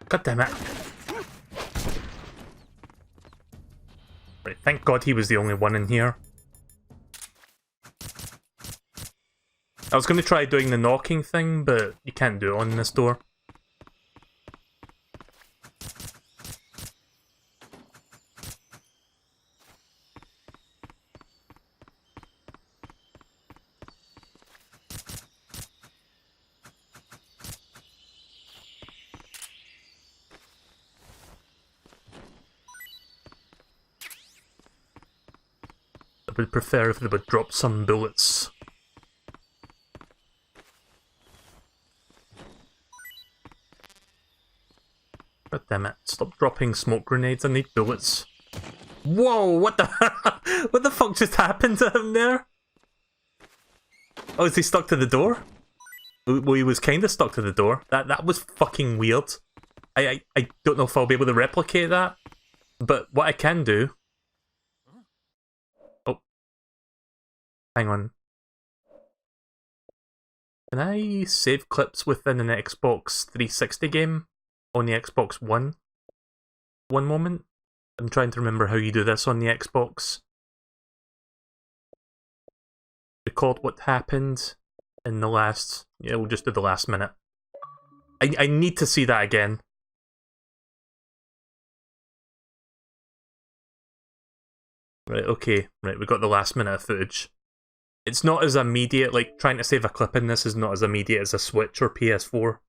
S1: God damn it. Right, thank God he was the only one in here. I was going to try doing the knocking thing, but you can't do it on this door. I would prefer if they would drop some bullets. God damn it, stop dropping smoke grenades, I need bullets. Whoa, what the what the fuck just happened to him there? Oh, is he stuck to the door? Well, he was kinda stuck to the door. That was fucking weird. I don't know if I'll be able to replicate that, but what I can do... Oh. Hang on. Can I save clips within an Xbox 360 game? On the Xbox One? One moment? I'm trying to remember how you do this on the Xbox. Record what happened in the last... Yeah, we'll just do the last minute. I need to see that again. Right, okay. Right, we got the last minute of footage. It's not as immediate, like, trying to save a clip in this is not as immediate as a Switch or PS4.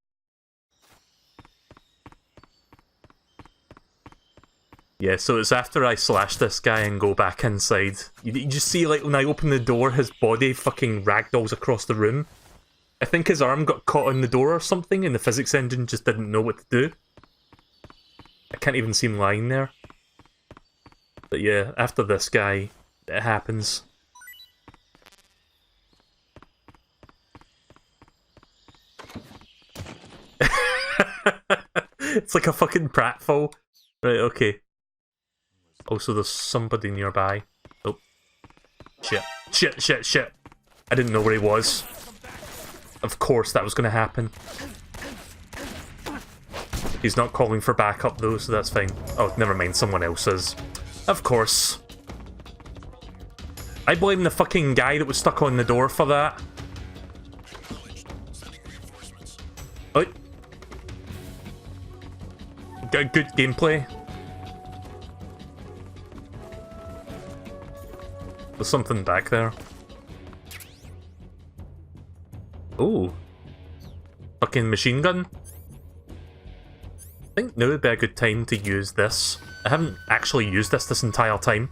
S1: Yeah, so it's after I slash this guy and go back inside. You just see, like, when I open the door, his body fucking ragdolls across the room. I think his arm got caught on the door or something, and the physics engine just didn't know what to do. I can't even see him lying there. But yeah, after this guy, it happens. It's like a fucking pratfall. Right, okay. Also, there's somebody nearby. Oh. Shit. Shit, shit, shit. I didn't know where he was. Of course that was going to happen. He's not calling for backup though, so that's fine. Oh, never mind, someone else is. Of course. I blame the fucking guy that was stuck on the door for that. Oh. Good gameplay. There's something back there. Oh. Fucking machine gun? I think now would be a good time to use this. I haven't actually used this entire time.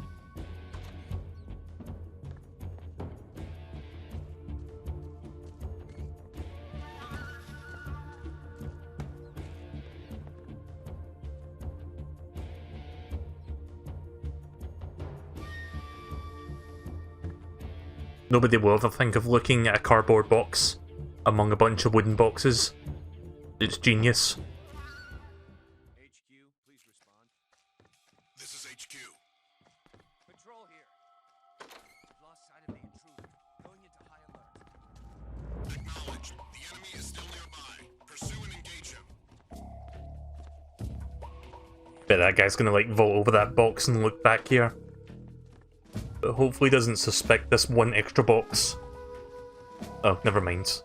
S1: Nobody will ever think of looking at a cardboard box among a bunch of wooden boxes. It's genius.
S7: HQ, please respond.
S10: This is HQ.
S7: Patrol here. We've lost sight of the intruder. Going into high alert.
S10: Acknowledged. The enemy is still nearby. Pursue and engage him.
S1: Bet that guy's gonna like vault over that box and look back here. But hopefully doesn't suspect this one extra box. Oh, never mind.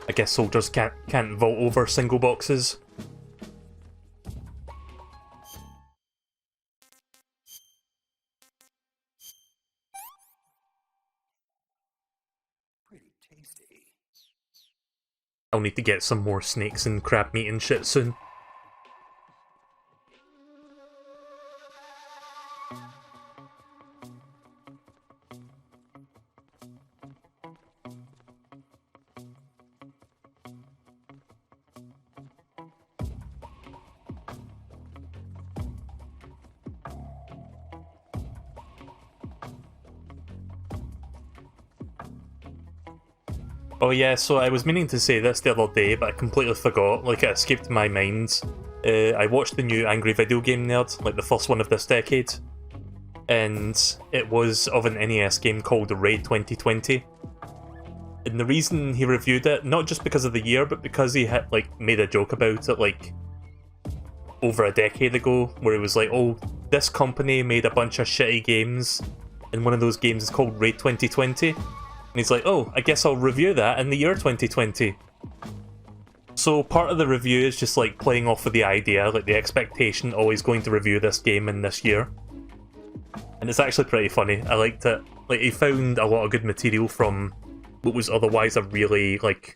S1: I guess soldiers can't vault over single boxes.
S3: Pretty tasty.
S1: I'll need to get some more snakes and crab meat and shit soon. Oh yeah, so I was meaning to say this the other day, but I completely forgot, like it escaped my mind. I watched the new Angry Video Game Nerd, like the first one of this decade, and it was of an NES game called Raid 2020. And the reason he reviewed it, not just because of the year, but because he had like made a joke about it, like over a decade ago, where it was like, oh, this company made a bunch of shitty games, and one of those games is called Raid 2020. And he's like, oh, I guess I'll review that in the year 2020. So part of the review is just like playing off of the idea, like the expectation, always going to review this game in this year. And it's actually pretty funny. I liked it. Like, he found a lot of good material from what was otherwise a really, like,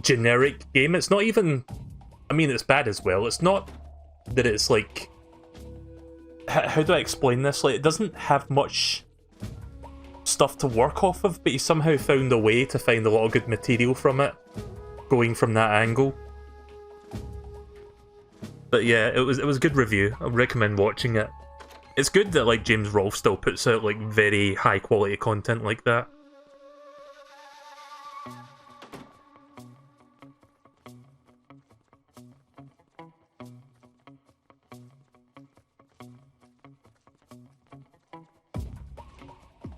S1: generic game. It's not even... I mean, it's bad as well. It's not that it's, like... How do I explain this? Like, it doesn't have much stuff to work off of, but he somehow found a way to find a lot of good material from it, going from that angle. But yeah, it was a good review. I recommend watching it. It's good that, like, James Rolfe still puts out, like, very high quality content like that.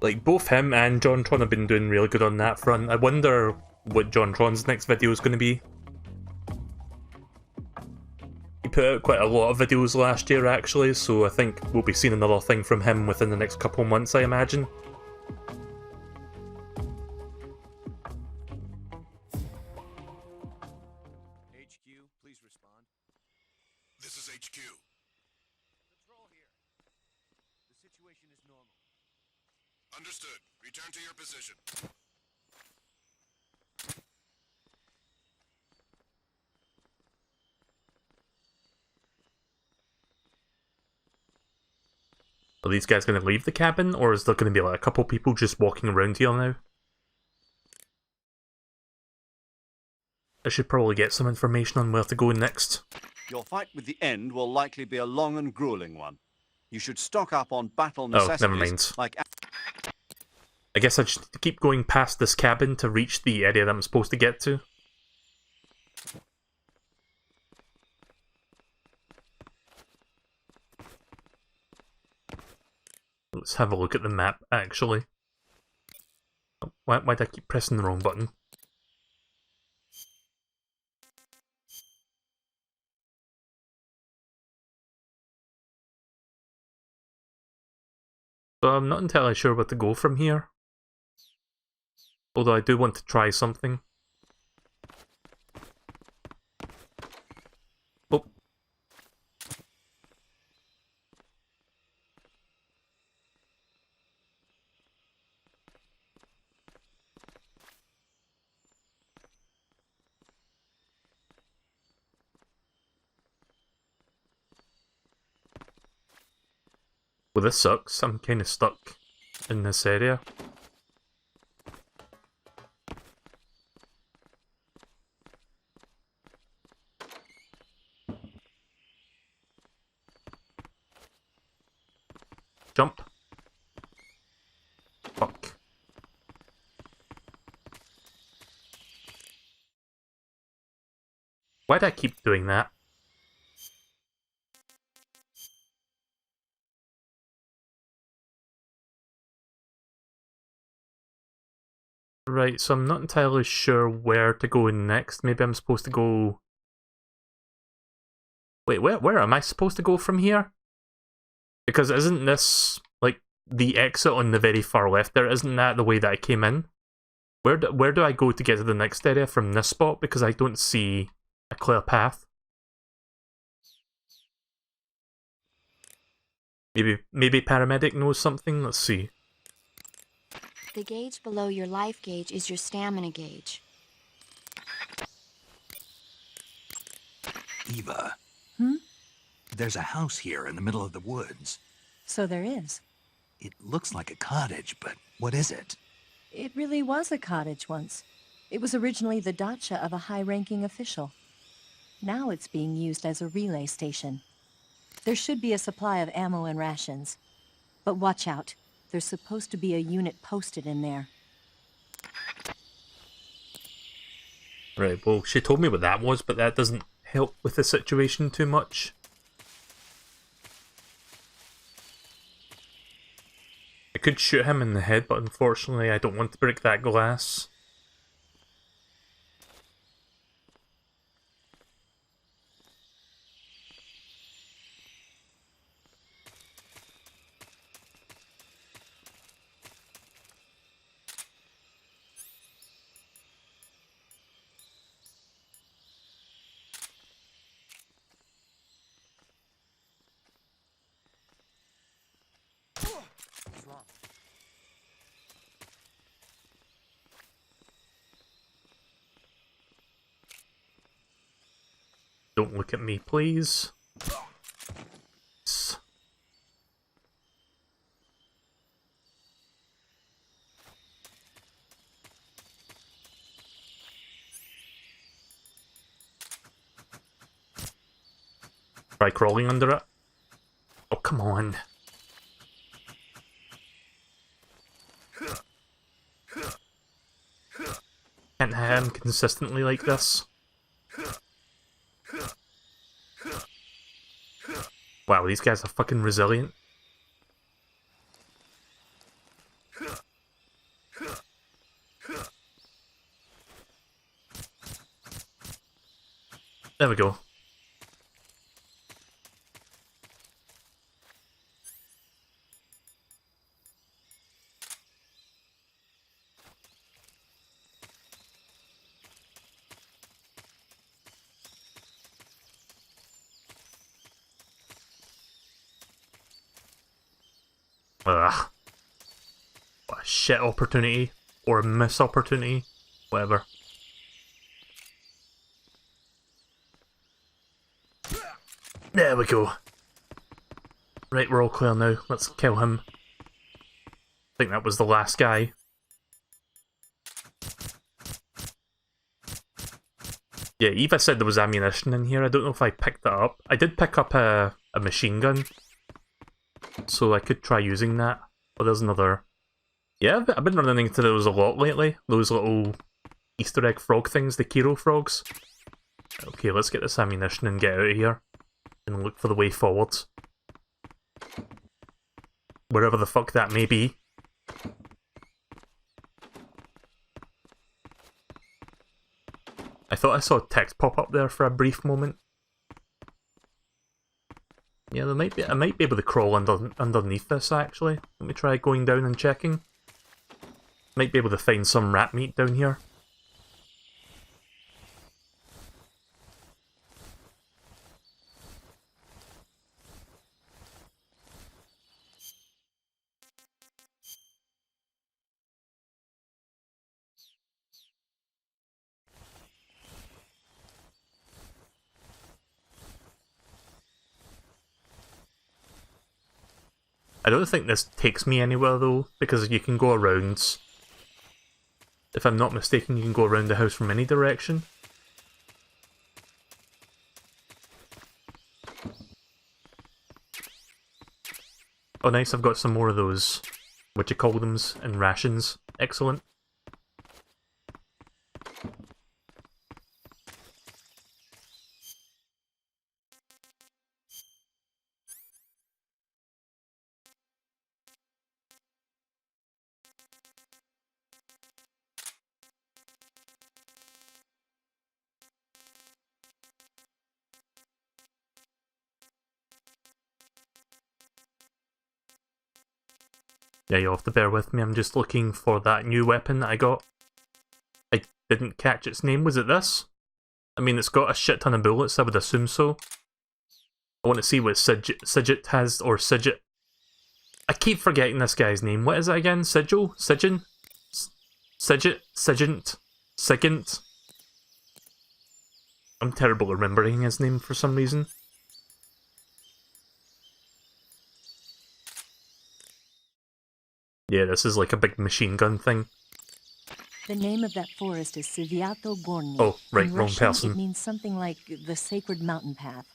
S1: Like, both him and JonTron have been doing really good on that front. I wonder what JonTron's next video is going to be. He put out quite a lot of videos last year, actually, so I think we'll be seeing another thing from him within the next couple months, I imagine.
S7: HQ, please respond.
S10: This is HQ.
S7: Patrol here. The situation is normal.
S10: Understood. Return to your position.
S1: Are these guys going to leave the cabin, or is there going to be like a couple people just walking around here now? I should probably get some information on where to go next.
S8: Your fight with the End will likely be a long and grueling one. You should stock up on battle necessities.
S1: Oh, never mind.
S8: Like...
S1: I guess I just keep going past this cabin to reach the area that I'm supposed to get to. Let's have a look at the map, actually. Oh, why'd I keep pressing the wrong button? So I'm not entirely sure where to go from here. Although I do want to try something. Oh. Well, this sucks. I'm kind of stuck in this area. Jump. Fuck. Why'd I keep doing that? Right, so I'm not entirely sure where to go next. Maybe I'm supposed to go... Wait, where am I supposed to go from here? Because isn't this, like, the exit on the very far left there? Isn't that the way that I came in? Where do I go to get to the next area from this spot? Because I don't see a clear path. Maybe paramedic knows something? Let's see.
S6: The gauge below your life gauge is your stamina gauge.
S3: Eva.
S12: Hmm?
S3: There's a house here in the middle of the woods.
S12: So there is.
S3: It looks like a cottage, but what is it?
S12: It really was a cottage once. It was originally the dacha of a high-ranking official. Now it's being used as a relay station. There should be a supply of ammo and rations. But watch out. There's supposed to be a unit posted in there.
S1: Right, well, she told me what that was, but that doesn't help with the situation too much. I could shoot him in the head, but unfortunately I don't want to break that glass. Don't look at me, please. Try crawling under it. Oh, come on. Can't hit him consistently like this. Wow, these guys are fucking resilient. There we go. Ugh. What a shit opportunity. Or a miss opportunity. Whatever. There we go. Right, we're all clear now. Let's kill him. I think that was the last guy. Yeah, Eva said there was ammunition in here. I don't know if I picked that up. I did pick up a machine gun. So I could try using that. Oh, there's another... Yeah, I've been running into those a lot lately. Those little Easter egg frog things, the Kiro frogs. Okay, let's get this ammunition and get out of here. And look for the way forward. Wherever the fuck that may be. I thought I saw text pop up there for a brief moment. Yeah, I might be able to crawl underneath this actually. Let me try going down and checking. Might be able to find some rat meat down here. I don't think this takes me anywhere though, because you can go around. If I'm not mistaken, you can go around the house from any direction. Oh nice, I've got some more of those, what you call them, in rations. Excellent. Yeah, you'll have to bear with me, I'm just looking for that new weapon that I got. I didn't catch its name, was it this? I mean, it's got a shit ton of bullets, I would assume so. I want to see what Sigit has, or Sigit. I keep forgetting this guy's name, what is it again? Sigil? Sigin? Sigit? Sigint? Sigint? I'm terrible at remembering his name for some reason. Yeah, this is like a big machine gun thing.
S12: The name of that forest is Siviato Gorni.
S1: Oh, right,
S12: In
S1: wrong
S12: Russian,
S1: person.
S12: It means something like the sacred mountain path.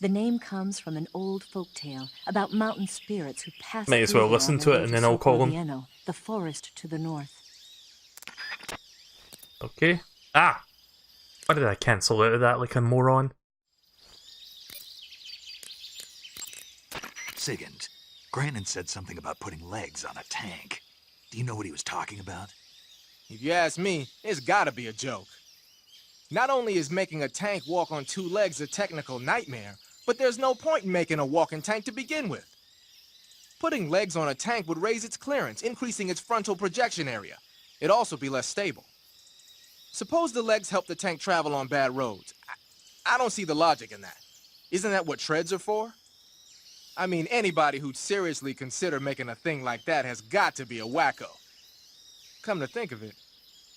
S12: The name comes from an old folk tale about mountain spirits who pass
S1: May as
S12: through
S1: well
S12: there
S1: listen
S12: on
S1: to
S12: their
S1: it
S12: way
S1: and then I'll call them.
S12: Soprovieno, the forest to the north.
S1: Okay. Ah! Why did I cancel out of that like a moron?
S3: Sigint, Grannon said something about putting legs on a tank. Do you know what he was talking about?
S9: If you ask me, it's gotta be a joke. Not only is making a tank walk on two legs a technical nightmare, but there's no point in making a walking tank to begin with. Putting legs on a tank would raise its clearance, increasing its frontal projection area. It'd also be less stable. Suppose the legs help the tank travel on bad roads. I don't see the logic in that. Isn't that what treads are for? I mean, anybody who'd seriously consider making a thing like that has got to be a wacko. Come to think of it,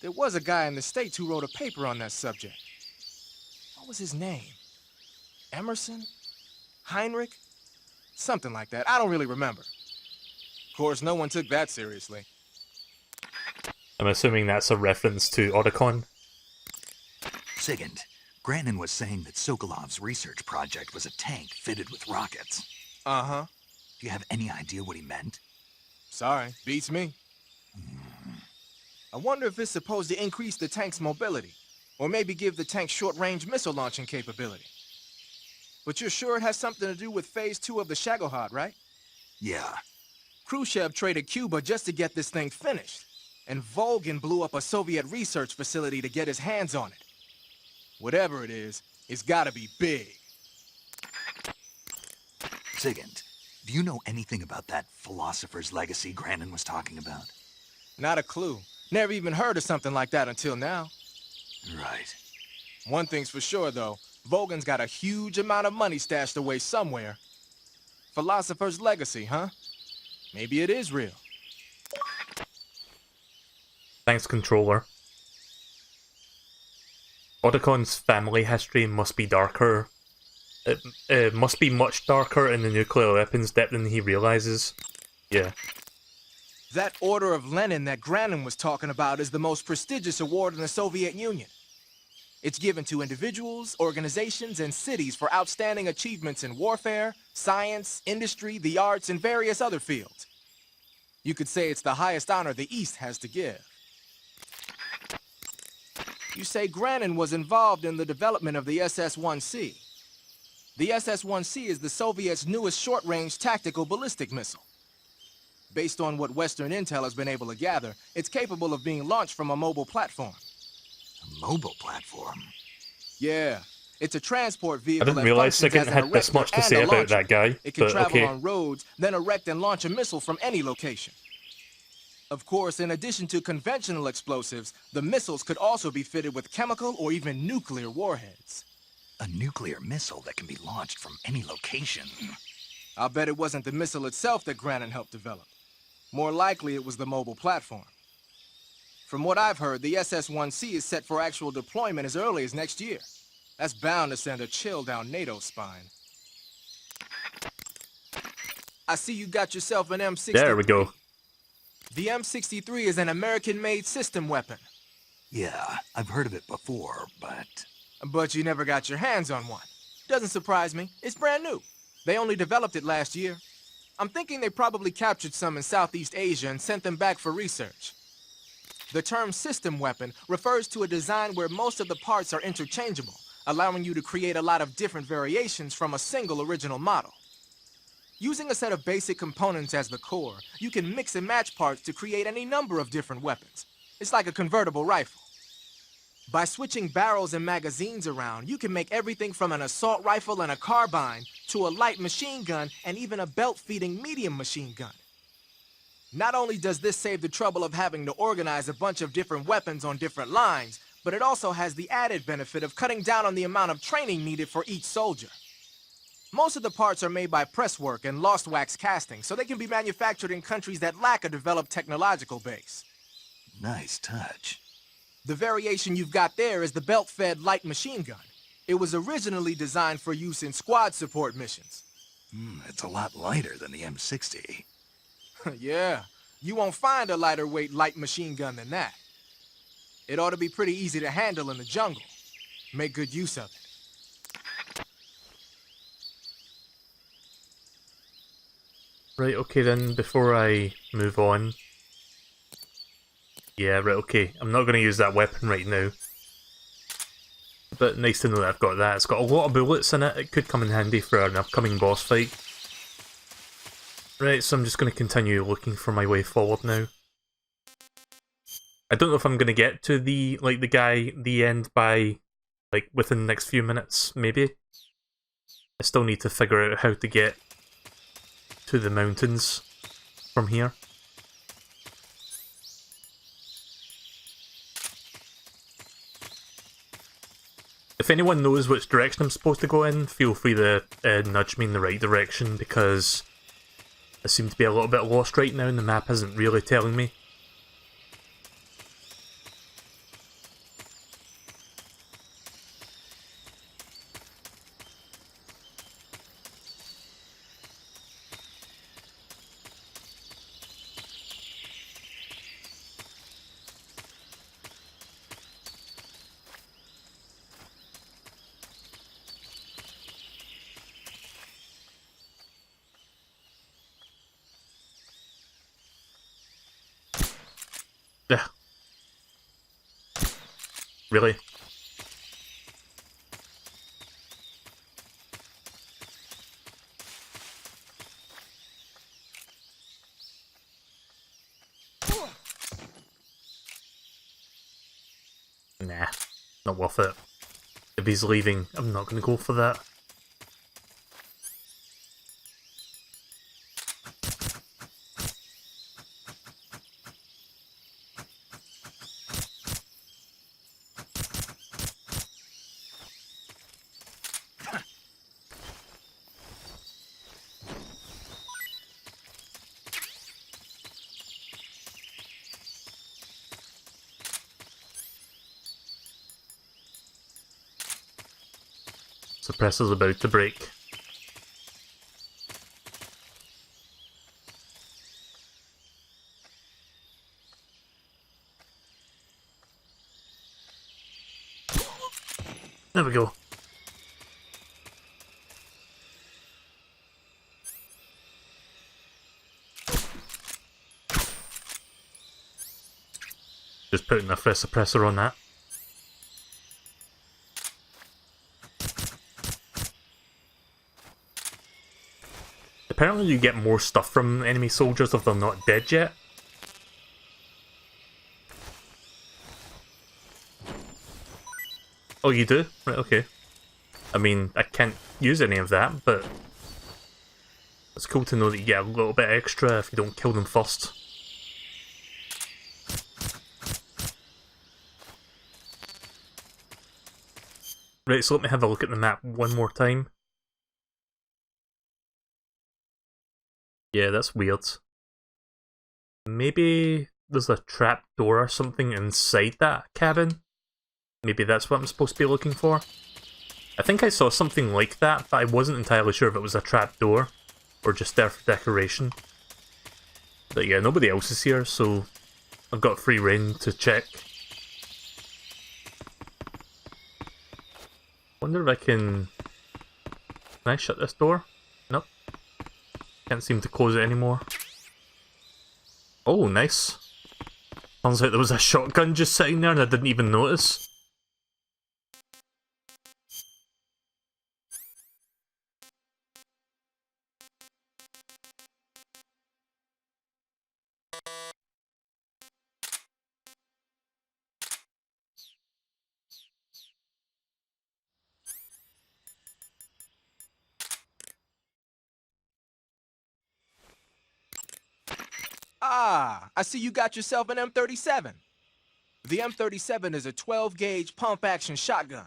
S9: there was a guy in the States who wrote a paper on that subject. What was his name? Emerson? Heinrich? Something like that. I don't really remember. Of course, no one took that seriously.
S1: I'm assuming that's a reference to Otacon.
S3: Sigint, Grannon was saying that Sokolov's research project was a tank fitted with rockets.
S9: Uh-huh.
S3: Do you have any idea what he meant?
S9: Sorry, beats me. I wonder if it's supposed to increase the tank's mobility, or maybe give the tank short-range missile launching capability. But you're sure it has something to do with Phase 2 of the Shagohod, right?
S3: Yeah.
S9: Khrushchev traded Cuba just to get this thing finished, and Volgin blew up a Soviet research facility to get his hands on it. Whatever it is, it's gotta be big.
S3: Sigint, do you know anything about that philosopher's legacy Grannon was talking about?
S9: Not a clue. Never even heard of something like that until now.
S3: Right.
S9: One thing's for sure, though. Volgin's got a huge amount of money stashed away somewhere. Philosopher's legacy, huh? Maybe it is real.
S1: Thanks, controller. Otacon's family history must be darker. It must be much darker in the nuclear weapons depth than he realizes. Yeah.
S9: That Order of Lenin that Grannon was talking about is the most prestigious award in the Soviet Union. It's given to individuals, organizations, and cities for outstanding achievements in warfare, science, industry, the arts, and various other fields. You could say it's the highest honor the East has to give. You say Grannon was involved in the development of the SS-1C. The SS-1C is the Soviets' newest short-range tactical ballistic missile. Based on what Western intel has been able to gather, it's capable of being launched from a mobile platform.
S3: A mobile platform?
S9: Yeah. It's a transport
S1: I
S9: vehicle
S1: didn't
S9: that
S1: realize
S9: functions
S1: Sigint
S9: as an
S1: had this
S9: erector
S1: much to
S9: and
S1: say
S9: a
S1: about
S9: launcher.
S1: that guy,
S9: It can
S1: but
S9: travel
S1: okay.
S9: on roads, then erect and launch a missile from any location. Of course, in addition to conventional explosives, the missiles could also be fitted with chemical or even nuclear warheads.
S3: A nuclear missile that can be launched from any location.
S9: I'll bet it wasn't the missile itself that Grannon helped develop. More likely, it was the mobile platform. From what I've heard, the SS-1C is set for actual deployment as early as next year. That's bound to send a chill down NATO's spine. I see you got yourself an M63.
S1: There we go.
S9: The M63 is an American-made system weapon.
S3: Yeah, I've heard of it before, but...
S9: But you never got your hands on one. Doesn't surprise me. It's brand new. They only developed it last year. I'm thinking they probably captured some in Southeast Asia and sent them back for research. The term system weapon refers to a design where most of the parts are interchangeable, allowing you to create a lot of different variations from a single original model. Using a set of basic components as the core, you can mix and match parts to create any number of different weapons. It's like a convertible rifle. By switching barrels and magazines around, you can make everything from an assault rifle and a carbine to a light machine gun and even a belt-feeding medium machine gun. Not only does this save the trouble of having to organize a bunch of different weapons on different lines, but it also has the added benefit of cutting down on the amount of training needed for each soldier. Most of the parts are made by presswork and lost wax casting, so they can be manufactured in countries that lack a developed technological base.
S3: Nice touch.
S9: The variation you've got there is the belt-fed light machine gun. It was originally designed for use in squad support missions.
S3: It's a lot lighter than the M60.
S9: Yeah, you won't find a lighter weight light machine gun than that. It ought to be pretty easy to handle in the jungle. Make good use of it.
S1: Right, okay then, before I move on... Yeah, right, okay. I'm not going to use that weapon right now. But nice to know that I've got that. It's got a lot of bullets in it. It could come in handy for an upcoming boss fight. Right, so I'm just going to continue looking for my way forward now. I don't know if I'm going to get to the end by, within the next few minutes, maybe. I still need to figure out how to get to the mountains from here. If anyone knows which direction I'm supposed to go in, feel free to nudge me in the right direction, because I seem to be a little bit lost right now and the map isn't really telling me. Really? Nah, not worth it. If he's leaving, I'm not going to go for that. Suppressor's about to break. There we go. Just putting a fresh suppressor on that. Apparently you get more stuff from enemy soldiers if they're not dead yet. Oh, you do? Right, okay. I mean, I can't use any of that, but it's cool to know that you get a little bit extra if you don't kill them first. Right, so let me have a look at the map one more time. Yeah, that's weird. Maybe there's a trap door or something inside that cabin? Maybe that's what I'm supposed to be looking for? I think I saw something like that, but I wasn't entirely sure if it was a trap door or just there for decoration. But yeah, nobody else is here, so I've got free reign to check. Wonder if I can... Can I shut this door? Nope. Can't seem to close it anymore. Oh, nice. Turns out there was a shotgun just sitting there and I didn't even notice.
S9: Ah, I see you got yourself an M37. The M37 is a 12-gauge pump-action shotgun.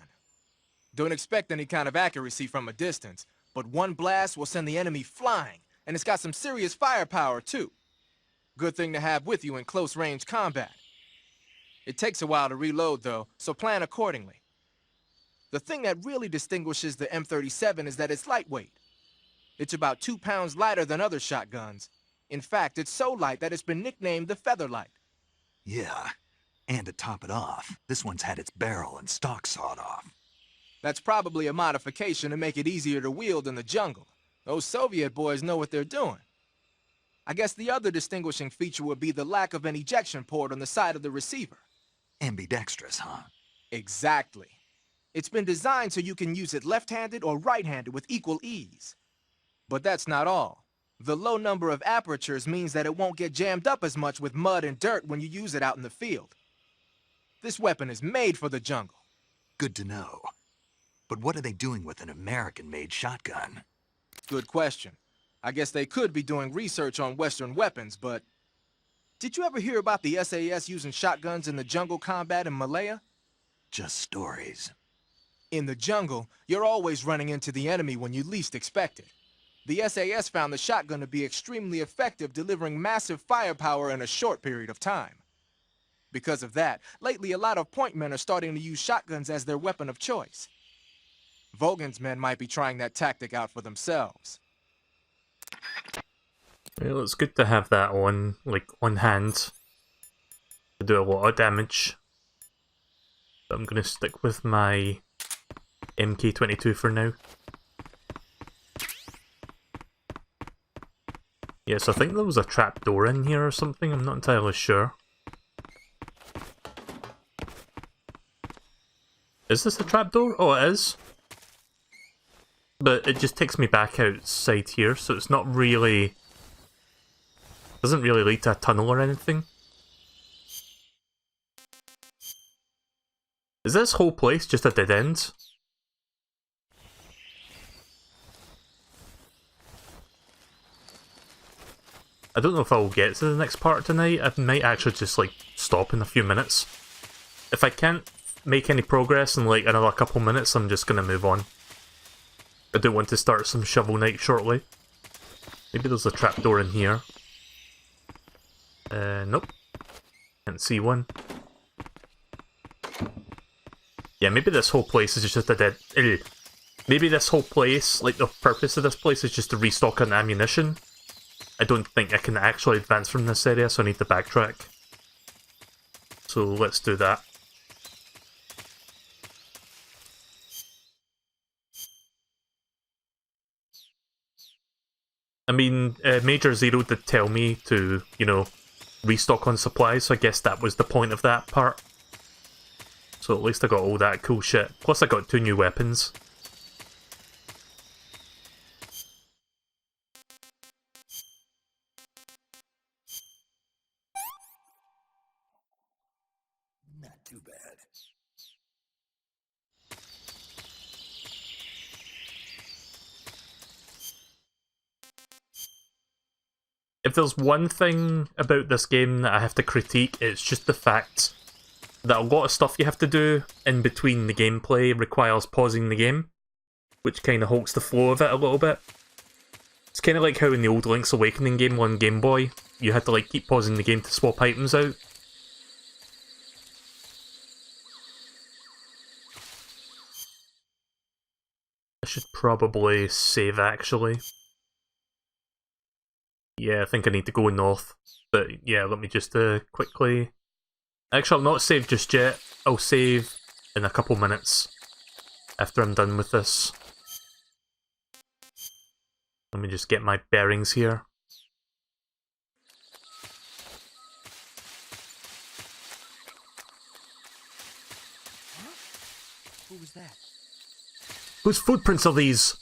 S9: Don't expect any kind of accuracy from a distance, but one blast will send the enemy flying, and it's got some serious firepower, too. Good thing to have with you in close-range combat. It takes a while to reload, though, so plan accordingly. The thing that really distinguishes the M37 is that it's lightweight. It's about 2 pounds lighter than other shotguns. In fact, it's so light that it's been nicknamed the Featherlight.
S3: Yeah, and to top it off, this one's had its barrel and stock sawed off.
S9: That's probably a modification to make it easier to wield in the jungle. Those Soviet boys know what they're doing. I guess the other distinguishing feature would be the lack of an ejection port on the side of the receiver.
S3: Ambidextrous, huh?
S9: Exactly. It's been designed so you can use it left-handed or right-handed with equal ease. But that's not all. The low number of apertures means that it won't get jammed up as much with mud and dirt when you use it out in the field. This weapon is made for the jungle.
S3: Good to know. But what are they doing with an American-made shotgun?
S9: Good question. I guess they could be doing research on Western weapons, but... Did you ever hear about the SAS using shotguns in the jungle combat in Malaya?
S3: Just stories.
S9: In the jungle, you're always running into the enemy when you least expect it. The SAS found the shotgun to be extremely effective, delivering massive firepower in a short period of time. Because of that, lately a lot of point men are starting to use shotguns as their weapon of choice. Vogan's men might be trying that tactic out for themselves.
S1: Well, it's good to have that on, like, on hand. To do a lot of damage. But I'm gonna stick with my MK22 for now. Yes, I think there was a trap door in here or something, I'm not entirely sure. Is this a trapdoor? Oh, it is. But it just takes me back outside here, so it's not really... doesn't really lead to a tunnel or anything. Is this whole place just a dead end? I don't know if I will get to the next part tonight. I might actually just, like, stop in a few minutes. If I can't make any progress in, like, another couple minutes, I'm just gonna move on. I do want to start some Shovel Knight shortly. Maybe there's a trapdoor in here. Nope. Can't see one. Yeah, maybe this whole place is just a dead... Maybe this whole place, like, the purpose of this place is just to restock on ammunition. I don't think I can actually advance from this area, so I need to backtrack. So let's do that. I mean, Major Zero did tell me to, you know, restock on supplies, so I guess that was the point of that part. So at least I got all that cool shit. Plus I got 2 new weapons.
S3: Not too bad.
S1: If there's one thing about this game that I have to critique, it's just the fact that a lot of stuff you have to do in between the gameplay requires pausing the game, which kind of halts the flow of it a little bit. It's kind of like how in the old Link's Awakening game on Game Boy, you had to like keep pausing the game to swap items out. I should probably save actually. Yeah, I think I need to go north. But yeah, let me just quickly... Actually, I'll not save just yet. I'll save in a couple minutes after I'm done with this. Let me just get my bearings here.
S4: Who was that?
S1: Whose footprints are these?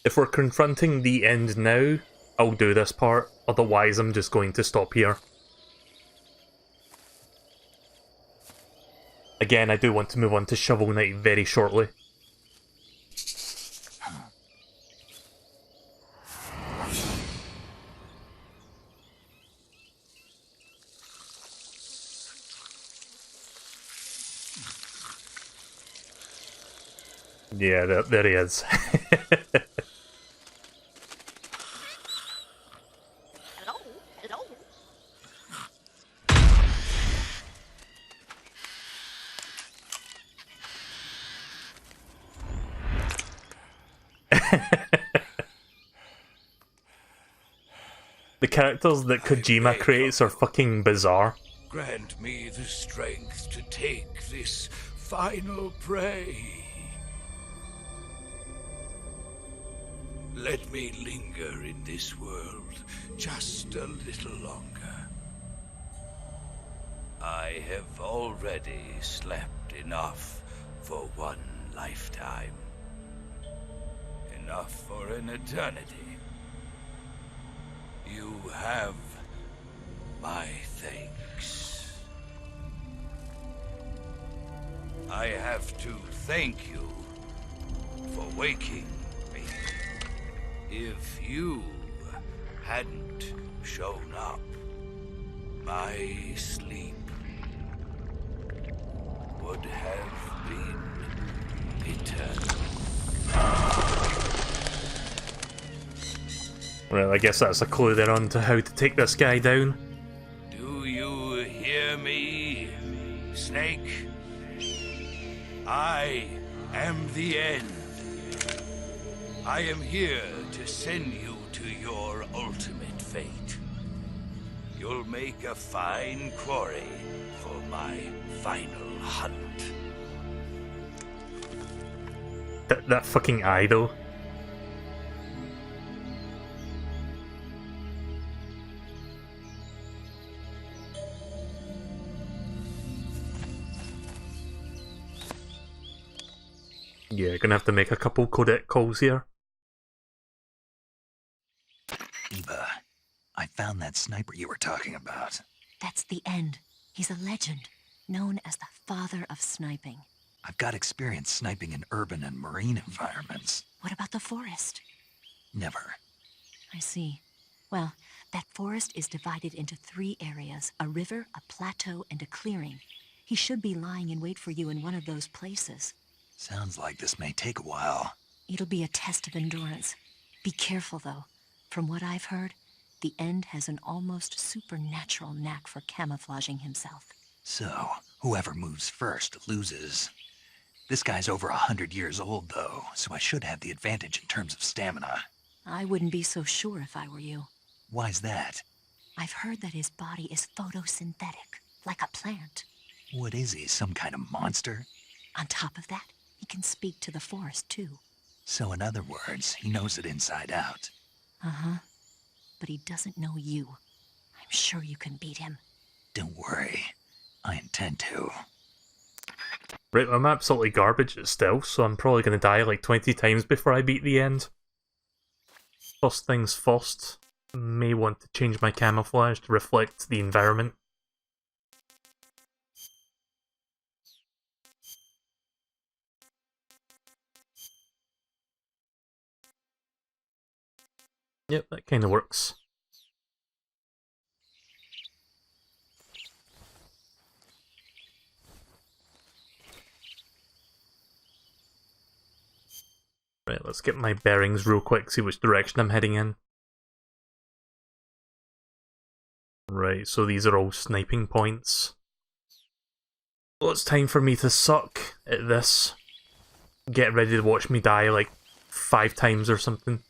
S1: If we're confronting the end now, I'll do this part, otherwise I'm just going to stop here. Again, I do want to move on to Shovel Knight very shortly. Yeah, there he is. The characters that Kojima creates are fucking bizarre.
S13: Grant me the strength to take this final prey. Let me linger in this world just a little longer. I have already slept enough for one lifetime. Enough for an eternity. You have my thanks. I have to thank you for waking me. If you hadn't shown up, my sleep would have been eternal.
S1: Well, I guess that's a clue there on to how to take this guy down.
S13: Do you hear me, Snake? I am the end. I am here to send you to your ultimate fate. You'll make a fine quarry for my final hunt.
S1: That fucking eye though. Yeah, gonna have to make a couple codec calls here.
S3: Eva, I found that sniper you were talking about.
S12: That's the end. He's a legend, known as the father of sniping.
S3: I've got experience sniping in urban and marine environments.
S12: What about the forest?
S3: Never.
S12: I see. Well, that forest is divided into 3 areas, a river, a plateau, and a clearing. He should be lying in wait for you in one of those places.
S3: Sounds like this may take a while.
S12: It'll be a test of endurance. Be careful, though. From what I've heard, the End has an almost supernatural knack for camouflaging himself.
S3: So, whoever moves first loses. This guy's over 100 years old, though, so I should have the advantage in terms of stamina.
S12: I wouldn't be so sure if I were you.
S3: Why's that?
S12: I've heard that his body is photosynthetic, like a plant.
S3: What is he, some kind of monster?
S12: On top of that, he can speak to the forest, too.
S3: So in other words, he knows it inside out.
S12: Uh-huh. But he doesn't know you. I'm sure you can beat him.
S3: Don't worry. I intend to.
S1: Right, I'm absolutely garbage at stealth, so I'm probably going to die like 20 times before I beat the end. First things first, may want to change my camouflage to reflect the environment. Yep, that kind of works. Right, let's get my bearings real quick, see which direction I'm heading in. Right, so these are all sniping points. Well, it's time for me to suck at this. Get ready to watch me die like 5 times or something.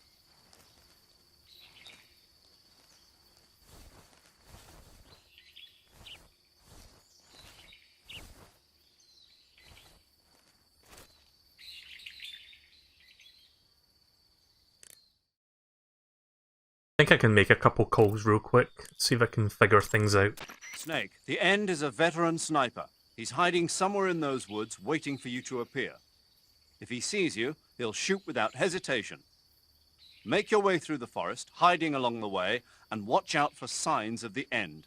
S1: I think I can make a couple calls real quick, see if I can figure things out.
S8: Snake, the End is a veteran sniper. He's hiding somewhere in those woods, waiting for you to appear. If he sees you, he'll shoot without hesitation. Make your way through the forest, hiding along the way, and watch out for signs of the End.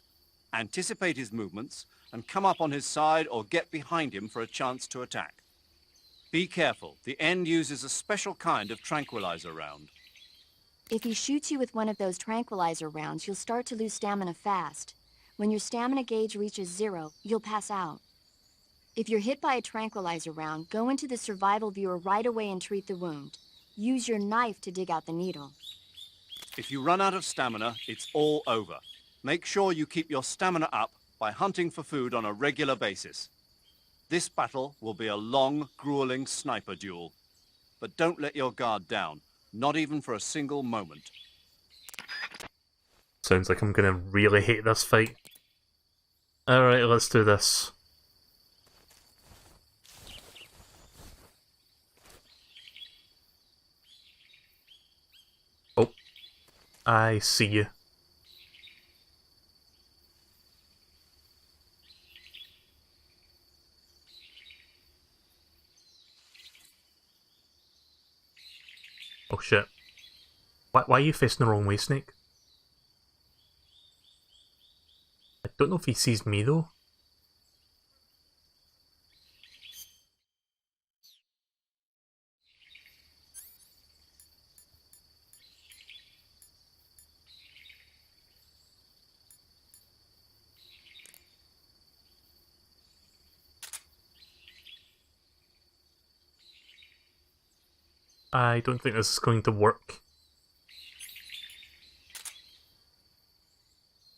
S8: Anticipate his movements, and come up on his side or get behind him for a chance to attack. Be careful, the End uses a special kind of tranquilizer round.
S6: If he shoots you with one of those tranquilizer rounds, you'll start to lose stamina fast. When your stamina gauge reaches 0, you'll pass out. If you're hit by a tranquilizer round, go into the survival viewer right away and treat the wound. Use your knife to dig out the needle.
S8: If you run out of stamina, it's all over. Make sure you keep your stamina up by hunting for food on a regular basis. This battle will be a long, grueling sniper duel. But don't let your guard down. Not even for a single moment.
S1: Sounds like I'm gonna really hate this fight. Alright, let's do this. Oh, I see you. Oh shit. Why are you facing the wrong way, Snake? I don't know if he sees me though. I don't think this is going to work.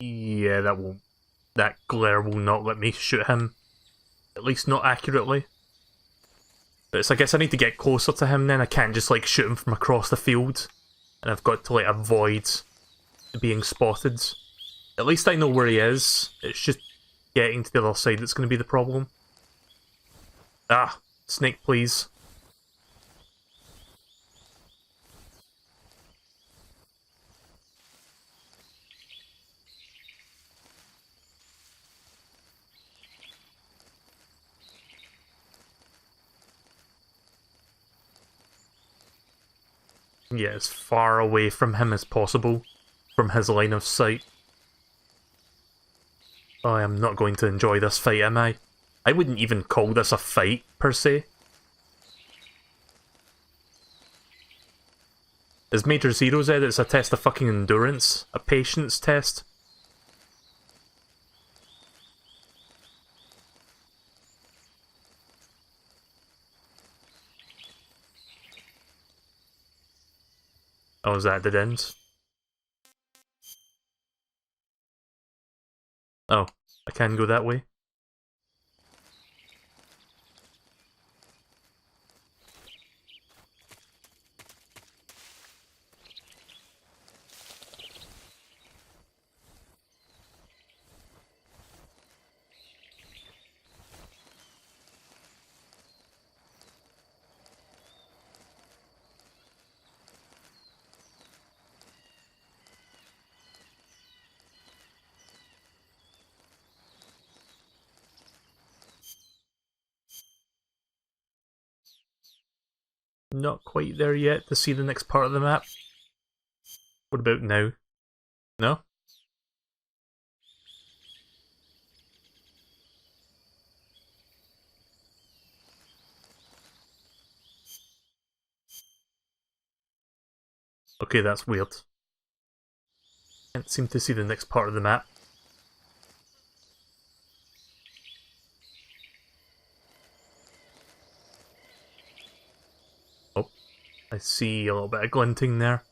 S1: Yeah, that glare will not let me shoot him. At least not accurately. But so I guess I need to get closer to him then. I can't just like shoot him from across the field. And I've got to like avoid being spotted. At least I know where he is. It's just getting to the other side that's going to be the problem. Ah, snake, please. Yeah, as far away from him as possible, from his line of sight. I am not going to enjoy this fight, am I? I wouldn't even call this a fight, per se. As Major Zero said, it's a test of fucking endurance. A patience test. Oh, is that dead end? Oh, I can go that way. Not quite there yet to see the next part of the map. What about now? No? Okay, that's weird. Can't seem to see the next part of the map. Oh, I see a little bit of glinting there.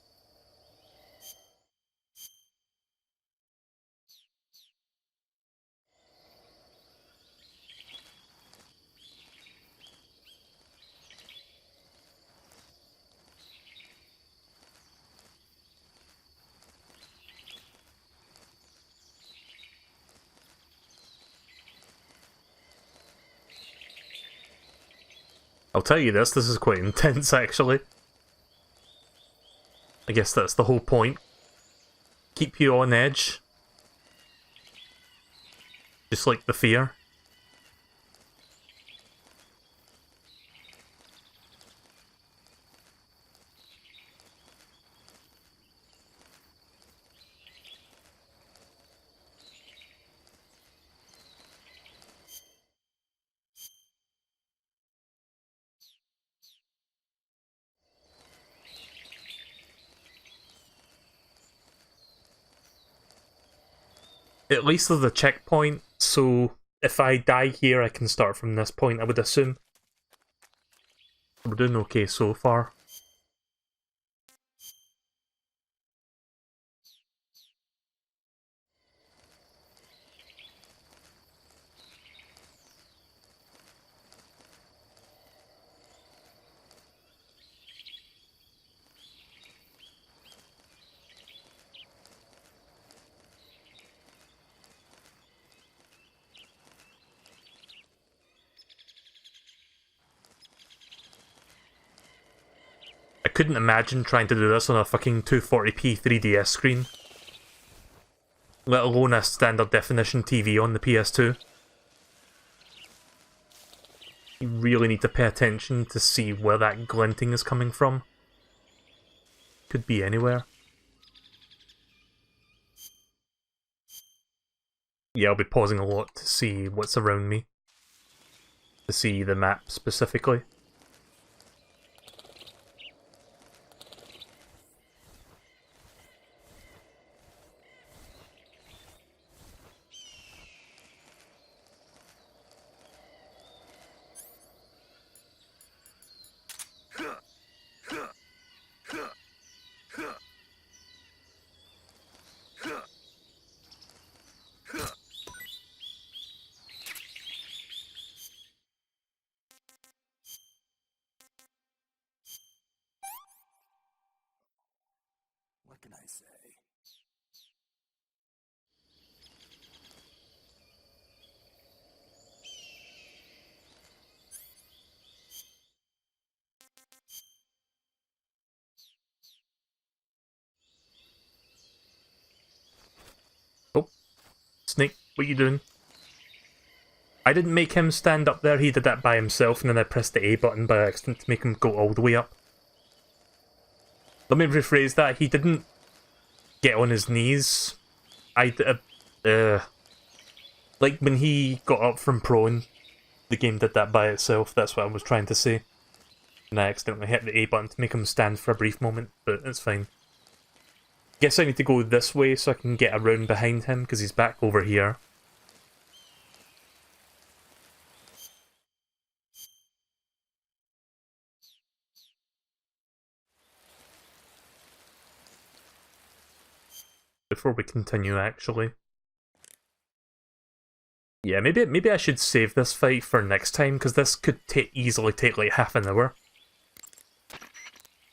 S1: I'll tell you this is quite intense actually. I guess that's the whole point. Keep you on edge. Just like the fear. At least there's a checkpoint, so if I die here I can start from this point, I would assume. We're doing okay so far. I couldn't imagine trying to do this on a fucking 240p 3DS screen. Let alone a standard definition TV on the PS2. You really need to pay attention to see where that glinting is coming from. Could be anywhere. Yeah, I'll be pausing a lot to see what's around me. To see the map specifically.
S7: What can I say?
S1: Snake, what you doing? I didn't make him stand up there, he did that by himself, and then I pressed the A button by accident to make him go all the way up. Let me rephrase that, he didn't get on his knees. Like when he got up from prone, the game did that by itself, that's what I was trying to say. And I accidentally hit the A button to make him stand for a brief moment, but it's fine. Guess I need to go this way so I can get around behind him, because he's back over here. Before we continue, actually. Yeah, maybe I should save this fight for next time, because this could easily take like half an hour.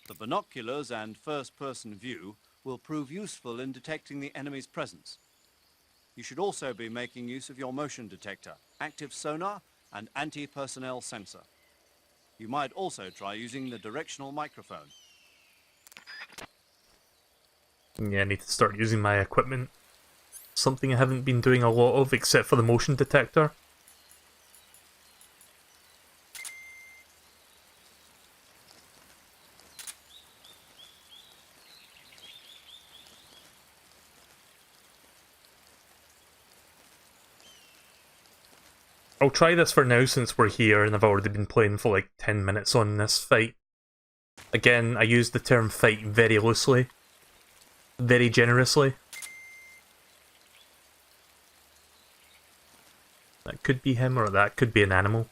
S8: The binoculars and first-person view will prove useful in detecting the enemy's presence. You should also be making use of your motion detector, active sonar, and anti-personnel sensor. You might also try using the directional microphone.
S1: Yeah, I need to start using my equipment. Something I haven't been doing a lot of, except for the motion detector. I'll try this for now since we're here and I've already been playing for like 10 minutes on this fight. Again, I use the term fight very loosely. Very generously. That could be him or that could be an animal.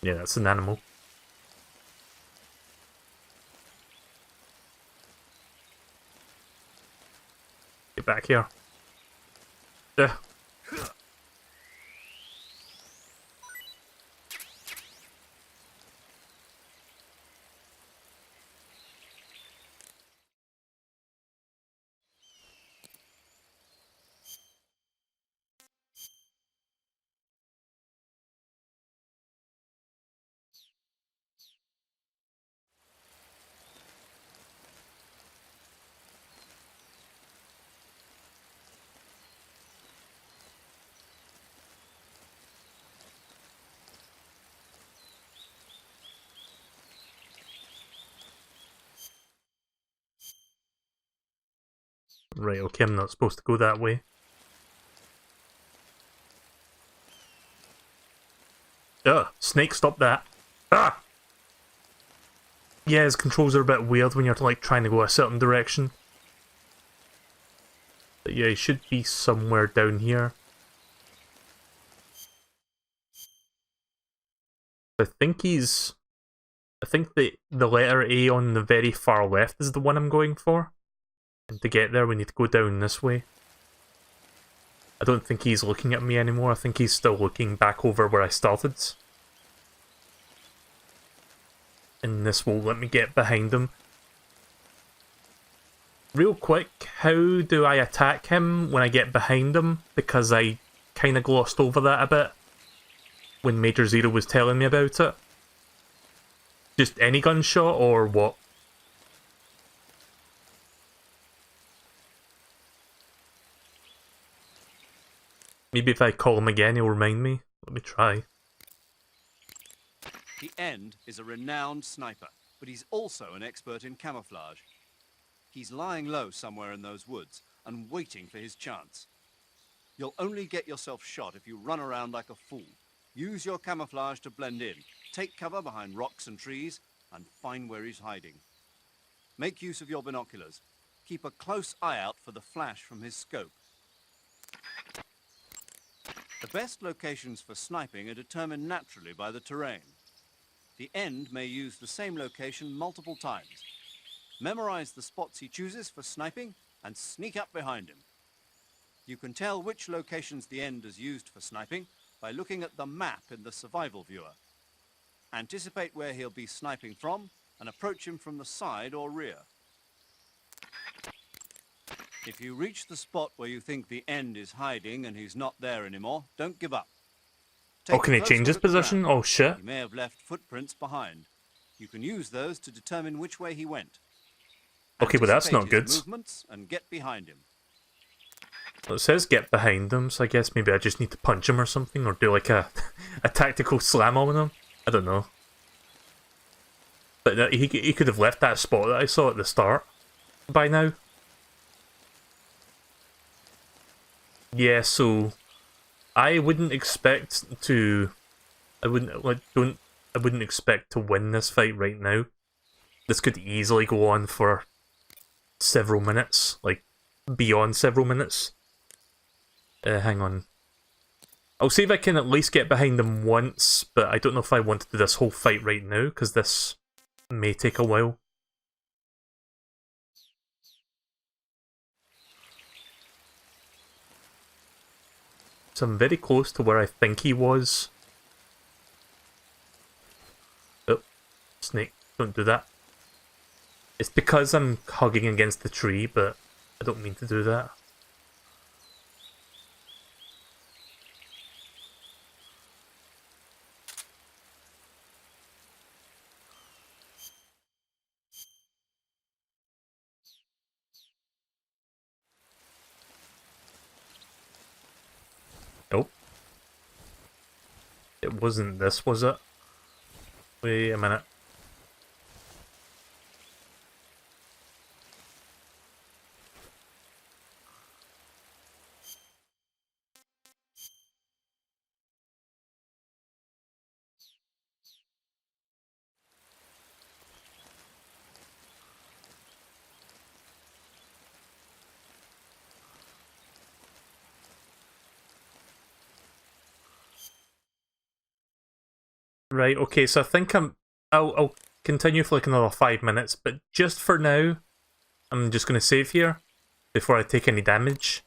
S1: Yeah, that's an animal. Get back here. Ugh. Right, okay, I'm not supposed to go that way. Ugh, Snake, stop that. Ah! Yeah, his controls are a bit weird when you're like trying to go a certain direction. But yeah, he should be somewhere down here. I think the letter A on the very far left is the one I'm going for. And to get there we need to go down this way. I don't think he's looking at me anymore, I think he's still looking back over where I started. And this will let me get behind him. Real quick, how do I attack him when I get behind him? Because I kind of glossed over that a bit when Major Zero was telling me about it. Just any gunshot or what? Maybe if I call him again he'll remind me. Let me try.
S8: The End is a renowned sniper, but he's also an expert in camouflage. He's lying low somewhere in those woods and waiting for his chance. You'll only get yourself shot if you run around like a fool. Use your camouflage to blend in. Take cover behind rocks and trees and find where he's hiding. Make use of your binoculars. Keep a close eye out for the flash from his scope. The best locations for sniping are determined naturally by the terrain. The End may use the same location multiple times. Memorize the spots he chooses for sniping and sneak up behind him. You can tell which locations the End is used for sniping by looking at the map in the survival viewer. Anticipate where he'll be sniping from and approach him from the side or rear. If you reach the spot where you think the End is hiding and he's not there anymore, don't give up.
S1: Oh, can he change his position? Oh shit.
S8: He may have left footprints behind. You can use those to determine which way he went.
S1: Okay, but that's not good.
S8: Movements and get behind him.
S1: Well, it says get behind him, so I guess maybe I just need to punch him or something, or do like a tactical slam on him. I don't know. But he could have left that spot that I saw at the start by now. Yeah, so I wouldn't expect to. I wouldn't expect to win this fight right now. This could easily go on for several minutes, like beyond several minutes. Hang on. I'll see if I can at least get behind him once, but I don't know if I want to do this whole fight right now, because this may take a while. So I'm very close to where I think he was. Oh, snake, don't do that. It's because I'm hugging against the tree, but I don't mean to do that. Nope. It wasn't this, was it? Wait a minute. Right, okay, so I think I'll continue for like another 5 minutes, but just for now, I'm just gonna save here before I take any damage.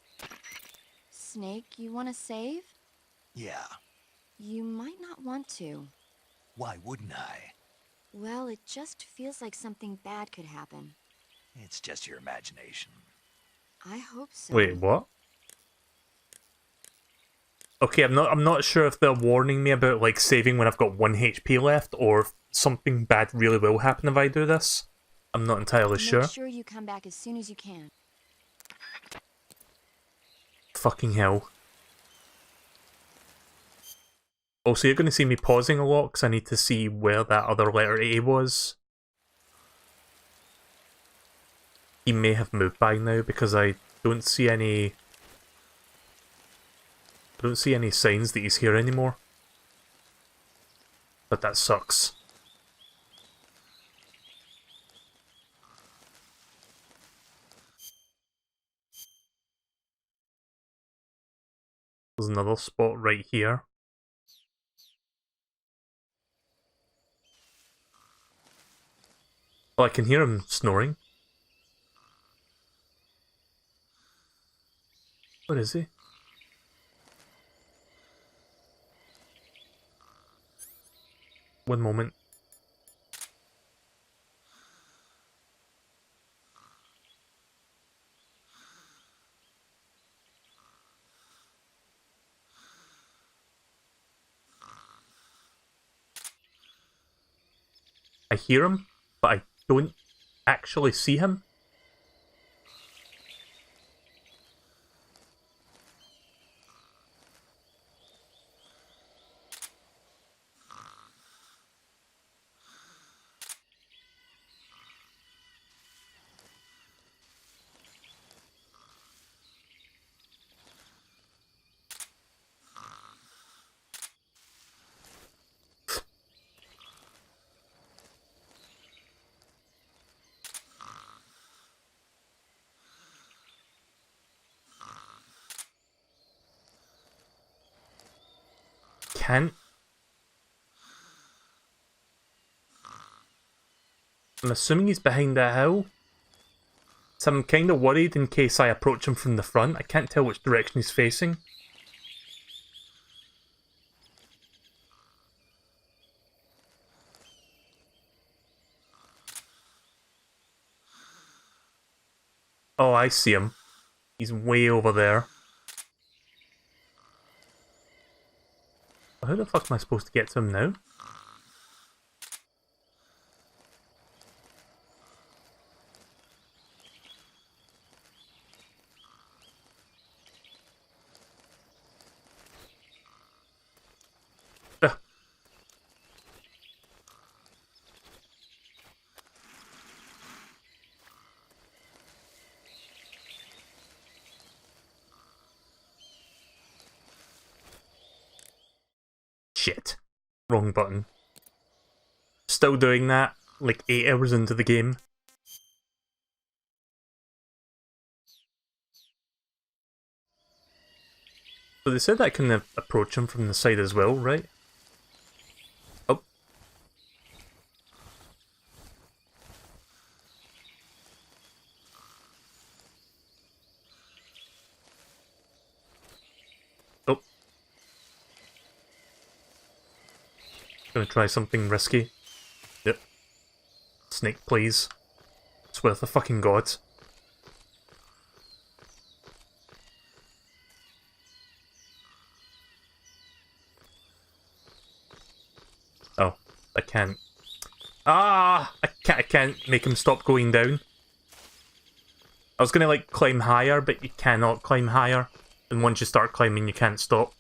S6: Snake, you want to save?
S3: Yeah.
S6: You might not want to.
S3: Why wouldn't I?
S6: Well, it just feels like something bad could happen.
S3: It's just your imagination.
S6: I hope so.
S1: Wait, what? Okay, I'm not sure if they're warning me about like saving when I've got 1 HP left, or if something bad really will happen if I do this. I'm not entirely sure.
S6: Make sure you come back as soon as you can.
S1: Fucking hell. Also, you're going to see me pausing a lot because I need to see where that other letter A was. He may have moved by now because I don't see any... I don't see any signs that he's here anymore. But that sucks. There's another spot right here. Oh, I can hear him snoring. Where is he? One moment. I hear him, but I don't actually see him. Can't. I'm assuming he's behind that hill. So I'm kind of worried in case I approach him from the front. I can't tell which direction he's facing. Oh, I see him. He's way over there. How the fuck am I supposed to get to him now? Shit. Wrong button. Still doing that, like 8 hours into the game. So they said I can approach him from the side as well, right? Oh. Oh. Gonna try something risky. Yep. Snake, please. Swear to the fucking gods. Oh, I can't. Ah! I can't make him stop going down. I was gonna, like, climb higher, but you cannot climb higher. And once you start climbing, you can't stop.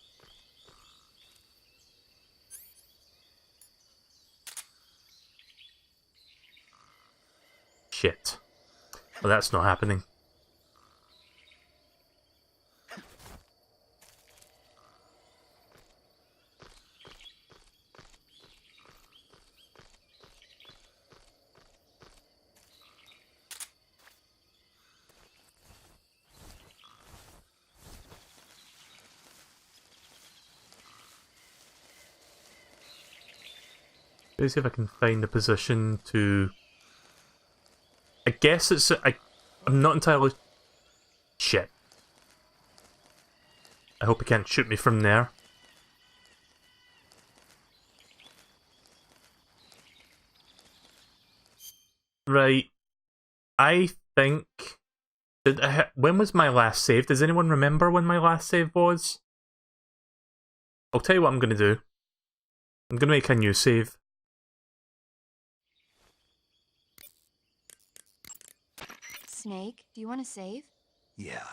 S1: Shit. Well, that's not happening. Let's see if I can find a position to... I guess it's... I'm not entirely... Shit. I hope he can't shoot me from there. Right. I think... when was my last save? Does anyone remember when my last save was? I'll tell you what I'm going to do. I'm going to make a new save.
S6: Snake, do you want to save?
S3: Yeah.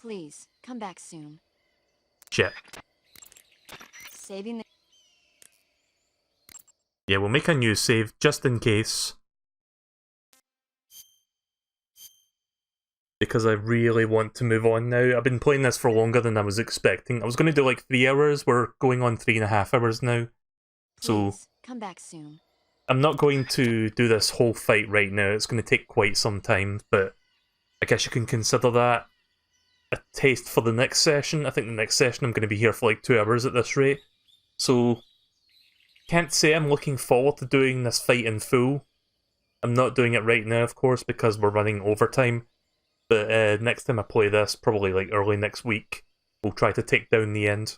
S6: Please, come back soon.
S1: Shit.
S6: Saving the...
S1: Yeah, we'll make a new save, just in case. Because I really want to move on now. I've been playing this for longer than I was expecting. I was going to do like 3 hours, we're going on 3.5 hours now. So,
S6: Please, come back soon.
S1: I'm not going to do this whole fight right now, it's going to take quite some time, but I guess you can consider that a taste for the next session. I think the next session I'm going to be here for like 2 hours at this rate. So, can't say I'm looking forward to doing this fight in full. I'm not doing it right now, of course, because we're running overtime. But next time I play this, probably like early next week, we'll try to take down the end.